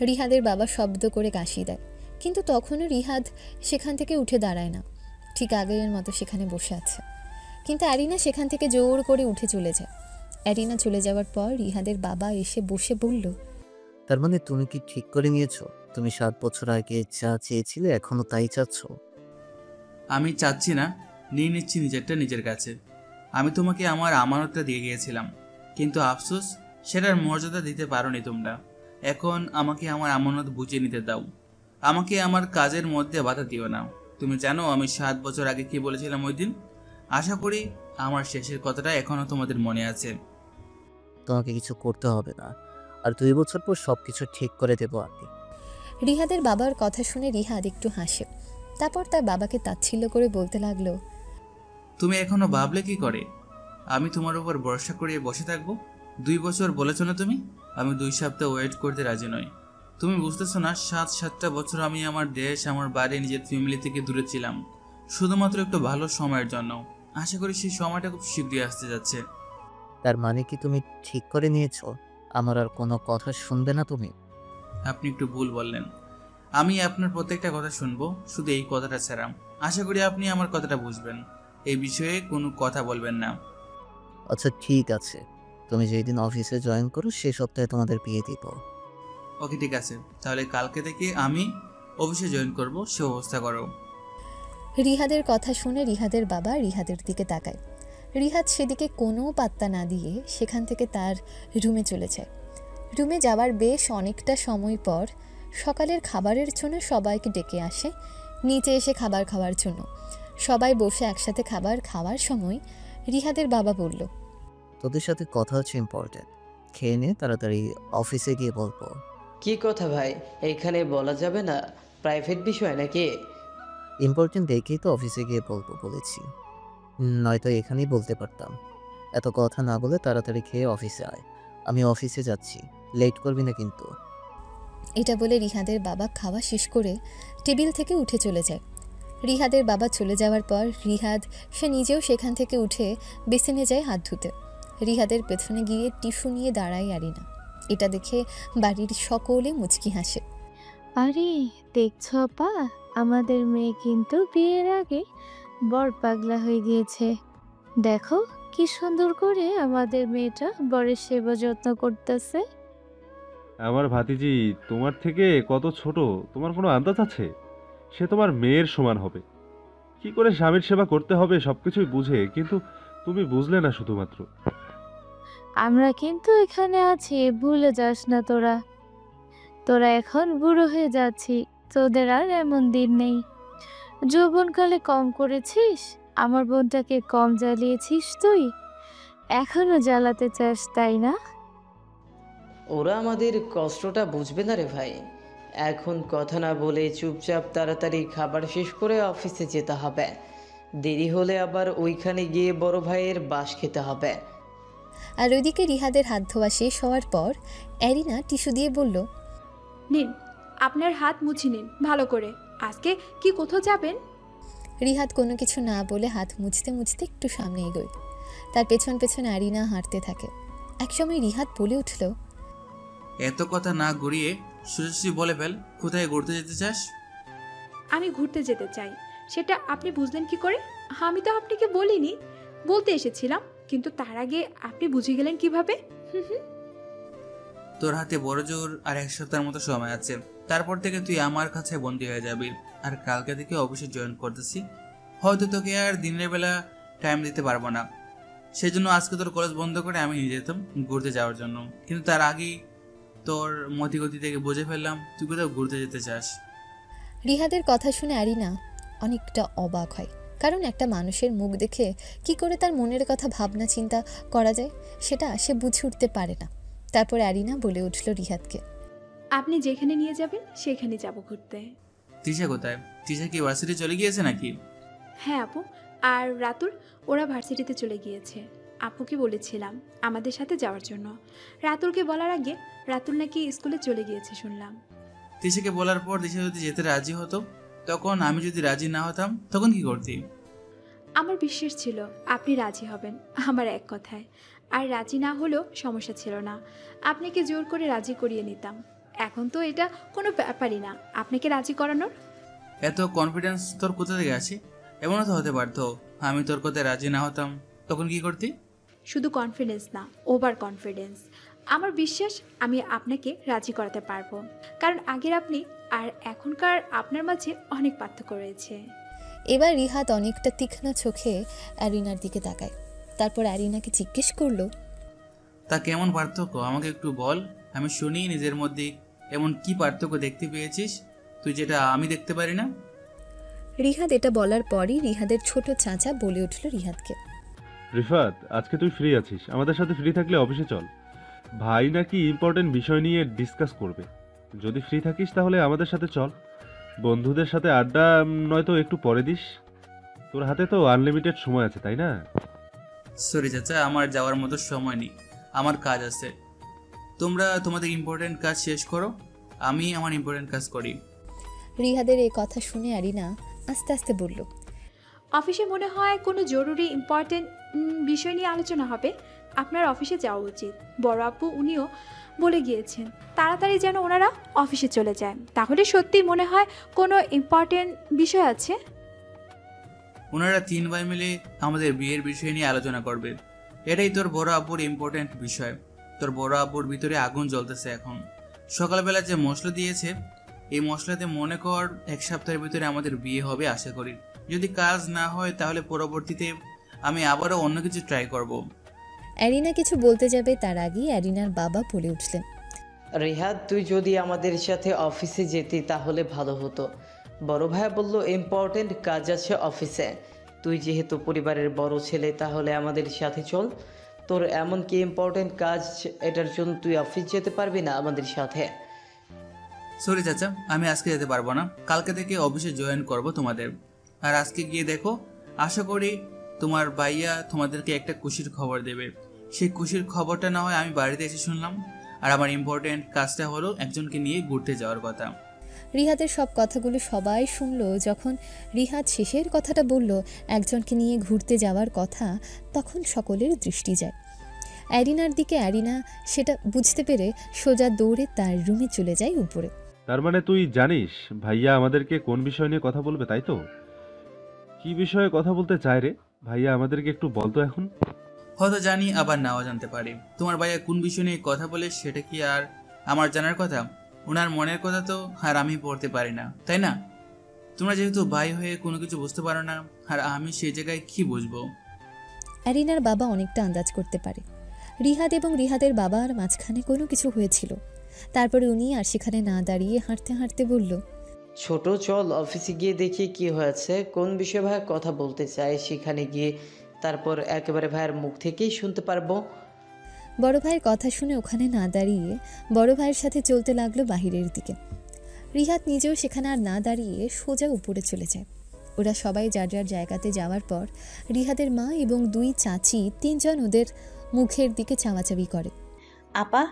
রিহাদের বাবা শব্দ করে কাশি দেয়, কিন্তু তখনও রিহাদ সেখান থেকে উঠে দাঁড়ায় না, ঠিক আগের মতো সেখানে বসে আছে। কিন্তু অ্যারিনা সেখান থেকে জোর করে উঠে চলে যায়। অ্যারিনা চলে যাওয়ার পর রিহাদের বাবা এসে বসে বলল, তার মানে তুমি কি ঠিক করে নিয়েছো? তুমি 7 বছর আগে যা চেয়েছিলে এখনো তাই চাচ্ছ? আমি চাচ্ছি না, নিয়ে নিচ্ছি নিজেরটা নিজের কাছে। আমি তোমাকে আমার আমানতটা দিয়ে গিয়েছিলাম, কিন্তু আফসোস সেটার মর্যাদা দিতে পারোনি তোমরা। এখন আমাকে আমার আমানত বুঝিয়ে নিতে দাও, আমাকে আমার কাজের মধ্যে বাধা দিও না। তুমি জানো আমি 7 বছর আগে কি বলেছিলাম ওই দিন? আশা করি আমার শেষের কথাটা এখনো তোমাদের মনে আছে। তোমাকে কিছু করতে হবে না, আর 2 বছর পর সবকিছু ঠিক করে দেবো আমি। রিহাদের বাবার কথা শুনে রিহাদ একটু হাসে, তারপর তার বাবাকে তাচ্ছিল্য করে বলতে লাগলো, তুমি এখনো ভাবলে কি করে আমি তোমার উপর ভরসা করিয়ে বসে থাকবো? 2 বছর বলেছো না তুমি? আমি 2 সপ্তাহ ওয়েট করতে রাজি নই। তুমি বুঝতেছো না, 7টা বছর আমি আমার দেশ, আমার বাড়ি, নিজের ফ্যামিলি থেকে দূরে ছিলাম, শুধুমাত্র একটু ভালো সময়ের জন্য। আশা করি সেই সময়টা খুব শীঘ্রই আসতে যাচ্ছে। তার মানে কি তুমি ঠিক করে নিয়েছো? আমার আর কোনো কথা শুনবে না তুমি? আপনি একটু ভুল বললেন। আমি আপনার প্রত্যেকটা কথা শুনবো, শুধু এই কথাটা ছাড়া। আশা করি আপনি আমার কথাটা বুঝবেন, এই বিষয়ে কোনো কথা বলবেন না। আচ্ছা ঠিক আছে, তুমি যেই দিন অফিসে জয়েন করো সেই সপ্তাহে তোমাদের বিয়ে দিব। ওকে ঠিক আছে, তাহলে কালকে থেকে আমি অফিসে জয়েন করব, সে ব্যবস্থা করো। রিহাদের কথা শুনে রিহাদের বাবা রিহাদের দিকে তাকায়। রিহাদ সেদিকে কোনো পাত্তা না দিয়ে সেখান থেকে তার রুমে চলে যায়। রুমে যাওয়ার বেশ অনেকটা সময় পর সকালের খাবারের জন্য সবাইকে ডেকে আসে নিচে এসে খাবার খাওয়ার জন্য। সবাই বসে একসাথে খাবার খাওয়ার সময় রিহাদের বাবা বলল, তোদের সাথে কথা হচ্ছে ইম্পর্টেন্ট, খেয়ে নে, তাড়াতাড়ি অফিসে গিয়ে বলবো। কি কথা ভাই, এইখানে বলা যাবে না? প্রাইভেট বিষয় নাকি? ইম্পর্টেন্ট দেখেই তো অফিসে গিয়ে বলবো বলেছি, নয়তো এখানেই বলতে পারতাম। এত কথা না বলে তাড়াতাড়ি খেয়ে অফিসে আয়, আমি অফিসে যাচ্ছি, লেট করবি না কিন্তু। এটা বলে রিহাদের বাবা খাওয়া শেষ করে টেবিল থেকে উঠে চলে যায়। রিহাদের বাবা চলে যাওয়ার পর রিহাদ সে নিজেও সেখান থেকে উঠে বেসিনে যায় হাত ধুতে। রিহাদের পেছনে গিয়ে টিস্যু নিয়ে দাঁড়ায় অ্যারিনা। এটা দেখে বাড়ির সকলে মুচকি হাসে। আরে দেখছো আপা, আমাদের মেয়ে কিন্তু বিয়ের আগে বর পাগলা হয়ে গিয়েছে। দেখো কি সুন্দর করে আমাদের মেয়েটা বরের সেবা যত্ন করতেছে। আমার ভাতিজি তোমার থেকে কত ছোট, তোমার কোনো আন্দাজ আছে? সে তোমার মেয়ের সমান হবে। কি করে স্বামীর সেবা করতে হবে সবকিছুই বুঝে, কিন্তু তুমি বুঝলে না শুধুমাত্র। আমরা কিন্তু এখানে আছি, ভুলে যাস না তোরা। তোরা এখন বুড়ো হয়ে যাচ্ছি, তোদের আর এমন দিন নেই। যৌবনকালে কম করেছিস, আমার বোনটাকে কম জ্বালিয়েছিস তুই, এখনো জ্বালাতে চাস তাই না? ওরা আমাদের কষ্টটা বুঝবে না রে ভাই। এখন কথা না বলে চুপচাপ তাড়াতাড়ি খাবার শেষ করে অফিসে যেতে হবে। দেরি হলে আবার ওইখানে গিয়ে বড় ভাইয়ের বাস খেতে হবে। আর ওইদিকে রিহাদের হাত ধোয়া শেষ হওয়ার পর অ্যারিনা টিস্যু দিয়ে বলল, নিন আপনার হাত মুছে নিন ভালো করে। আজকে কি কোথাও যাবেন? রিহাদ কোনো কিছু না বলে হাত মুছতে মুছতে একটু সামনে এগোয়। তার পেছন পেছন অ্যারিনা হাঁটতে থাকে। একসময় রিহাদ বলে উঠল, এত কথা না গড়িয়ে সোজাসুজি বলে ফেল, কোথায় ঘুরতে যেতে চাস? আমি ঘুরতে যেতে চাই, সেটা আপনি বুঝলেন কি করে? আমি তো আপনাকে বলিনি, বলতে এসেছিলাম, কিন্তু তার আগে আপনি বুঝে গেলেন কিভাবে? তোর হাতে বড় জোর আর 1 সপ্তাহের মতো সময় আছে, তারপর থেকে তুই আমার কাছে বন্দী হয়ে যাবি। আর কালকে থেকে অফিসে জয়েন করতেছি, হয়তো তোকে আর দিনের বেলা টাইম দিতে পারবো না। সেই জন্য আজকে তোর কলেজ বন্ধ করে আমি নিয়ে যেতাম ঘুরতে যাওয়ার জন্য, কিন্তু তার আগেই তোর মতিগতি থেকে বুঝে ফেললাম তুই কোথাও ঘুরতে যেতে চাস। রিহাদের কথা শুনে অ্যারিনা অনেকটা অবাক হয়, কারণ একটা মানুষের মুখ দেখে কি করে তার মনের কথা ভাবনা চিন্তা করা যায় সেটা সে বুঝে উঠতে পারে না। তারপর অ্যারিনা বলে উঠল রিহাদকে, আপনি যেখানে নিয়ে যাবেন সেখানে যাব ঘুরতে। তিশা কোথায়? তিশা কি ভার্সিটি চলে গিয়েছে নাকি? হ্যাঁ আপু, আর রাতুল ওরা ভার্সিটিতে চলে গিয়েছে। আপুকে বলেছিলাম আমাদের সাথে যাওয়ার জন্য। রাতুলকে বলার আগে রাতুল নাকি স্কুলে চলে গিয়েছে শুনলাম। তিশাকে বলার পর তিশা যদি যেতে রাজি হতো, তখন আমি যদি রাজি না হতাম তখন কি করতি? আমার বিশ্বাস ছিল আপনি রাজি হবেন আমার এক কথায়। আর রাজি না হলেও সমস্যা ছিল না, আপনাকে জোর করে রাজি করিয়ে নিতাম। এখন তো এটা কোনো ব্যাপারই না আপনাকে রাজি করানোর। এত কনফিডেন্স তোর কোথা থেকে আছে? এমনও তো হতে পারতো আমি তোর কথায় রাজি না হতাম, তখন কি করতি? শুধু কনফিডেন্স না, ওভার কনফিডেন্স। আমার বিশ্বাস আমি আপনাকে রাজি করাতে পারবো, কারণ আগের আপনি আর এখনকার আপনার মাঝে অনেক পার্থক্য রয়েছে। এবার রিহাত অনেকটা তীক্ষ্ণ চোখে অ্যারিনার দিকে তাকায়। তারপর অ্যারিনাকে জিজ্ঞেস করলো, তা কেমন পার্থক্য আমাকে একটু বল, আমি শুনি নিজের মধ্যে এমন কি পার্থক্য দেখতে পেয়েছিস তুই যেটা আমি দেখতে পারি না? রিহাত এটা বলার পরই রিহাদের ছোট চাচা বলে উঠল রিহাতকে, রিফাত, আজকে তুই ফ্রি আছিস? আমাদের সাথে ফ্রি থাকলে অফিসে চল। ভাই নাকি ইম্পর্টেন্ট বিষয় নিয়ে ডিসকাস করবে। যদি ফ্রি থাকিস তাহলে আমাদের সাথে চল। বন্ধুদের সাথে আড্ডা নয়তো একটু পরে দিস। তোর হাতে তো আনলিমিটেড সময় আছে, তাই না? সরি চাচা, আমার যাওয়ার মতো সময় নেই, আমার কাজ আছে। তোমরা তোমাদের ইম্পর্টেন্ট কাজ শেষ করো, আমি আমার ইম্পর্টেন্ট কাজ করি। রিহাদের এই কথা শুনে অ্যারিনা আস্তে আস্তে বলল, অফিসে মনে হয় কোনো জরুরি ইম্পর্টেন্ট বিষয় নিয়ে আলোচনা হবে, আপনার অফিসে যাওয়া উচিত। বড় আপু উনিও বলে গিয়েছেন তাড়াতাড়ি যেন ওনারা অফিসে চলে যায়, তাহলে সত্যি মনে হয় কোনো ইম্পর্টেন্ট বিষয় আছে। ওনারা 3 ভাই মিলে আমাদের বিয়ের বিষয় নিয়ে আলোচনা করবে। এটাই তোর বড় আব্বুর ইম্পর্টেন্ট বিষয়। তোর বড় আব্বুর ভিতরে আগুন জ্বলতেছে এখন। সকালবেলা যে মশলা দিয়েছে, এই মশলাতে মনে কর 1 সপ্তাহের ভিতরে আমাদের বিয়ে হবে আশা করি। যদি কাজ না হয় তাহলে পরবর্তীতে আমি আবারও অন্য কিছু ট্রাই করব। অ্যারিনা কিছু বলতে যাবে তার আগেই অ্যারিনার বাবা বলে উঠলেন, রিহাদ, তুই যদি আমাদের সাথে অফিসে যেতি তাহলে ভালো হতো। বড় ভাই বলল ইম্পর্টেন্ট কাজ আছে অফিসে। তুই যেহেতু পরিবারের বড় ছেলে তাহলে আমাদের সাথে চল। তোর এমন কি ইম্পর্টেন্ট কাজ, এটার জন্য তুই অফিস যেতে পারবি না আমাদের সাথে? সরি চাচা, আমি আজকে যেতে পারবো না। কালকে থেকে অফিসে জয়েন করব তোমাদের। আর আজকে গিয়ে দেখো, আশা করি তোমার ভাইয়া তোমাদেরকে একটা খুশির খবর দেবে। সেই খুশির খবরটা না হয় আমি বাড়িতে এসে শুনলাম। আর আমার ইম্পর্টেন্ট কাজটা হলো একজনকে নিয়ে ঘুরতে যাওয়ার কথা। রিহাতের সব কথাগুলো সবাই শুনলো। যখন রিহাত শেষের কথাটা বলল, একজনকে নিয়ে ঘুরতে যাওয়ার কথা, তখন সকলের দৃষ্টি যায় অ্যারিনার দিকে। অ্যারিনা সেটা বুঝতে পেরে সোজা দৌড়ে তার রুমে চলে যায় উপরে। তার মানে তুই জানিস ভাইয়া আমাদেরকে কোন বিষয় নিয়ে কথা বলবে, তাই তো? কি বিষয়ে কথা বলতে চায় রে ভাইয়া, আমাদেরকে একটু বলতো এখন। হয়তো জানি, আবার নাও জানতে পারি। তোমার ভাইয়া কোন বিষয় নিয়ে কথা বলে সেটা কি আর আমার জানার কথা? ওনার মনের কথা তো আর আমি পড়তে পারি না, তাই না? তোমরা যেহেতু ভাই হয়ে কোনো কিছু বুঝতে পারো না, আর আমি সেই জায়গায় কি বুঝবো? অ্যারিনার বাবা অনেকটা আন্দাজ করতে পারে রিহাত এবং রিহাতের বাবার মাঝখানে কোনো কিছু হয়েছিল। তারপরে উনি আর সেখানে না দাঁড়িয়ে হাঁটতে হাঁটতে বলল, ছোট, চল অফিসে গিয়ে দেখি কি হয়েছে, কোন বিষয়ে ভাই কথা বলতে চায় সেখানে গিয়ে তারপর একেবারে ভাইয়ের মুখ থেকেই শুনতে পারবো। বড় ভাইয়ের কথা শুনে ওখানে না দাঁড়িয়ে বড় ভাইয়ের সাথে চলতে লাগলো বাহিরের দিকে। রিহাত নিজেও সেখানে আর না দাঁড়িয়ে সোজা উপরে চলে যায়। ওরা সবাই যার যার জায়গাতে যাওয়ার পর রিহাতের মা এবং 2 চাচি 3 জন ওদের মুখের দিকে চাওয়াচাবি করে। আপা,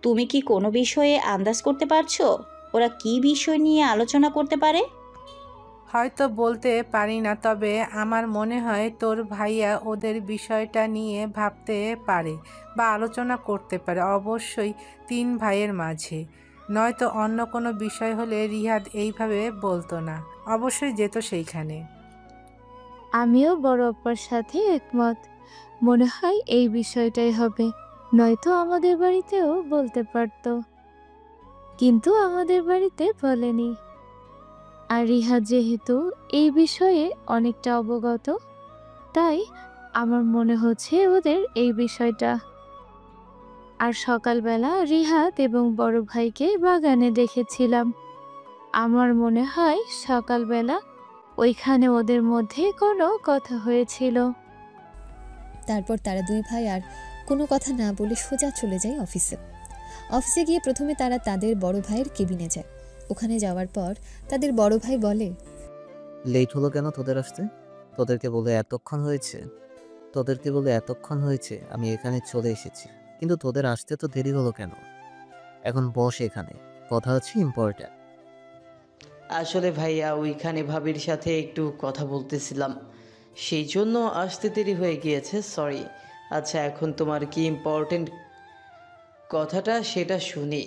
তুমি কি কোনো বিষয়ে আন্দাজ করতে পারছো ওরা কি বিষয় নিয়ে আলোচনা করতে পারে? হয়তো বলতে পারি না, তবে আমার মনে হয় তোর ভাইয়া ওদের বিষয়টা নিয়ে ভাবতে পারে বা আলোচনা করতে পারে, অবশ্যই 3 ভাইয়ের মাঝে। নয়তো অন্য কোনো বিষয় হলে রিহাদ এইভাবে বলতো না, অবশ্যই যেত সেইখানে। আমিও বড় আব্বার সাথে একমত। মনে হয় এই বিষয়টাই হবে, নয়তো আমাদের বাড়িতেও বলতে পারতো, কিন্তু আমাদের বাড়িতে বলেনি। আর রিহাদ যেহেতু এই বিষয়ে অনেকটা অবগত, তাই আমার মনে হচ্ছে ওদের এই বিষয়টা। আর সকালবেলা রিহাদ এবং বড় ভাইকে বাগানে দেখেছিলাম। আমার মনে হয় সকালবেলা ওইখানে ওদের মধ্যে কোনো কথা হয়েছিল। তারপর তারা 2 ভাই আর কোনো কথা না বলে সোজা চলে যায় অফিসে। অফিসে গিয়ে প্রথমে তারা তাদের বড় ভাইয়ের কেবিনে যায়। ওখানে যাওয়ার পর তাদের বড় ভাই বলে, লেট হলো কেন তোদের আসতে? তোদেরকে বলে এতক্ষণ হয়েছে আমি এখানে চলে এসেছি, কিন্তু তোদের আসতে তো দেরি হলো কেন? এখন বস, এখানে কথা হচ্ছে ইম্পর্ট্যান্ট। আসলে ভাইয়া ওইখানে ভাবির সাথে একটু কথা বলতেছিলাম। সেই জন্য আসতে দেরি হয়ে গিয়েছে, সরি। আচ্ছা, এখন তোমার কি ইম্পর্টেন্ট কথাটা সেটা শুনি।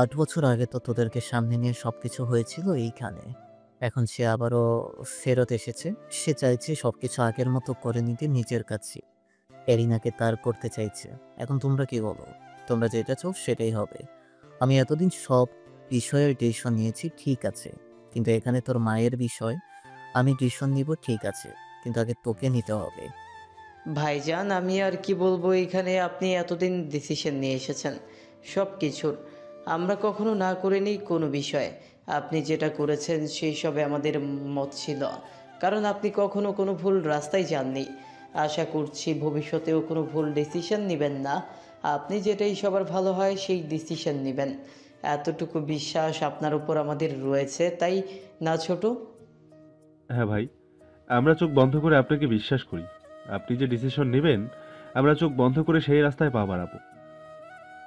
8 বছর আগে তো তোদেরকে সামনে নিয়ে সবকিছু হয়েছিল এইখানে। এখন সে আবারও ফেরত এসেছে। সে চাইছে সবকিছু আগের মতো করে নিতে নিজের কাছে। এরিনাকে তার করতে চাইছে। এখন তোমরা কি বলো? তোমরা যেটা চাও সেটাই হবে। আমি এতদিন সব বিষয়ের ডিসিশন নিয়েছি, ঠিক আছে, কিন্তু এখানে তোর মায়ের বিষয় আমি ডিসিশন নিব, ঠিক আছে, কিন্তু আগে তোকে নিতে হবে। ভাইজান, আমি আর কি বলবো, এখানে আপনি এতদিন ডিসিশন নিয়ে এসেছেন সব কিছুর। আমরা কখনো না করিনি কোনো বিষয়। আপনি যেটা করেছেন সেই সবে আমাদের মত ছিল, কারণ আপনি কখনো কোনো ভুল রাস্তায় যাননি। আশা করছি ভবিষ্যতেও কোনো ভুল ডিসিশন নেবেন না। আপনি যেটাই সবার ভালো হয় সেই ডিসিশন নেবেন, এতটুকু বিশ্বাস আপনার উপর আমাদের রয়েছে, তাই না ছোট? হ্যাঁ ভাই, আমরা চোখ বন্ধ করে আপনাকে বিশ্বাস করি। আপনি যে ডিসিশন নেবেন আমরা চোখ বন্ধ করে সেই রাস্তায় পা বাড়াবো।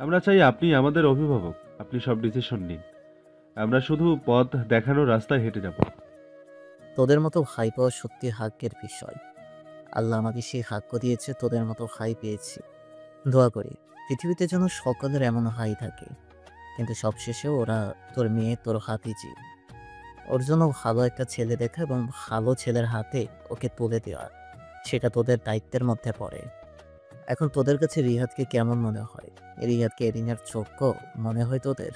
আমরা চাই আপনি আমাদের অভিভাবক, আপনি সব ডিসিশন নিন, আমরা শুধু পথ দেখানোর রাস্তায় হেঁটে যাব। তোদের মতো ভাই পাওয়া সত্যি ভাগ্যের বিষয়। আল্লাহ আমাকে সেই ভাগ্য দিয়েছে, তোদের মতো ভাই পেয়েছি। দোয়া করি পৃথিবীতে যেন সকলের এমন ভাই থাকে, কিন্তু সবশেষে ওরা তোর মেয়ে তোর হাতিজি। ওর জন্য ভালো একটা ছেলে দেখা এবং ভালো ছেলের হাতে ওকে তুলে দেওয়া, সেটা তোদের দায়িত্বের মধ্যে পড়ে। এখন তোদের কাছে রিহাদকে কেমন মনে হয়? রিহাদকে এরিনার যোগ্য মনে হয় তোদের?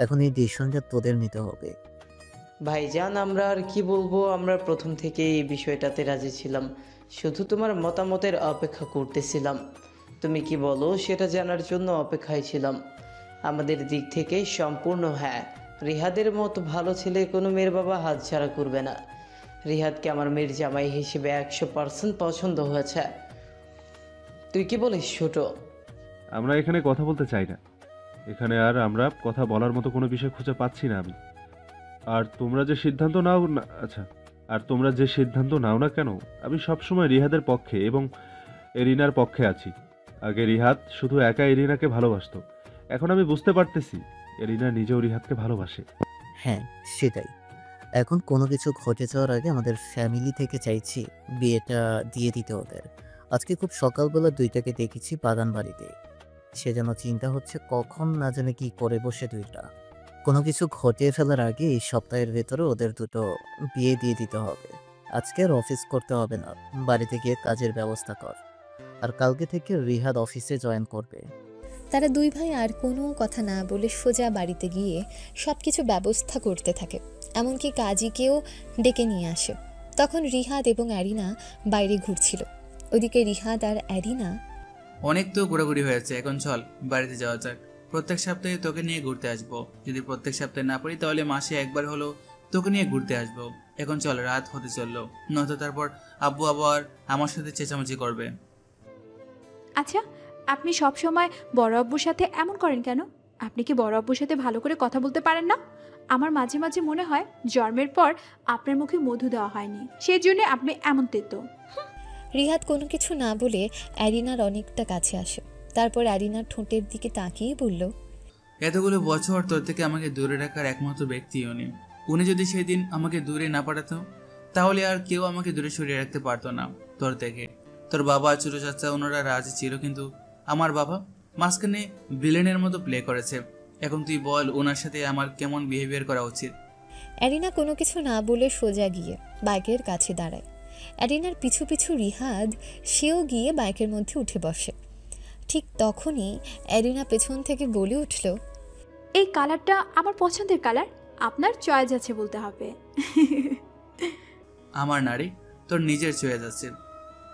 এখন এই ডিসিশনটা তোদের নিতে হবে। ভাইজান, আমরা আর কি বলবো, আমরা প্রথম থেকে এই বিষয়টাতে রাজি ছিলাম, শুধু তোমার মতামতের অপেক্ষা করতেছিলাম। তুমি কি বলো সেটা জানার জন্য অপেক্ষায় ছিলাম। আমাদের দিক থেকে সম্পূর্ণ হ্যাঁ, রিহাদের মতো ভালো ছেলে কোনো মেয়ের বাবা হাতছাড়া করবে না। রিহাদকে আমার মেয়ের জামাই হিসেবে 100% পছন্দ হয়েছে। তুই কি বলিস ছোট? আমরা এখানে কথা বলতে চাই না, এখানে আর আমরা কথা বলার মতো কোনো বিষয় খুঁজে পাচ্ছি না আমি। আর তোমরা যে সিদ্ধান্ত নাও না, আচ্ছা, আর তোমরা যে সিদ্ধান্ত নাও না কেন, আমি সবসময় রিহাদের পক্ষে এবং এরিনার পক্ষে আছি। আগে রিহাদ শুধু একা এরিনাকে ভালোবাসতো, এখন আমি বুঝতে পারতেছি এরিনা নিজেও রিহাদকে ভালোবাসে। হ্যাঁ, সেটাই। এখন কোনো কিছু ঘটে যাওয়ার আগে আমাদের ফ্যামিলি থেকে চাইছি বিয়েটা দিয়ে দিতে ওদের। আজকে খুব সকালবেলা দুইটাকে দেখেছি বাগান বাড়িতে। সে যেন চিন্তা হচ্ছে কখন না জানে কি করে বসে দুইটা। কোনো কিছু ঘটিয়ে ফেলার আগে এই সপ্তাহের ভেতরে ওদের দুটো বিয়ে দিয়ে দিতে হবে। আজকে আর অফিস করতে হবে না, বাড়িতে গিয়ে কাজের ব্যবস্থা কর। আর কালকে থেকে রিহাদ অফিসে জয়েন করবে। তারা দুই ভাই আর কোনো কথা না বলে সোজা বাড়িতে গিয়ে সব কিছু ব্যবস্থা করতে থাকে, এমনকি কাজীকেও ডেকে নিয়ে আসে। তখন রিহাদ এবং অ্যারিনা বাইরে ঘুরছিল। ওদিকে রিহাদ আর অ্যারিনা, অনেক তো ঘোরাঘুরি হয়েছে, এখন চল বাড়িতে যাওয়া যাক। প্রত্যেক সপ্তাহে তোকে নিয়ে ঘুরতে আসবো। যদি প্রত্যেক সপ্তাহে না পারি তাহলে মাসে একবার হলো তোকে নিয়ে ঘুরতে আসবো। এখন চল, রাত হতে চললো, নয়তো তারপর আব্বু আবার আমার সাথে চেঁচামেচি করবে। আচ্ছা, আপনি সব সময় বড় আব্বুর সাথে এমন করেন কেন? আপনি কি বড় আব্বুর সাথে ভালো করে কথা বলতে পারেন না? আমার মাঝে মাঝে মনে হয় জন্মের পর আপনার মুখে মধু দেওয়া হয়নি, সেই জন্য আপনি এমন তেতো। রিহাদ কোনো কিছু না বলে অ্যারিনার অনেকটা কাছে আসে। তারপর অ্যারিনার ঠোঁটের দিকে তাকিয়ে বলল, এতগুলো বছর তোর থেকে আমাকে দূরে রাখার একমাত্র ব্যক্তি উনি। উনি যদি সেদিন আমাকে দূরে না পাঠাতো তাহলে আর কেউ আমাকে দূরে সরিয়ে রাখতে পারতো না তোর থেকে। তোর বাবা, ছোট চাচা, ওনারা রাজি ছিল, কিন্তু আমার বাবা মাঝখানে ভিলেনের মতো প্লে করেছে। এখন তুই বল ওনার সাথে আমার কেমন বিহেভিয়ার করা উচিত? অ্যারিনা কোনো কিছু না বলে সোজা গিয়ে বাইকের কাছে দাঁড়ায়। অ্যারিনার পিছু পিছু রিহাদ, সেও গিয়ে বাইকের মধ্যে উঠে বসে। ঠিক তখনই অ্যারিনা পেছন থেকে বলে উঠল, এই কালারটা আমার পছন্দের কালার, আপনার চয়েস আছে বলতে হবে। আমার নারী, তোর নিজের চয়েস আছে।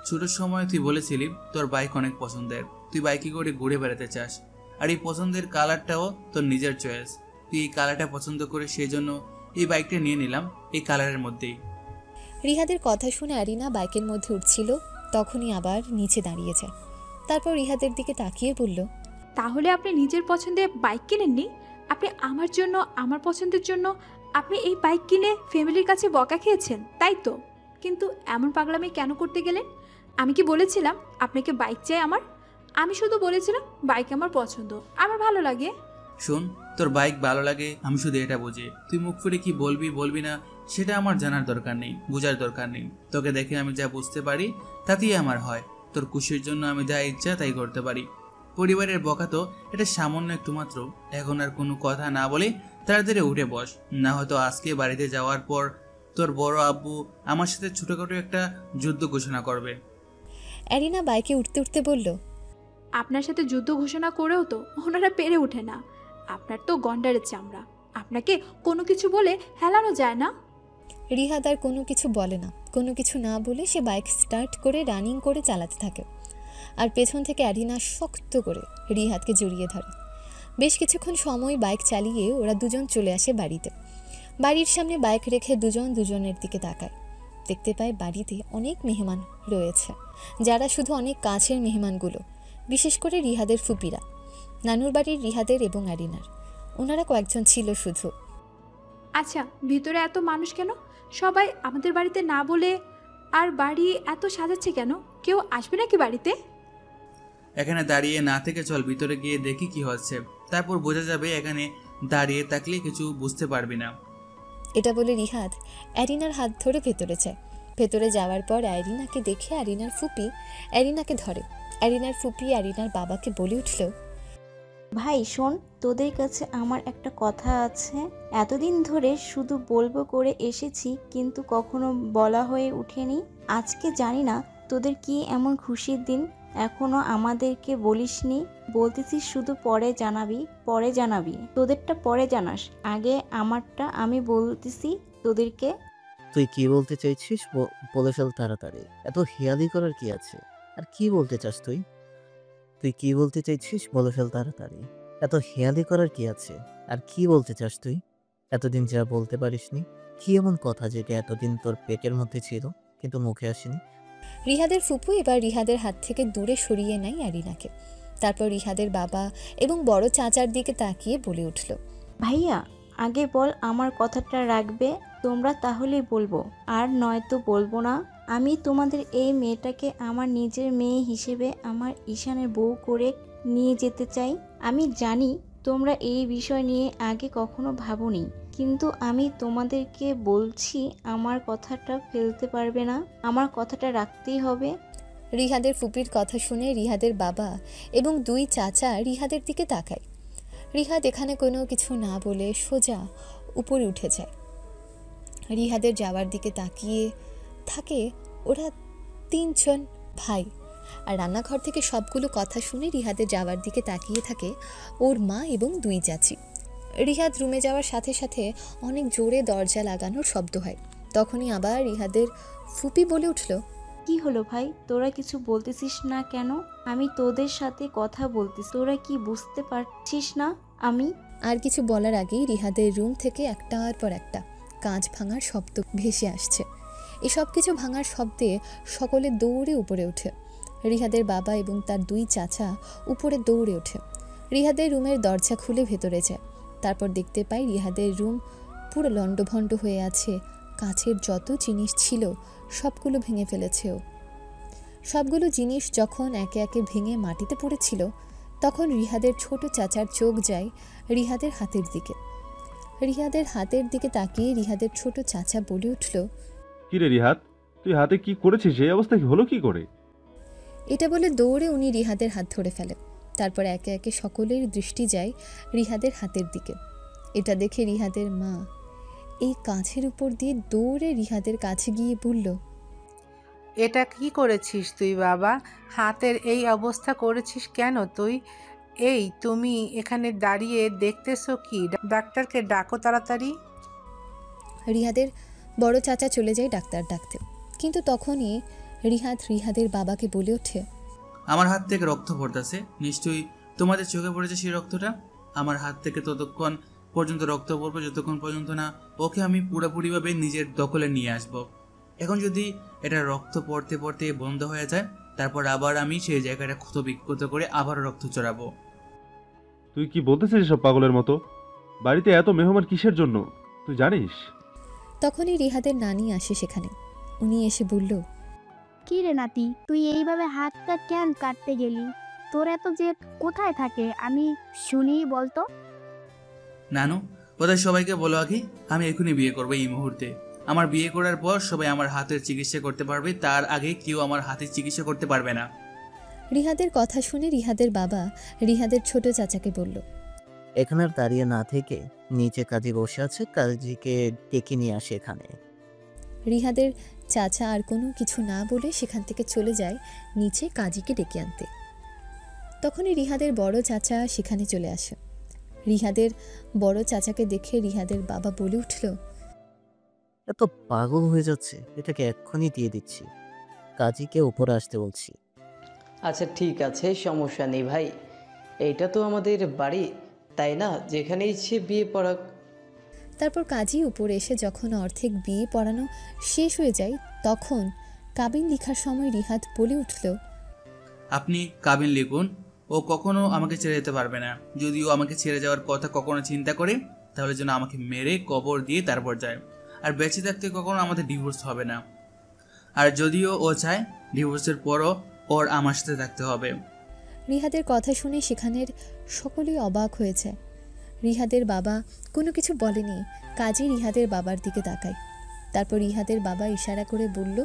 ছোটোর সময় তুই বলেছিলি তোর বাইক অনেক পছন্দের, তুই বাইকে করে ঘুরে বেড়াতে চাস, আর এই পছন্দের কালারটাও তোর নিজের চয়েস। তুই এই কালারটা পছন্দ করে সেই জন্য এই বাইকটা নিয়ে নিলাম এই কালারের মধ্যেই। রিহাদের কথা শুনে অ্যারিনা বাইকের মধ্যে উঠছিল, তখনই আবার নিচে দাঁড়িয়ে যায়। তারপর রিহাদের দিকে তাকিয়ে বলল, তাহলে আপনি নিজের পছন্দে বাইক কিনেননি? আপনি আমার জন্য, আমার পছন্দের জন্য আপনি এই বাইক কিনে ফ্যামিলির কাছে বকা খেয়েছেন, তাই তো? কিন্তু এমন পাগলামি কেন করতে গেলেন? আমি কি বলেছিলাম আপনাকে বাইক চাই আমার? আমি শুধু বলেছিলাম বাইক আমার পছন্দ, আমার ভালো লাগে। শোন, তোর বাইক ভালো লাগে আমি শুধু এটা বুঝি। তুই মুখ ফুটে কি বলবি বলবি না সেটা আমার জানার দরকার নেই, বোঝার দরকার নেই। তোকে দেখে আমি যা বুঝতে পারি তাতেই আমার হয়। তোর খুশির জন্য আমি যা ইচ্ছা তাই করতে পারি। পরিবারের বকা তো এটা সামান্য একটু মাত্র। এখন আর কোনো কথা না বলে তাড়াতাড়ি উঠে বস, না হয়তো আজকে বাড়িতে যাওয়ার পর তোর বড় আব্বু আমার সাথে ছোটখাটো একটা যুদ্ধ ঘোষণা করবে। অ্যারিনা বাইকে উঠতে উঠতে বলল, আপনার সাথে যুদ্ধ ঘোষণা করেও তো ওনারা পেরে ওঠে না। আপনার তো গন্ডারের চামড়া, আপনাকে কোনো কিছু বলে হেলানো যায় না। রিহাদ আর কোনো কিছু বলে না। কোনো কিছু না বলে সে বাইক স্টার্ট করে রানিং করে চালাতে থাকে, আর পেছন থেকে অ্যারিনা শক্ত করে রিহাদকে জড়িয়ে ধরে। বেশ কিছুক্ষণ সময় বাইক চালিয়ে ওরা দুজন চলে আসে বাড়িতে। বাড়ির সামনে বাইক রেখে দুজন দুজনের দিকে তাকায়। দেখতে পায় বাড়িতে অনেক মেহমান রয়েছে, যারা শুধু অনেক কাছের মেহমানগুলো, বিশেষ করে রিহাদের ফুপিরা, নানুর বাড়ির রিহাদের এবং অ্যারিনার। ওনারা কয়েকজন ছিল শুধু। আচ্ছা, ভিতরে এত মানুষ কেন? সবাই আমাদের বাড়িতে না বলে আর বাড়ি এত সাজাচ্ছে কেন? কেউ আসবে নাকি বাড়িতে? এখানে দাঁড়িয়ে না থেকে চল ভিতরে গিয়ে দেখি কি হচ্ছে, তারপর বোঝা যাবে। এখানে দাঁড়িয়ে থাকলে কিছু বুঝতে পারবি না। এটা বলে রিহাদ অ্যারিনার হাত ধরে ভেতরে যায়। ভেতরে যাওয়ার পর অ্যারিনাকে দেখে অ্যারিনার ফুপি অ্যারিনাকে ধরে। অ্যারিনার ফুপি অ্যারিনার বাবাকে বলে উঠল, ভাই শোন, তোদের কাছে আমার একটা কথা আছে। এতদিন ধরে শুধু বলবো করে এসেছি, কিন্তু কখনো বলা হয়ে ওঠেনি। আজকে জানি না তোদের কি এমন খুশির দিন, এখনো আমাদেরকে বলিসনি। বলতেছিস শুধু পরে জানাবি, পরে জানাবি। তোদেরটা পরে জানাস, আগে আমারটা আমি বলতেছি তোদেরকে। তুই কি বলতে চাইছিস বলে ফেল তাড়াতাড়ি। এত হেয়ালি করার কি আছে? আর কি বলতে চাস তুই? তুই কি বলতে চাইছিস বলে ফেল তাড়াতাড়ি। এত হেয়ালি করার কি আছে? আর কি বলতে চাস তুই? এতদিন যা বলতে পারিসনি, কি এমন কথা যেটা এতদিন তোর পেটের মধ্যে ছিল কিন্তু মুখে আসেনি? রিহাদের ফুপু এবার রিহাদের হাত থেকে দূরে সরিয়ে নেয় অ্যারিনাকে। তারপর রিহাদের বাবা এবং বড় চাচার দিকে তাকিয়ে বলে উঠল, ভাইয়া আগে বল আমার কথাটা রাখবে তোমরা, তাহলেই বলবো, আর নয়তো বলবো না। আমি তোমাদের এই মেয়েটাকে আমার নিজের মেয়ে হিসেবে আমার ঈশানের বউ করে নিয়ে যেতে চাই। আমি জানি তোমরা এই বিষয় নিয়ে আগে কখনো ভাবোনি, কিন্তু আমি তোমাদেরকে বলছি আমার কথাটা ফেলতে পারবে না, আমার কথাটা রাখতেই হবে। রিহাদের ফুপির কথা শুনে রিহাদের বাবা এবং দুই চাচা রিহাদের দিকে তাকায়। রিহাদ এখানে কোনো কিছু না বলে সোজা উপরে উঠে যায়। রিহাদের যাওয়ার দিকে তাকিয়ে থাকে ওরা তিনজন ভাই, আর রান্নাঘর থেকে সবগুলো কথা শুনে রিহাদের যাওয়ার দিকে তাকিয়ে থাকে ওর মা এবং দুই চাচি। রিহাদ রুমে যাওয়ার সাথে সাথে অনেক জোরে দরজা লাগানোর শব্দ হয়। তখনই আবার রিহাদের ফুপি বলে উঠল, কি হলো ভাই, তোরা কিছু বলতেছিস না কেন? আমি তোদের সাথে কথা বলতেছি, তোরা কি বুঝতে পারছিস না? আমি আর কিছু বলার আগেই রিহাদের রুম থেকে একটার পর একটা কাঁচ ভাঙার শব্দ ভেসে আসছে। এসব কিছু ভাঙার শব্দে সকলে দৌড়ে উপরে ওঠে। রিহাদের বাবা এবং তার দুই চাচা উপরে দৌড়ে ওঠে। রিহাদের রুমের দরজা খুলে ভেতরে যায়। তারপর দেখতে পাই রিহাদের রুম পুরো লণ্ডভণ্ড হয়ে আছে। কাছের যত জিনিস ছিল সবগুলো ভেঙে ফেলেছে ও। সবগুলো জিনিস যখন একে একে ভেঙে মাটিতে পড়েছিল, তখন রিহাদের ছোট চাচার চোখ যায় রিহাদের হাতের দিকে। রিহাদের হাতের দিকে তাকিয়ে রিহাদের ছোট চাচা বলে উঠল, কি রে রিহাদ, তুই হাতে কি করেছিস? এই অবস্থা কি হলো কি করে? এটা বলে দৌড়ে উনি রিহাদের হাত ধরে ফেলে। তারপর একে একে সকলের দৃষ্টি যায় রিহাদের হাতের দিকে। এটা দেখে রিহাদের মা এই কাছের উপর দিয়ে দৌড়ে রিহাদের কাছে গিয়ে বলল, এটা কি করেছিস তুই বাবা? হাতের এই অবস্থা করেছিস কেন তুই? এই তুমি এখানে দাঁড়িয়ে দেখতেছো কি? ডাক্তারকে ডাকো তাড়াতাড়ি। রিহাদের বড় চাচা চলে যায় ডাক্তার ডাকতে, কিন্তু তখনই রিহাদ রিহাদের বাবাকে বলে ওঠে, আমার হাত থেকে রক্ত পড়তেছে, নিশ্চয়ই তোমাদের চোখে পড়েছে সেই রক্তটা। আমার হাত থেকে ততক্ষণ পর্যন্ত রক্ত পড়বে যতক্ষণ পর্যন্ত না ওকে আমি পুরোপুরিভাবে নিজের দখলে নিয়ে আসব। এখন যদি এটা রক্ত পড়তে পড়তে বন্ধ হয়ে যায়, তারপর আবার আমি সেই জায়গাটা ক্ষত বিক্ষত করে আবার রক্ত চড়াবো। তুই কি বলতেছিস সব পাগলের মতো? বাড়িতে এত মেহমান কিসের জন্য তুই জানিস? তখনই রিহাদের নানি আসে সেখানে। উনি এসে বলল, কি রে নাতি, তুই এইভাবে হাতটা কেন কাটতে গেলি? তোর এত জেদ কোথায় থাকে আমি শুনি বলতো? নানু, ওদের সবাইকে বলো আগে আমি এখনই বিয়ে করবো এই মুহূর্তে। আমার বিয়ে করার পর সবাই আমার হাতের চিকিৎসা করতে পারবে, তার আগে কেউ আমার হাতের চিকিৎসা করতে পারবে না। রিহাদের কথা শুনে রিহাদের বাবা রিহাদের ছোট চাচাকে বলল, এখানে আর দাঁড়িয়ে না থেকে নিচে কাজী বসে আছে, কাজীকে ডেকে নিয়ে আসে এখানে। রিহাদের চাচা আর কোনো কিছু না বলে সেখান থেকে চলে যায় নিচে কাজীকে ডেকে আনতে। তখনই রিহাদের বড় চাচা সেখানে চলে আসে। রিহাদের বড় চাচাকে দেখে রিহাদের বাবা বলে উঠল, এত পাগল হয়ে যাচ্ছে, এটাকে এক্ষুনি দিয়ে দিচ্ছি, কাজীকে উপরে আসতে বলছি। আচ্ছা ঠিক আছে, সমস্যা নেই ভাই, এইটা তো আমাদের বাড়ি, তাই না? যেখানে ইচ্ছে বিয়ে পড়াক। তারপর কাজী উপরে এসে যখন অর্ধেক বিয়ে পড়ানো শেষ হয়ে যায় তখন কাবিন লেখার সময় রিহাদ বলে উঠল, আপনি কাবিন লিখুন, ও কখনো আমাকে ছেড়ে যেতে পারবে না। যদিও আমাকে ছেড়ে যাওয়ার কথা কখনো চিন্তা করে, তাহলে যেন আমাকে মেরে কবর দিয়ে তারপর যায়। আর বেঁচে থাকতে কখনো আমাদের ডিভোর্স হবে না। আর যদিও ও চায়, ডিভোর্সের পরও ওর আমার সাথে থাকতে হবে। রিহাদের কথা শুনে সেখানের সকলেই অবাক হয়েছে। রিহাদের বাবা কোনো কিছু বলেনি, কাজী রিহাদের বাবার দিকে তাকায়। তারপর রিহাদের বাবা ইশারা করে বলল,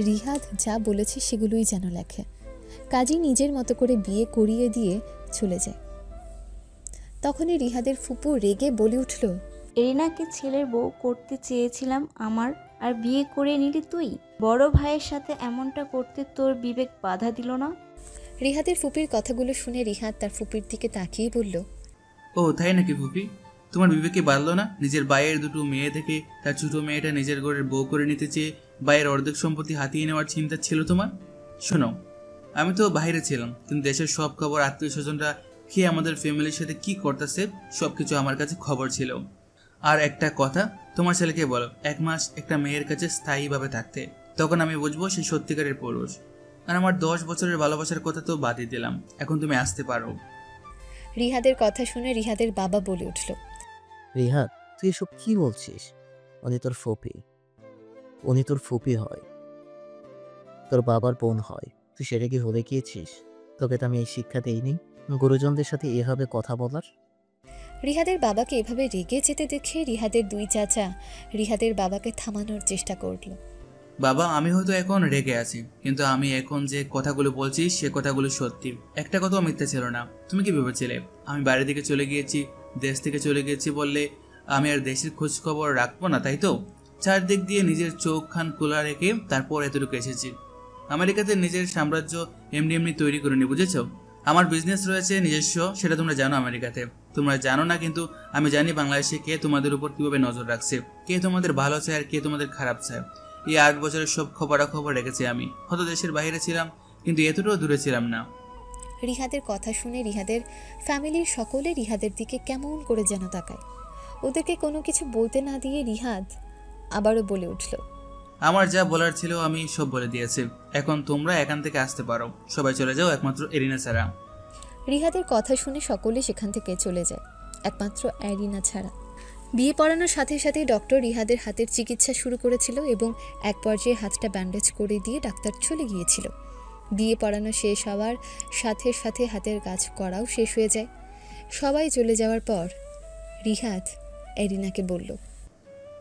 রিহাদ যা বলেছে সেগুলোই যেন লেখে। কাজী নিজের মতো করে বিয়ে করিয়ে দিয়ে চলে যায়। তখনই রিহাদের ফুপু রেগে বলে উঠল, এরিনাকে ছেলের বউ করতে চেয়েছিলাম আমার, আর বিয়ে করে নিলি তুই। বড় ভাইয়ের সাথে এমনটা করতে তোর বিবেক বাধা দিল না? রিহাদের ফুপির কথাগুলো শুনে রিহাদ তার ফুপির দিকে তাকিয়ে বলল, ও তাই নাকি ফুপি? তোমার বিবেকে বাঁধলো না? নিজের বাইয়ের দুটো মেয়ে থেকে তার ছোট মেয়েটা নিজের ঘরের বউ করে নিতে চেয়ে বাইয়ের অর্ধেক সম্পত্তি হাতিয়ে নেওয়ার চিন্তা ছিল তোমার? শোনো, আমি তো বাইরে ছিলাম, কিন্তু দেশের সব খবর, আত্মীয় স্বজনরা কে আমাদের ফ্যামিলির সাথে কি করতেছে সবকিছু আমার কাছে খবর ছিল। আর একটা কথা, তোমার ছেলেকে বলো 1 মাস একটা মেয়ের কাছে স্থায়ীভাবে থাকতে, তখন আমি বুঝবো সে সত্যিকারের পুরুষ। আর আমার 10 বছরের ভালোবাসার কথা তো বাদই দিলাম, এখন তুমি আসতে পারো। রিহাদের কথা শুনে রিহাদের বাবা বলে উঠল, রিহাদ, তুই এসব কি বলছিস? উনি তোর ফুপি হয়, তোর বাবার বোন হয়, তুই সেটা কি ভুলে গিয়েছিস? তোকে তো আমি এই শিক্ষা দেইনি গুরুজনদের সাথে এভাবে কথা বলার। রিহাদের বাবাকে এভাবে রেগে যেতে দেখে রিহাদের 2 চাচা রিহাদের বাবাকে থামানোর চেষ্টা করল। বাবা, আমি হয়তো এখন রেগে আছি, কিন্তু আমি এখন যে কথাগুলো বলছি সে কথাগুলো সত্যি, একটা কথাও মিথ্যা ছিল না। তুমি কি ভেবেছিলে আমি বাইরে থেকে চলে গিয়েছি, দেশ থেকে চলে গিয়েছি বললে আমি আর দেশের খোঁজ খবর রাখবো না, তাই তো? চারদিক দিয়ে নিজের চোখ খান খোলা রেখে তারপর এতটুকু এসেছি। আমেরিকাতে নিজের সাম্রাজ্য এমনি তৈরি করে নি, বুঝেছ? আমার বিজনেস রয়েছে নিজস্ব, সেটা তোমরা জানো আমেরিকাতে। তোমরা জানো না, কিন্তু আমি জানি বাংলাদেশে কে তোমাদের উপর কিভাবে নজর রাখছে, কে তোমাদের ভালো চায় আর কে তোমাদের খারাপ চায়। এই 8 বছরের সব খবরাখবর রেখেছি আমি। হয়তো দেশের বাইরে ছিলাম, কিন্তু এতটাও দূরে ছিলাম না। রিহাদের কথা শুনে রিহাদের ফ্যামিলির সকলে রিহাদের দিকে কেমন করে যেন তাকায়। ওদেরকে কোনো কিছু বলতে না দিয়ে রিহাদ আবারও বলে উঠল, আমার যা বলার ছিল আমি সব বলে দিয়েছি, এখন তোমরা এখান থেকে আসতে পারো। সবাই চলে যাও, একমাত্র এরিনা ছাড়া। রিহাদের কথা শুনে সকলে সেখান থেকে চলে যায়, একমাত্র এরিনা ছাড়া। বিয়ে পড়ানোর সাথে সাথে ডক্টর রিহাদের হাতের চিকিৎসা শুরু করেছিল এবং এক পর্যায়ে হাতটা ব্যান্ডেজ করে দিয়ে ডাক্তার চলে গিয়েছিল। বিয়ে পড়ানো শেষ হওয়ার সাথে সাথে হাতের কাজ করাও শেষ হয়ে যায়। সবাই চলে যাওয়ার পর রিহাদ এরিনাকে বলল,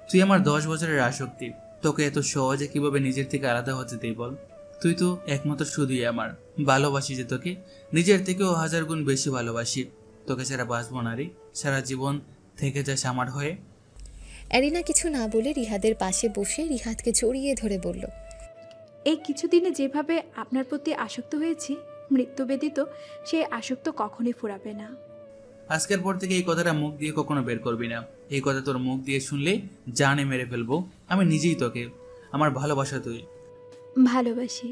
তুই আমার 10 বছরের আসক্তি, তোকে এত সহজে কিভাবে নিজের থেকে আলাদা হতে দেই বল? তুই তো একমাত্র শুধুই আমার। ভালোবাসি যে তোকে, নিজের থেকেও 1000 গুণ বেশি ভালোবাসি। তোকে ছাড়া বাঁচবো না রে, সারা জীবন থেকে যাস আমার হয়ে। এরিনা কিছু না বলে রিহাদের পাশে বসে রিহাদকে জড়িয়ে ধরে বলল, এই কিছুদিনে যেভাবে আপনার প্রতি আসক্ত হয়েছি, মৃত্যু ব্যতীত সেই আসক্ত কখনোই ফুরাবে না। আজকের পর থেকে এই কথাটা মুখ দিয়ে কখনো বের করবি না। এই কথা তোর মুখ দিয়ে শুনলে জানে মেরে ফেলবো। আমি নিজেই তোকে, আমার ভালোবাসা তুই। ভালোবাসি,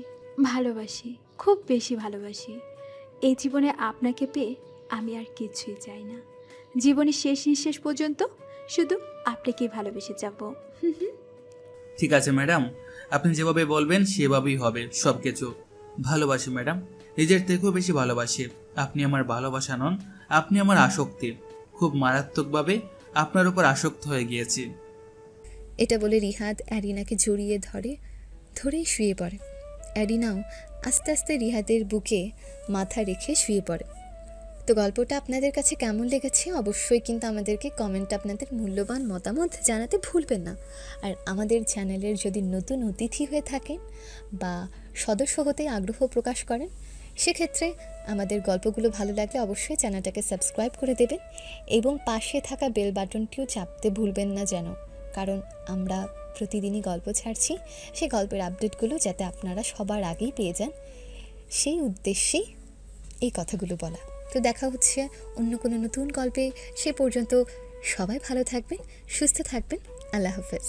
ভালোবাসি, খুব বেশি ভালোবাসি। এই জীবনে আপনাকে পেয়ে আমি আর কিছুই চাই না। জীবনের শেষ নিঃশ্বাস পর্যন্ত শুধু আপনাকেই ভালোবেসে যাব। ঠিক আছে ম্যাডাম, আপনি যেভাবে বলবেন সেভাবেই হবে সব কিছু। ভালোবাসি ম্যাডাম, নিজের থেকেও বেশি ভালোবাসি। আপনি আমার ভালোবাসা নন, আপনি আমার আসক্তি। খুব মারাত্মকভাবে আপনার উপর আসক্ত হয়ে গিয়েছি। এটা বলে রিহাদ এরিনাকে জড়িয়ে ধরে শুয়ে পড়ে। এরিনাও আস্তে আস্তে রিহাদের বুকে মাথা রেখে শুয়ে পড়ে। তো গল্পটা আপনাদের কাছে কেমন লেগেছে অবশ্যই কিন্তু আমাদেরকে কমেন্টে আপনাদের মূল্যবান মতামত জানাতে ভুলবেন না। আর আমাদের চ্যানেলের যদি নতুন অতিথি হয়ে থাকেন বা সদস্য হতে আগ্রহ প্রকাশ করেন, সেক্ষেত্রে আমাদের গল্পগুলো ভালো লাগলে অবশ্যই চ্যানেলটাকে সাবস্ক্রাইব করে দেবেন এবং পাশে থাকা বেল বাটনটিও চাপতে ভুলবেন না যেন, কারণ আমরা প্রতিদিনই গল্প ছাড়ছি, সেই গল্পের আপডেটগুলো যাতে আপনারা সবার আগেই পেয়ে যান, সেই উদ্দেশ্যেই এই কথাগুলো বলা। তো দেখা হচ্ছে অন্য কোনো নতুন গল্পে। সে পর্যন্ত সবাই ভালো থাকবেন, সুস্থ থাকবেন। আল্লাহ হাফেজ।